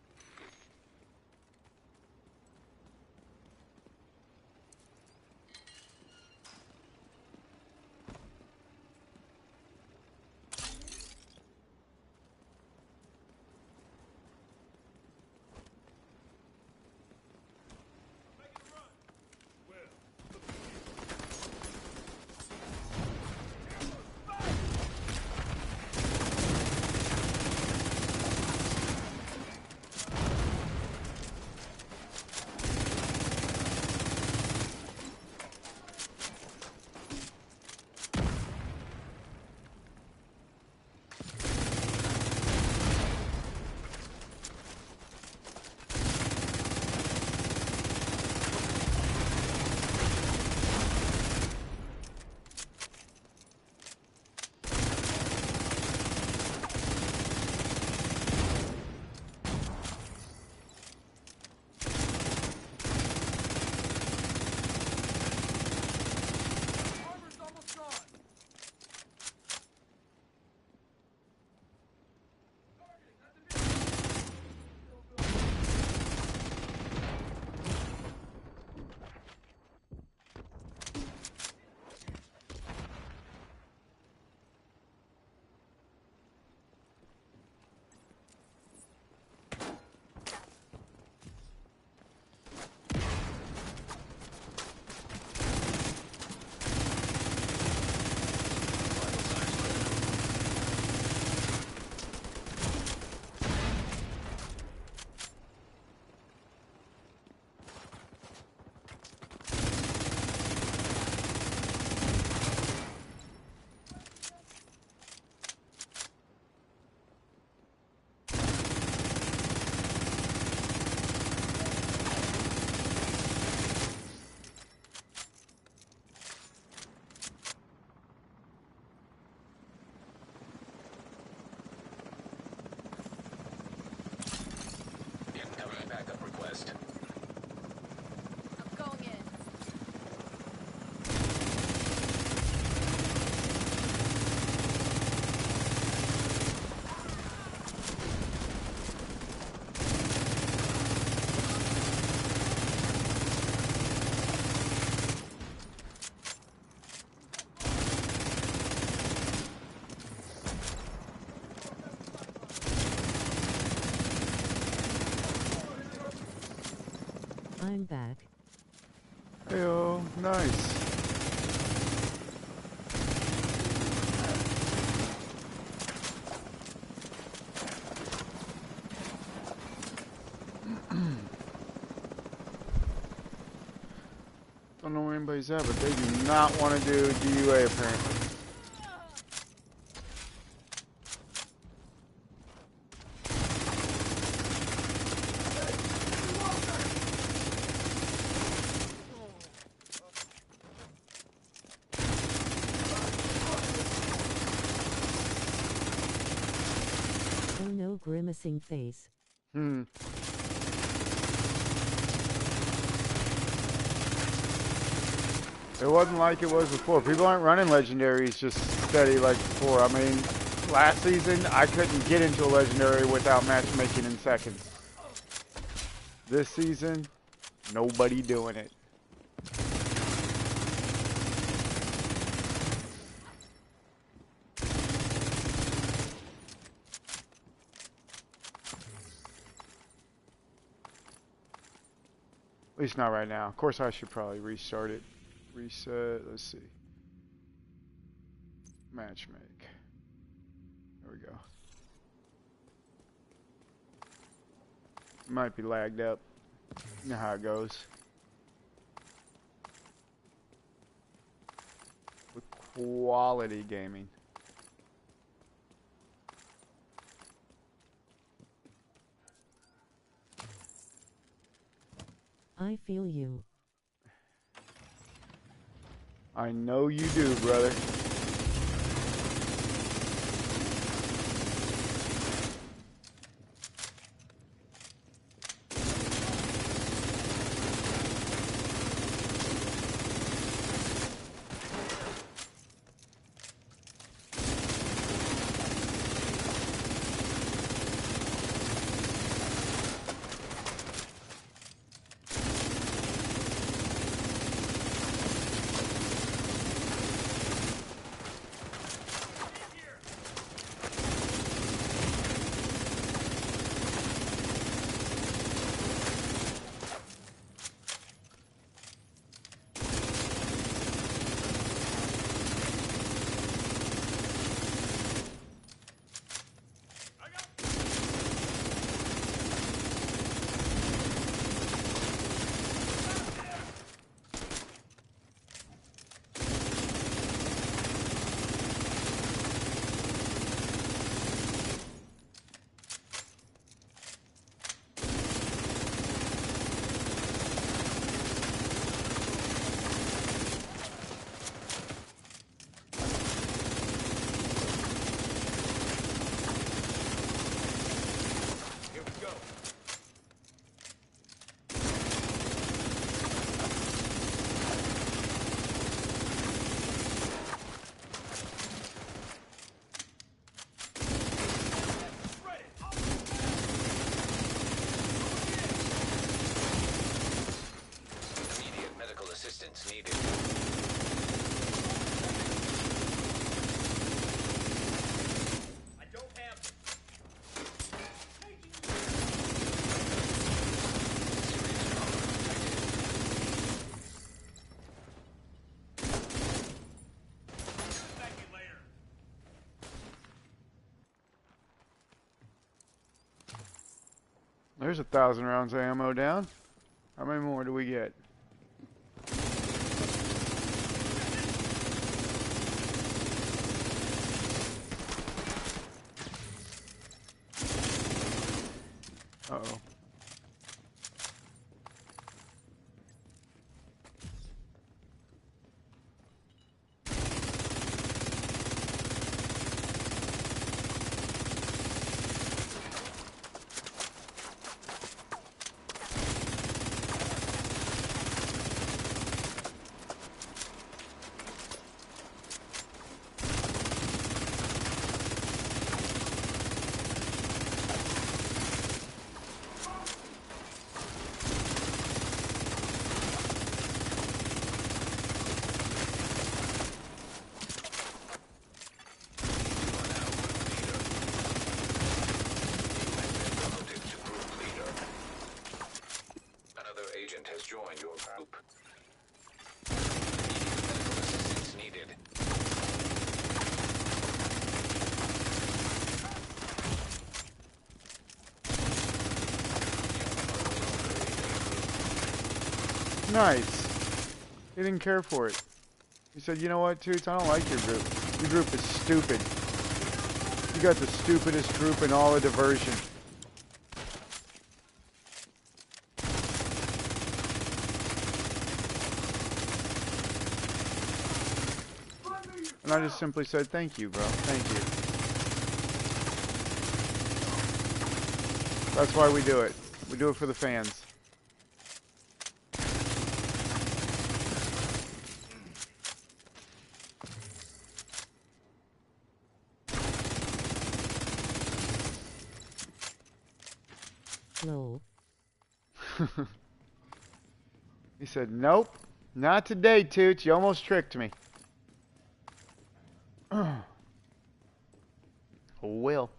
I'm back. Heyo, nice. Don't know where anybody's at, but they do not want to do DUA apparently. Oh no, grimacing face. It wasn't like it was before. People aren't running legendaries just steady like before. I mean, last season I couldn't get into a legendary without matchmaking in seconds. This season, nobody doing it. At least not right now. Of course, I should probably restart it. Reset. Let's see. Matchmake. There we go. Might be lagged up. You know how it goes. With quality gaming. I feel you. I know you do, brother. assistance needed. I don't have them. Thank you later. There's 1,000 rounds of ammo down. How many more do we get? Uh-oh. Nice. He didn't care for it. He said, you know what, Toots, I don't like your group. Your group is stupid. You got the stupidest group in all of diversion. And I just simply said, thank you, bro. Thank you. That's why we do it. We do it for the fans. Lol. He said, nope, not today, Toots. You almost tricked me. Will.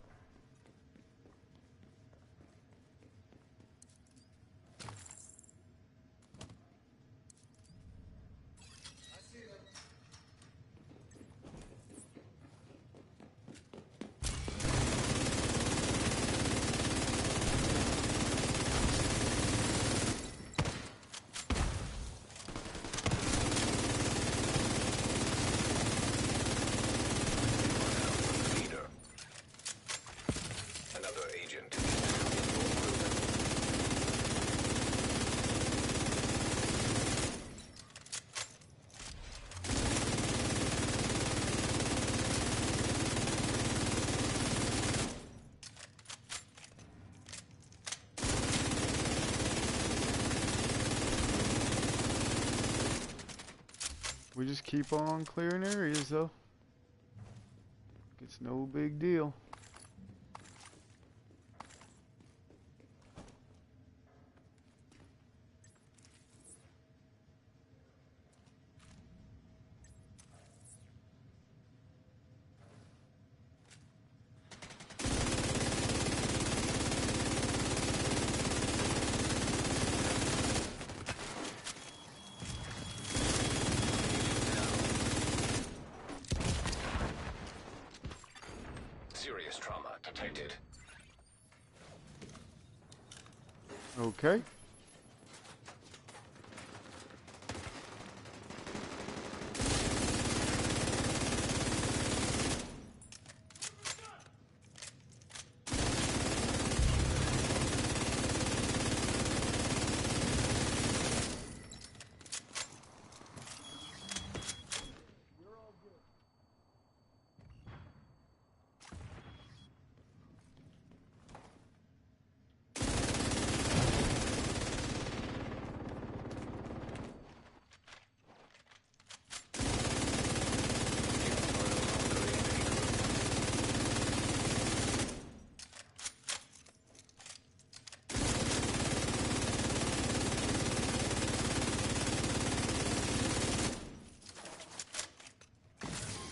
Leader. Another agent. We just keep on clearing areas, though. It's no big deal. Serious trauma detected. Okay.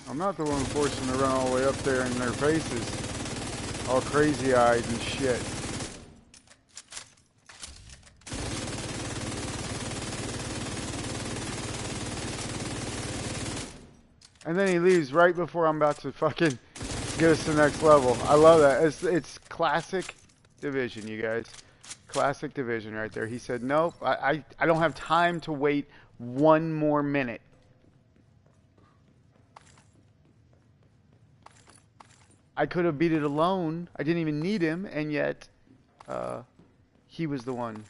I'm not the one forcing them to run all the way up there in their faces. All crazy-eyed and shit. And then he leaves right before I'm about to fucking get us to the next level. I love that. It's classic Division, you guys. Classic Division right there. He said, nope, I don't have time to wait one more minute. I could have beat it alone. I didn't even need him, and yet he was the one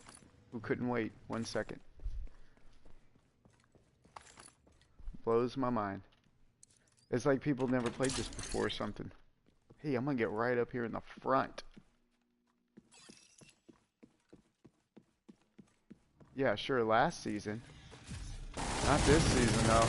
who couldn't wait 1 second. Blows my mind. It's like people never played this before or something. Hey, I'm gonna get right up here in the front. Yeah, sure, last season. Not this season, though.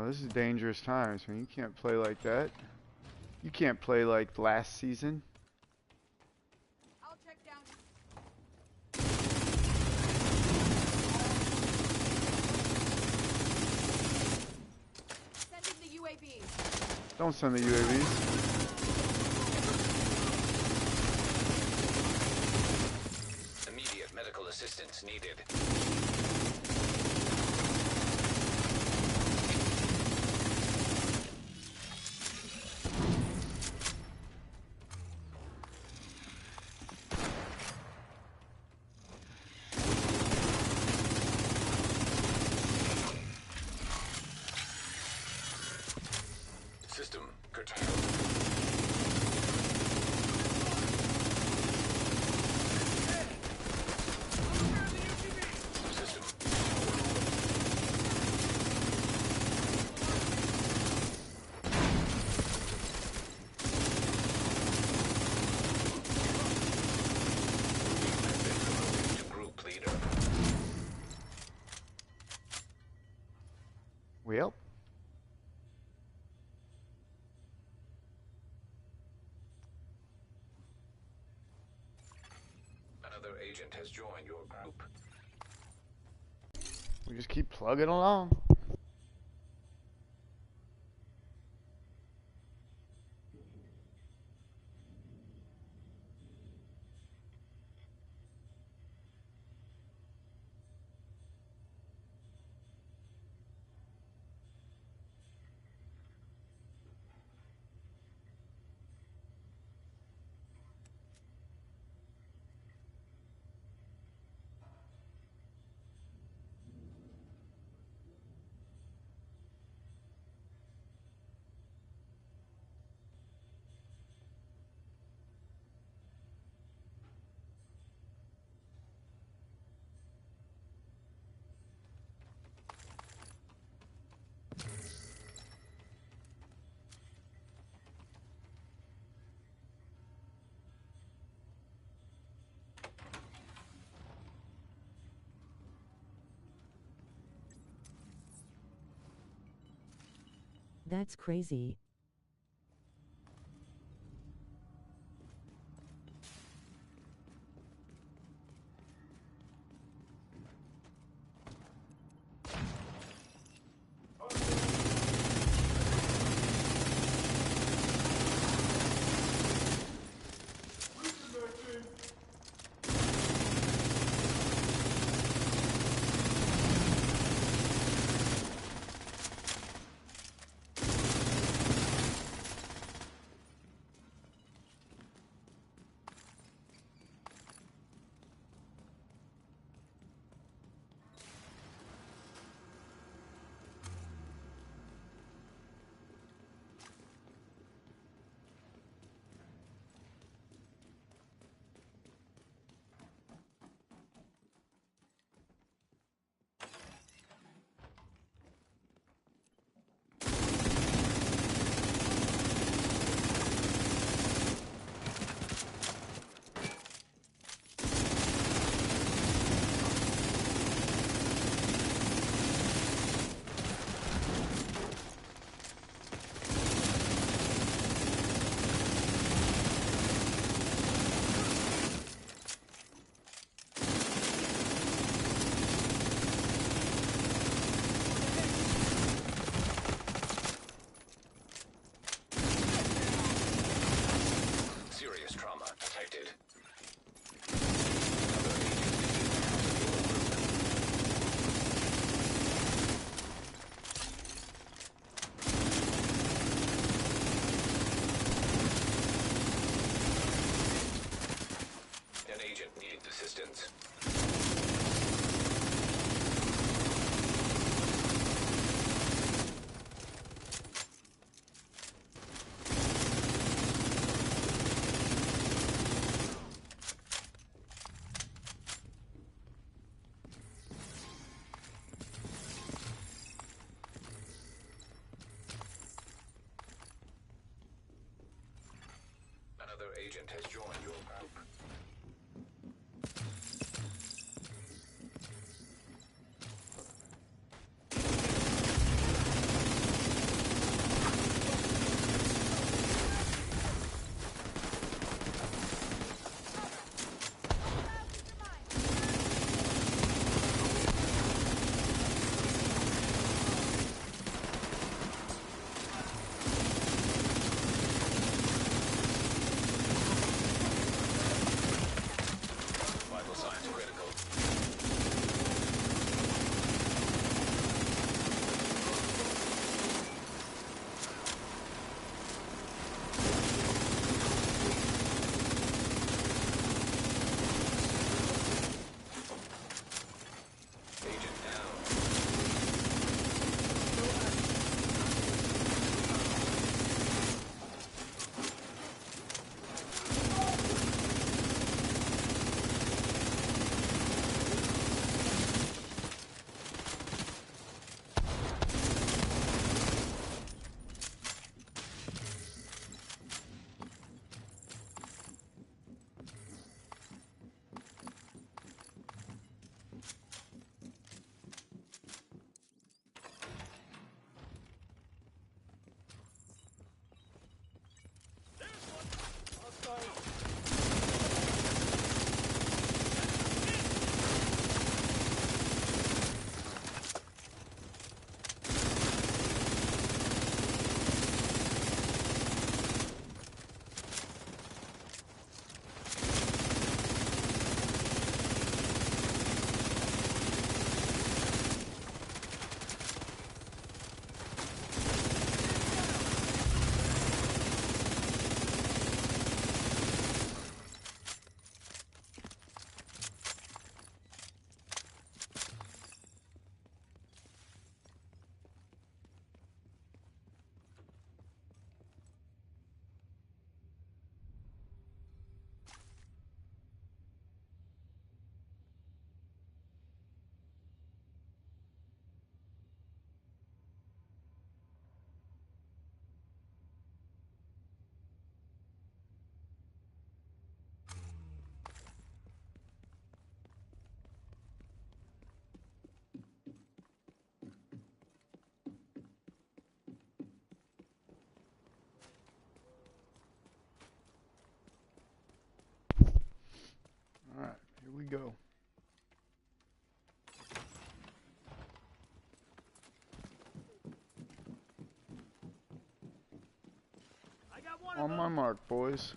This is dangerous times, man. You can't play like that. You can't play like last season. Don't send the UAVs. Immediate medical assistance needed. System curtailed. System. I've been promoted to group leader. Well. Another agent has joined your group. We just keep plugging along. That's crazy. Serious trauma detected. An agent needs assistance. Another agent has joined your group. go. I got one On of my them. mark, boys.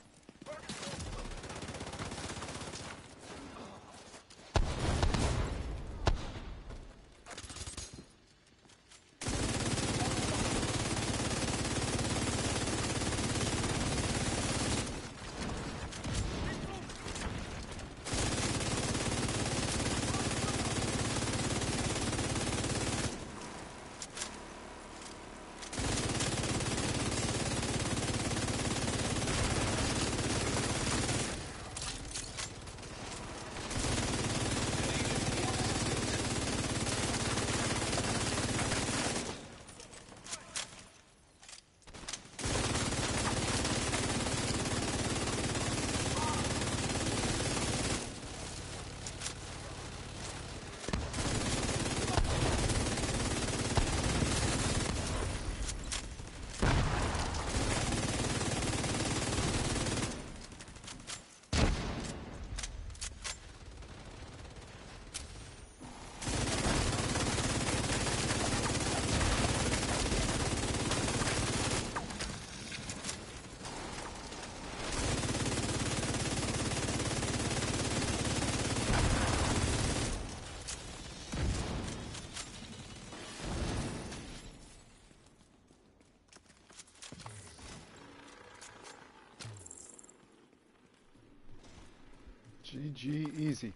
GG easy.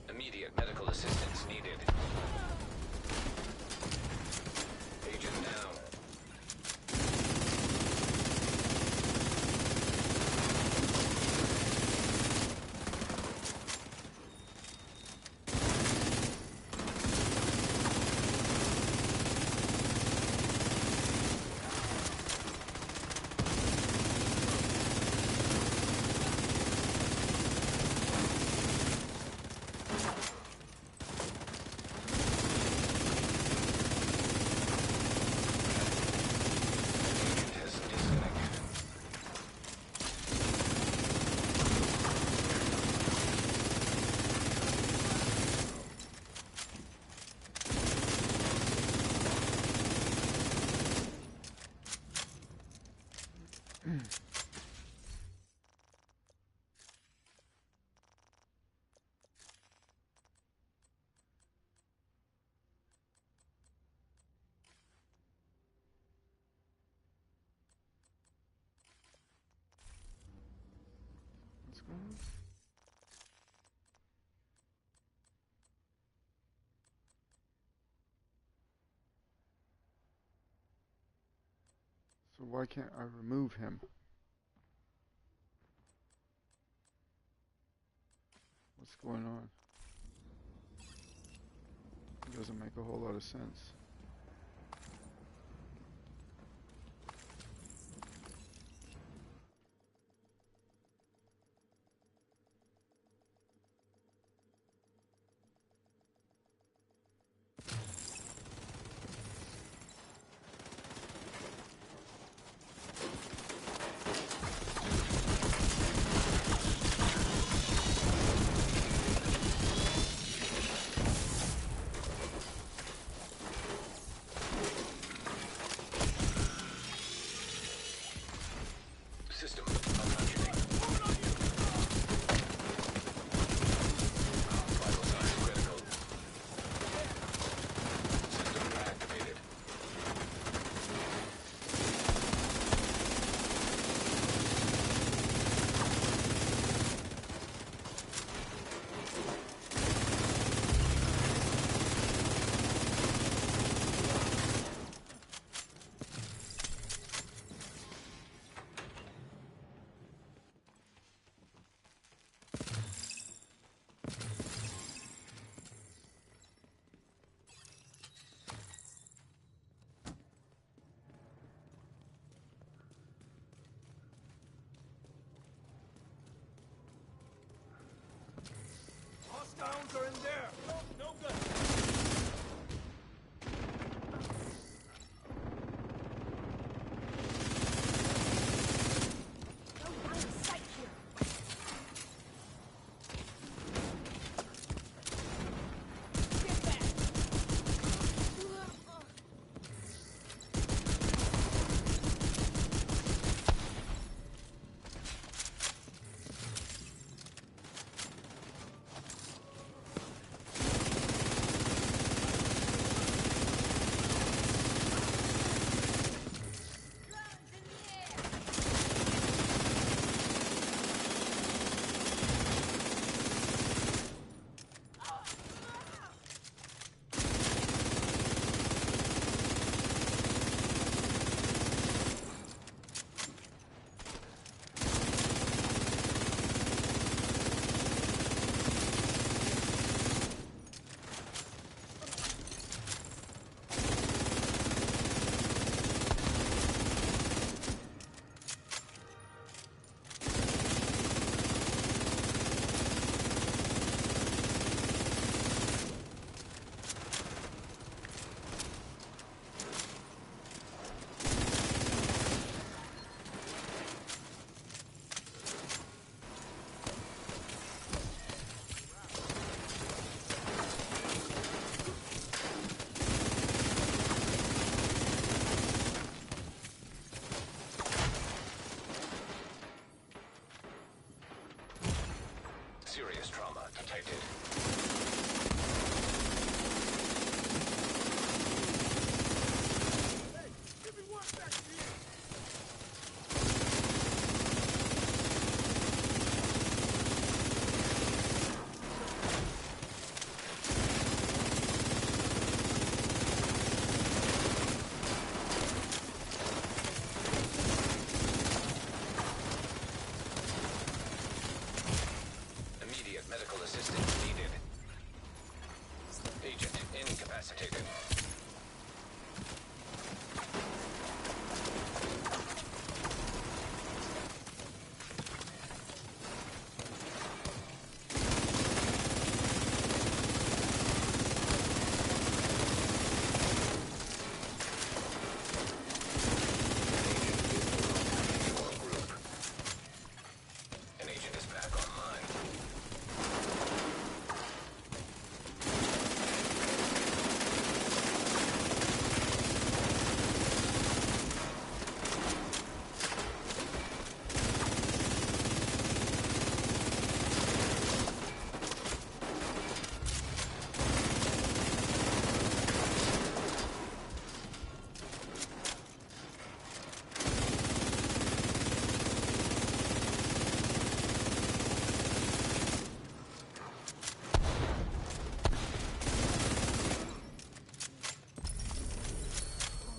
Immediate medical assistance needed. Agent down. Agent has disconnected. What's going on? So why can't I remove him? What's going on? It doesn't make a whole lot of sense. Guns are in there. No good. No line of sight here. Get back. Guns in the air. Serious trauma detected. Hey, give me one back here. Immediate medical assistance needed. Agent incapacitated. An agent is back online.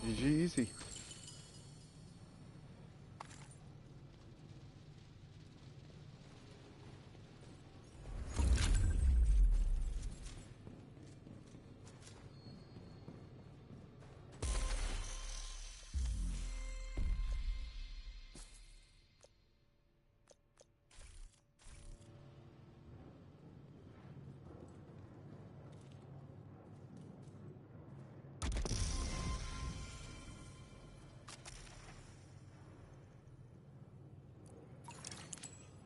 GG easy.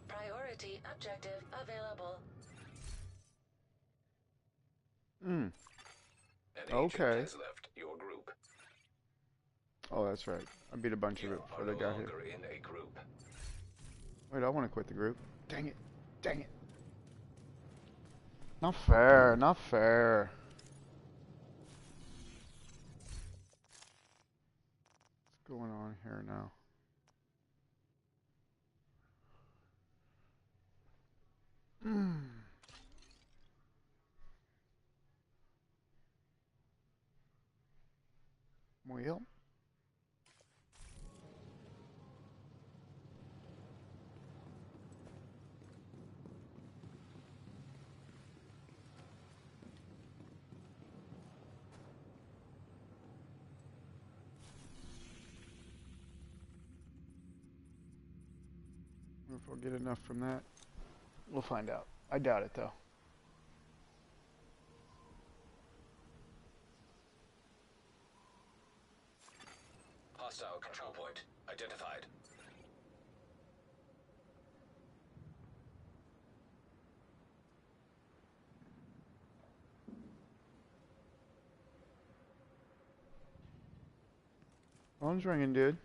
Priority objective available. Mm. An agent Okay. has left your group. Oh, that's right. I beat a bunch of You it are before no they got here. longer in a group. Wait, I want to quit the group. Dang it. Dang it. Not fair. Not fair. What's going on here now? Well. If I'll get enough from that, we'll find out. I doubt it though. Hostile control point identified. Phone's ringing, dude.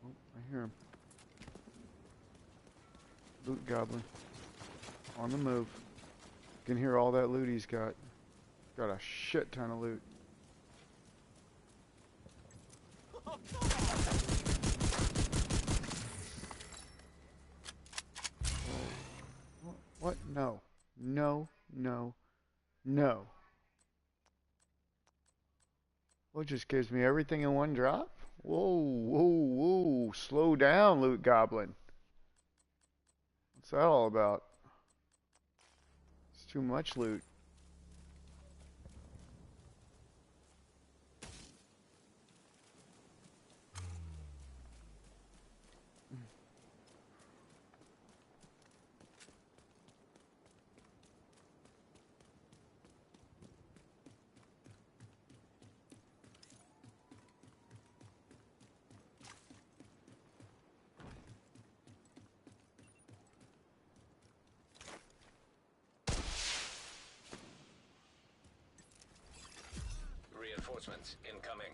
Oh, I hear him. Loot goblin. On the move. You can hear all that loot he's got. Got a shit ton of loot. What? No. No, no, no. Well, it just gives me everything in one drop? Whoa, whoa, whoa. Slow down, loot goblin. What's that all about? It's too much loot. Reinforcements incoming.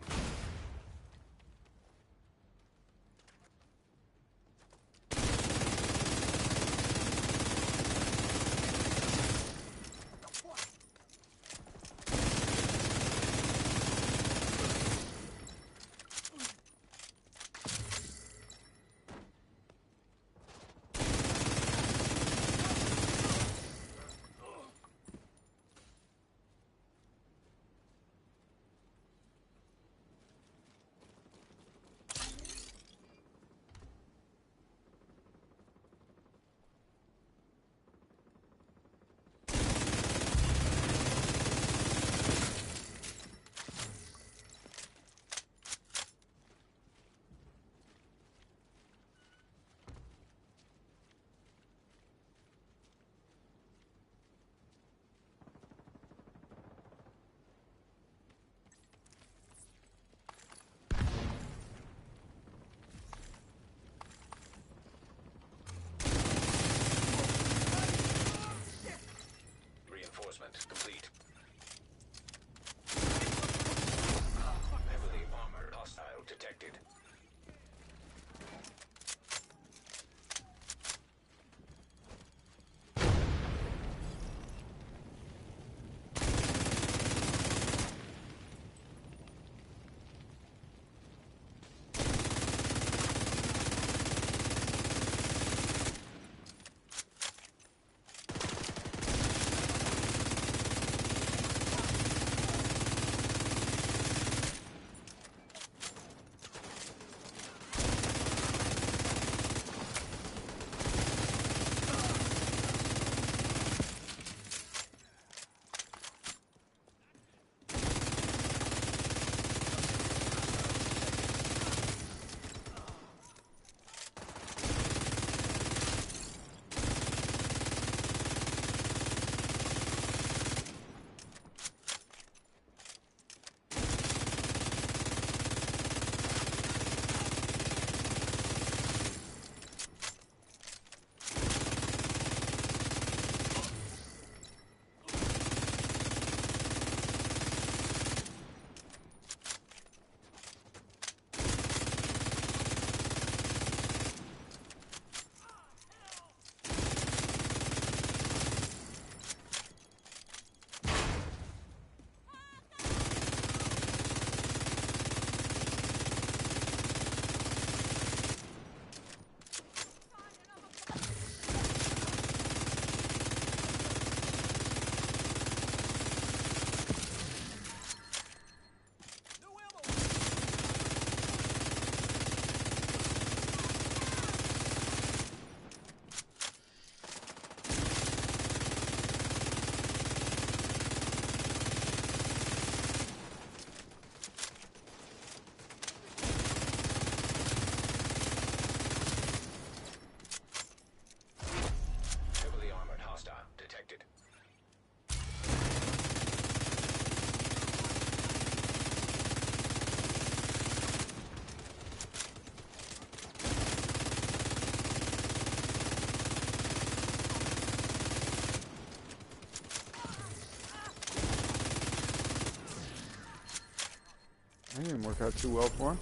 That didn't work out too well for him.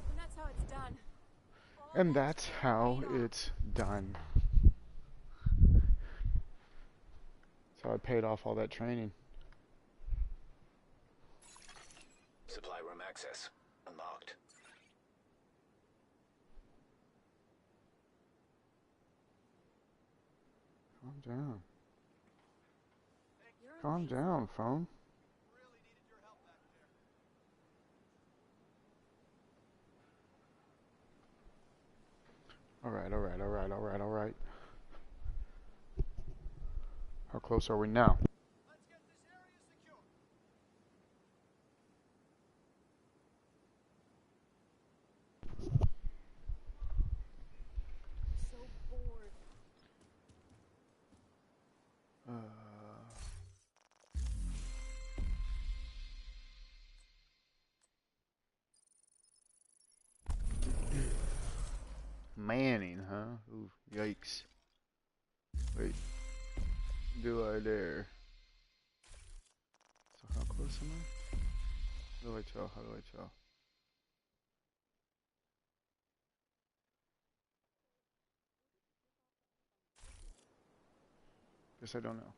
And that's how it's done. And that's how it's done. That's how I paid off all that training. Supply room access unlocked. Calm down. Calm down, phone. Alright. How close are we now? So bored. Manning, huh? Ooh, yikes. Wait. Do I dare? So how close am I? How do I tell? How do I tell? Guess I don't know.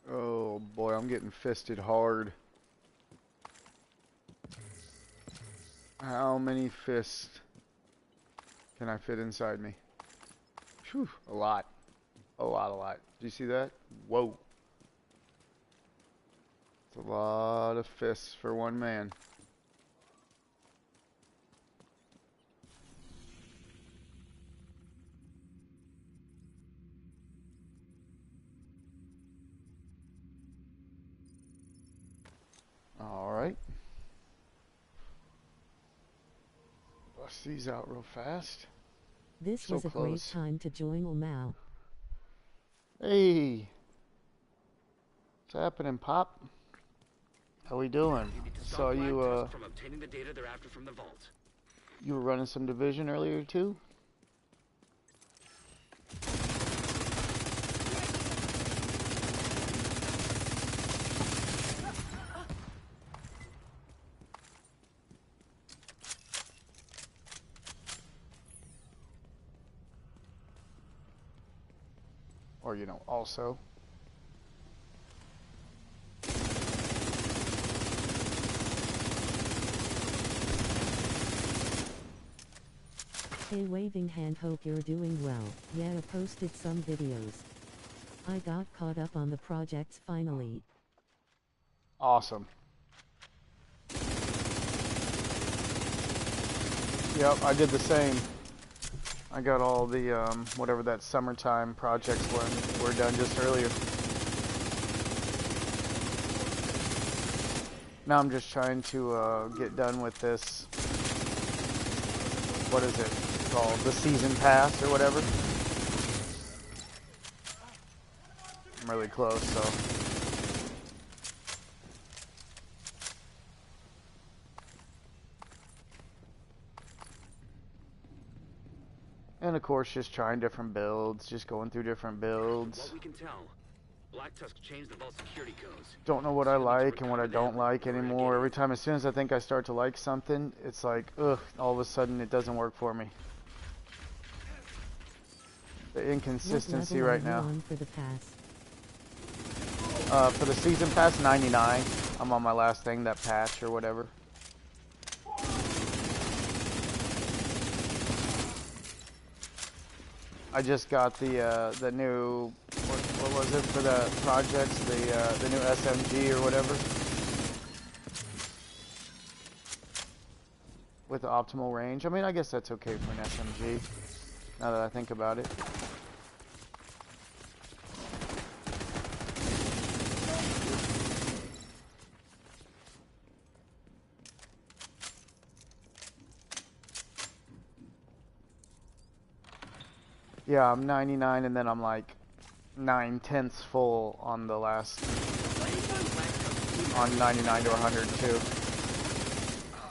Oh boy, I'm getting fisted hard. How many fists can I fit inside me? Phew, a lot. A lot. Do you see that? Whoa. It's a lot of fists for one man. Alright. Bust these out real fast. This So was a close. great time to join Omao. Hey. What's happening, Pop? How we doing? You need to Saw stop you, Black Tusk from obtaining the data they're after from the vault. you were running some Division earlier, too? Or, you know, also. Hey waving hand, hope you're doing well. Yeah, I posted some videos. I got caught up on the projects finally. Awesome. Yep, I did the same. I got all the, whatever that summertime projects were done just earlier. Now I'm just trying to, get done with this, what is it called? The season pass or whatever. I'm really close, so. And of course, just trying different builds, just going through different builds. What we can tell, Black Tusk changed the vault security codes. Don't know what I like and what I don't like anymore. Every time, as soon as I think I start to like something, it's like, ugh, all of a sudden it doesn't work for me. The inconsistency What level right are you now. on for the pass? For the season pass, 99. I'm on my last thing, that patch or whatever. I just got the new, what was it for the projects, the new SMG or whatever. With the optimal range. I mean, I guess that's okay for an SMG, now that I think about it. Yeah, I'm 99 and then I'm like 9/10 full on the last, on 99 to 100 too.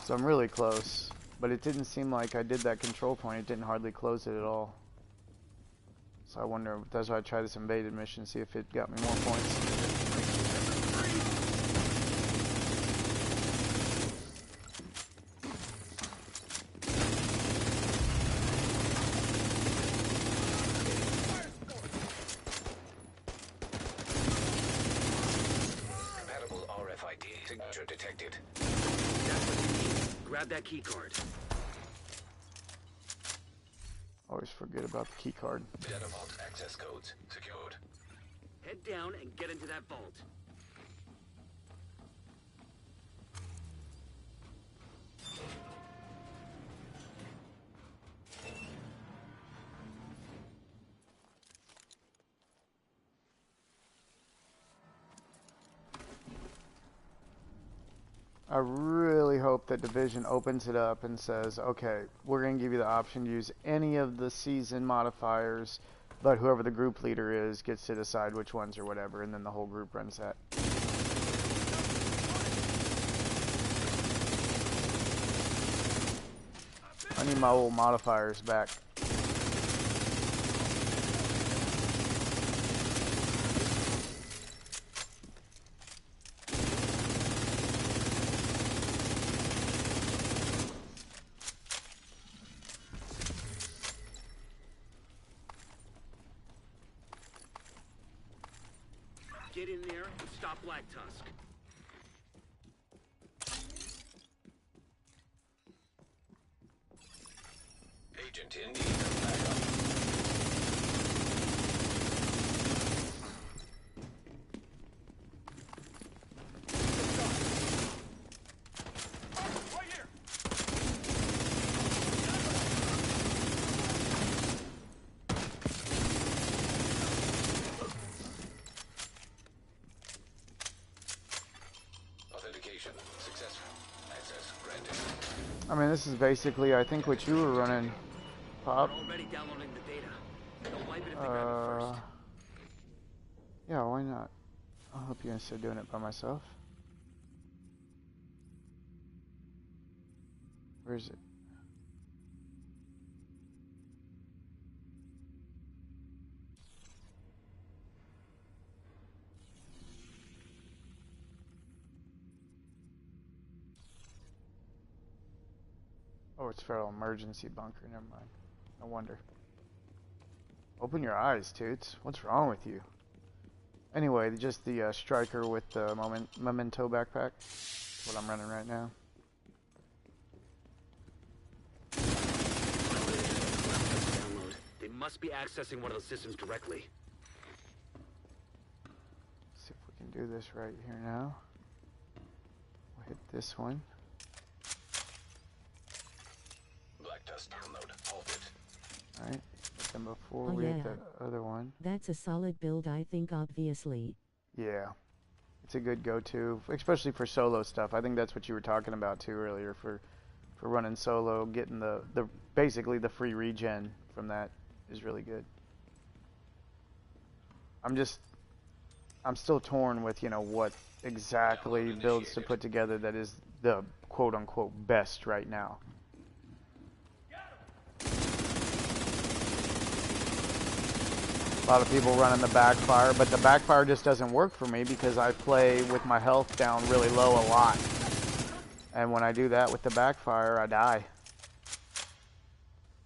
So I'm really close, but it didn't seem like I did that control point. It didn't hardly close it at all. So I wonder, that's why I tried this invaded mission, see if it got me more points. Compatible RFID signature detected. That's what you need. Grab that key card. Always forget about the key card. Data vault access codes secured. Head down and get into that vault. I really hope that Division opens it up and says, okay, we're going to give you the option to use any of the season modifiers, but whoever the group leader is gets to decide which ones or whatever, and then the whole group runs that. I need my old modifiers back. Get in there and stop Black Tusk. Agent in need of backup. Right here. Authentication successful. Access granted. I mean, this is basically, I think, what you were running, Pop. We're already downloading the data. Don't wipe it if they grab it first. Yeah, why not? I hope you instead of doing it by myself. Where is it? Oh, it's Feral Emergency Bunker. Never mind. No wonder. Open your eyes, Toots. What's wrong with you? Anyway, just the striker with the memento backpack. That's what I'm running right now. Download. They must be accessing one of those systems directly. See if we can do this right here now. We'll hit this one. Black Tusk download halted. Alright. But then before Oh, we hit yeah. the other one. That's a solid build, I think, obviously. Yeah. It's a good go-to, especially for solo stuff. I think that's what you were talking about too earlier for running solo, getting the basically the free regen from that is really good. I'm still torn with, you know, what exactly builds to put together that is the quote-unquote best right now. A lot of people running the backfire, but the backfire just doesn't work for me because I play with my health down really low a lot. And when I do that with the backfire, I die.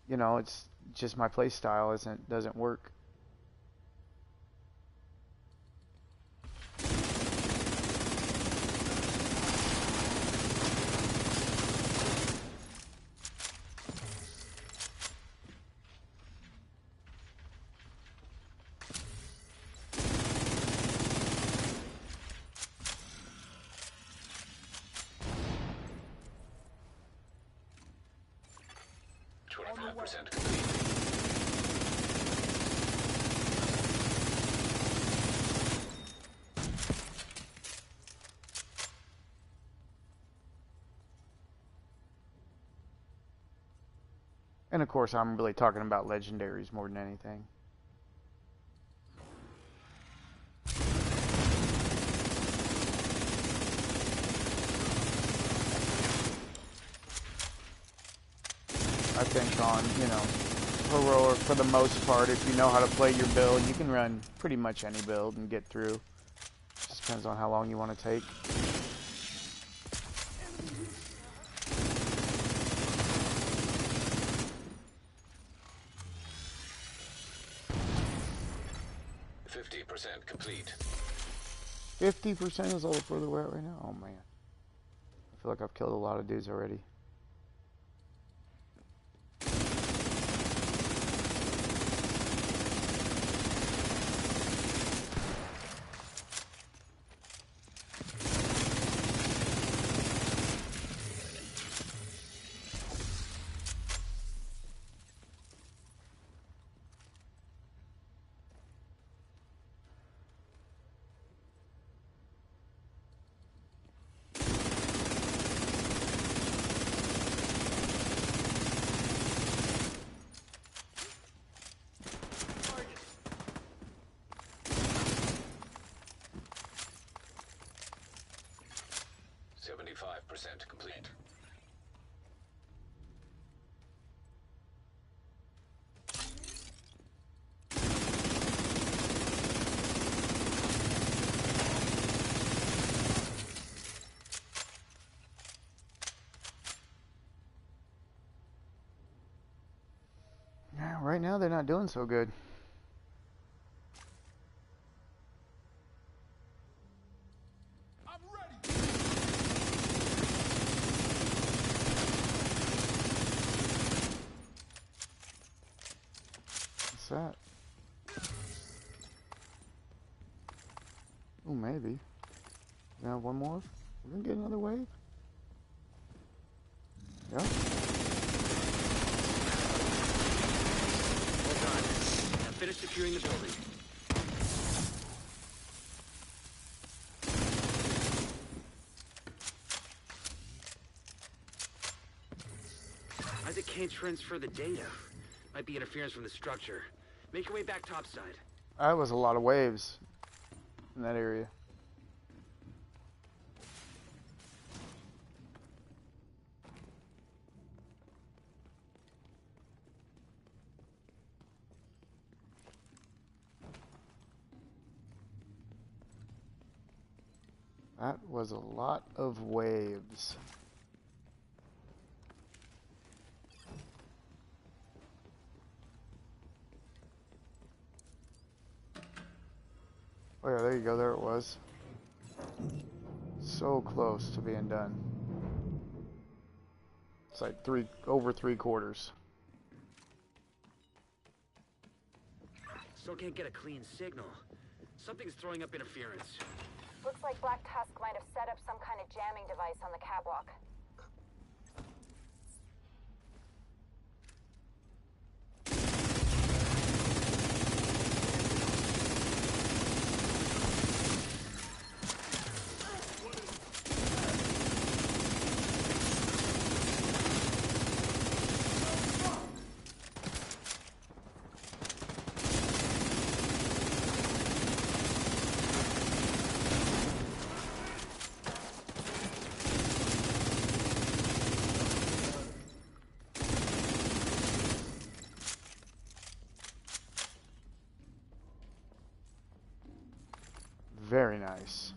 You know, it's just my play style doesn't work. And of course, I'm really talking about legendaries more than anything. on, you know, heroic for the most part. If you know how to play your build, you can run pretty much any build and get through. Just depends on how long you want to take. Complete. 50% is all the further we're at right now? Oh man. I feel like I've killed a lot of dudes already. Complete. Yeah, right now they're not doing so good. That? Oh, maybe. Now one more. We're gonna get another wave. Yeah. Well done. Now finish securing the building. Isaac can't transfer the data. Might be interference from the structure. Make your way back topside. That was a lot of waves in that area. That was a lot of waves. Oh yeah, there you go, there it was. So close to being done. It's like over three quarters. Still can't get a clean signal. Something's throwing up interference. Looks like Black Tusk might have set up some kind of jamming device on the catwalk. Very nice.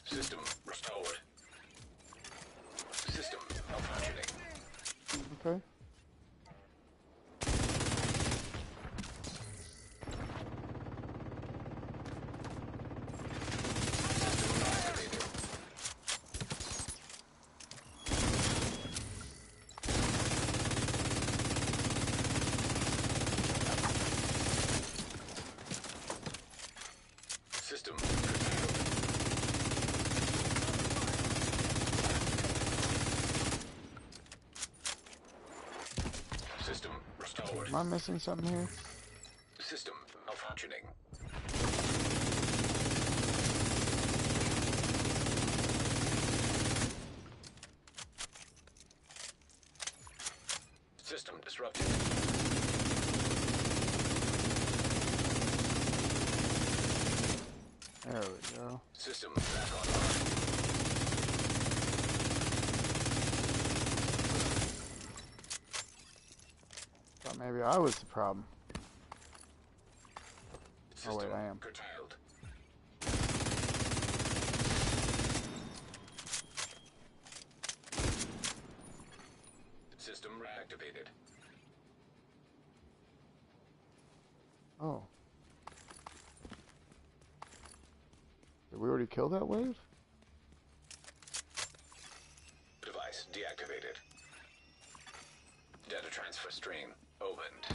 System restored. System malfunctioning. Okay. Am I missing something here? System malfunctioning. System disrupted. There we go. System back online. Thought maybe I was the problem. System Oh wait, I am. curtailed. System reactivated. Oh. Did we already kill that wave? Device deactivated. Data transfer stream opened.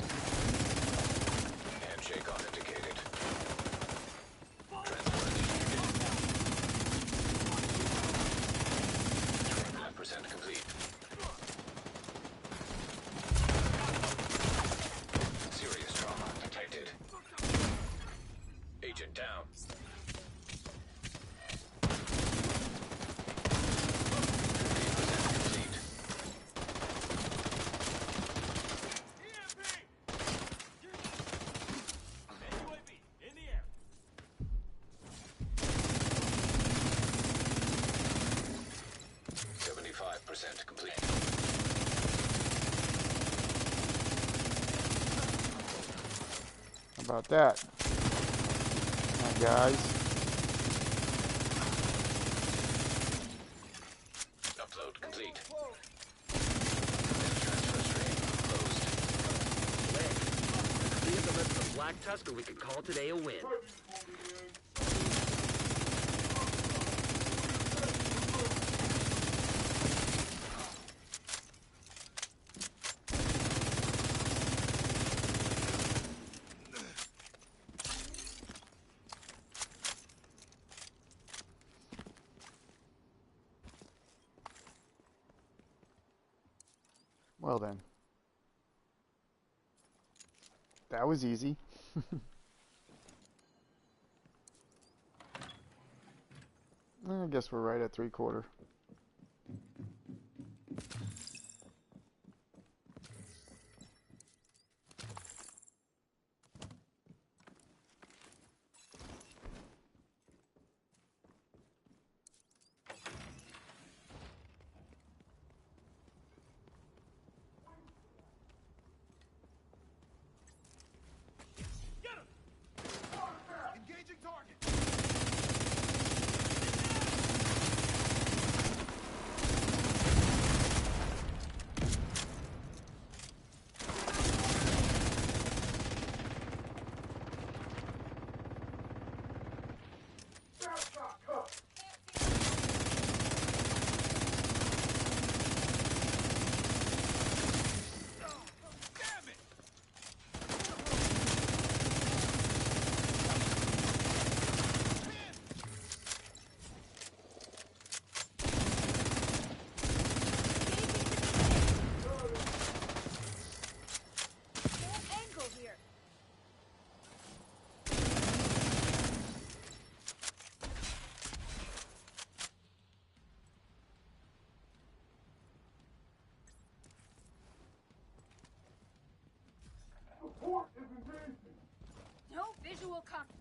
Handshake authenticated. Transfer initiated. 25% complete. Serious trauma detected. Agent down. Complete. How about that? Hi guys. Upload complete. Transfer stream closed. If we have the rest of the Black Tusker, we could call today a win. Well then. That was easy. I guess we're right at 3/4. Engaging target. No visual contact.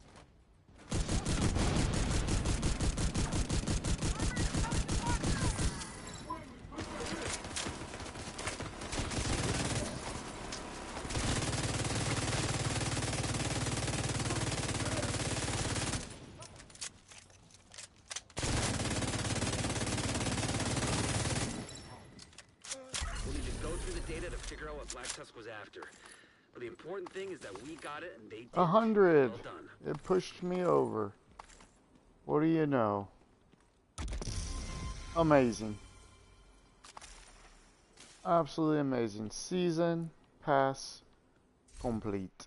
We'll need to go through the data to figure out what Black Tusk was after. But the important thing is that we got it and they didn't. 100. Well done. It pushed me over. What do you know? Amazing. Absolutely amazing. Season pass complete.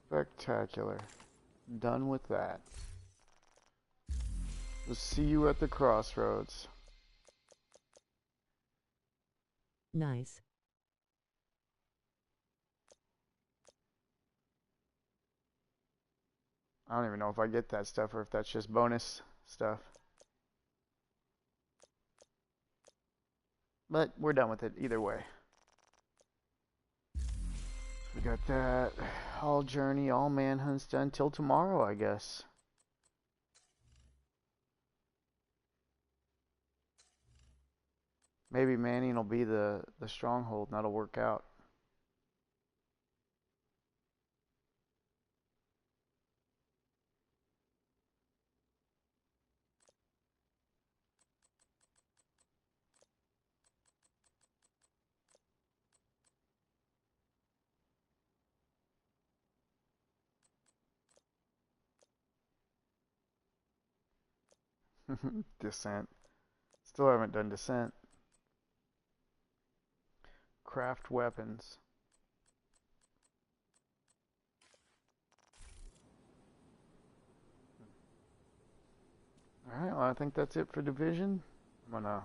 Spectacular. Done with that. We'll see you at the crossroads. Nice. I don't even know if I get that stuff or if that's just bonus stuff. But we're done with it either way. We got that. All journey, all manhunts done till tomorrow, I guess. Maybe Manning will be the stronghold and that'll work out. Descent. Still haven't done Descent. Craft weapons. Alright, well, I think that's it for Division. I'm gonna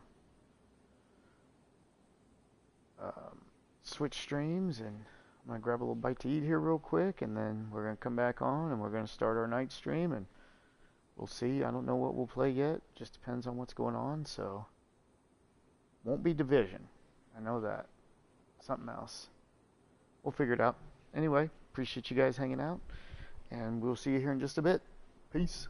switch streams and I'm gonna grab a little bite to eat here real quick, and then we're gonna come back on and we're gonna start our night stream, and we'll see. I don't know what we'll play yet. Just depends on what's going on, so won't be Division. I know that. Something else. We'll figure it out. Anyway, appreciate you guys hanging out, and we'll see you here in just a bit. Peace.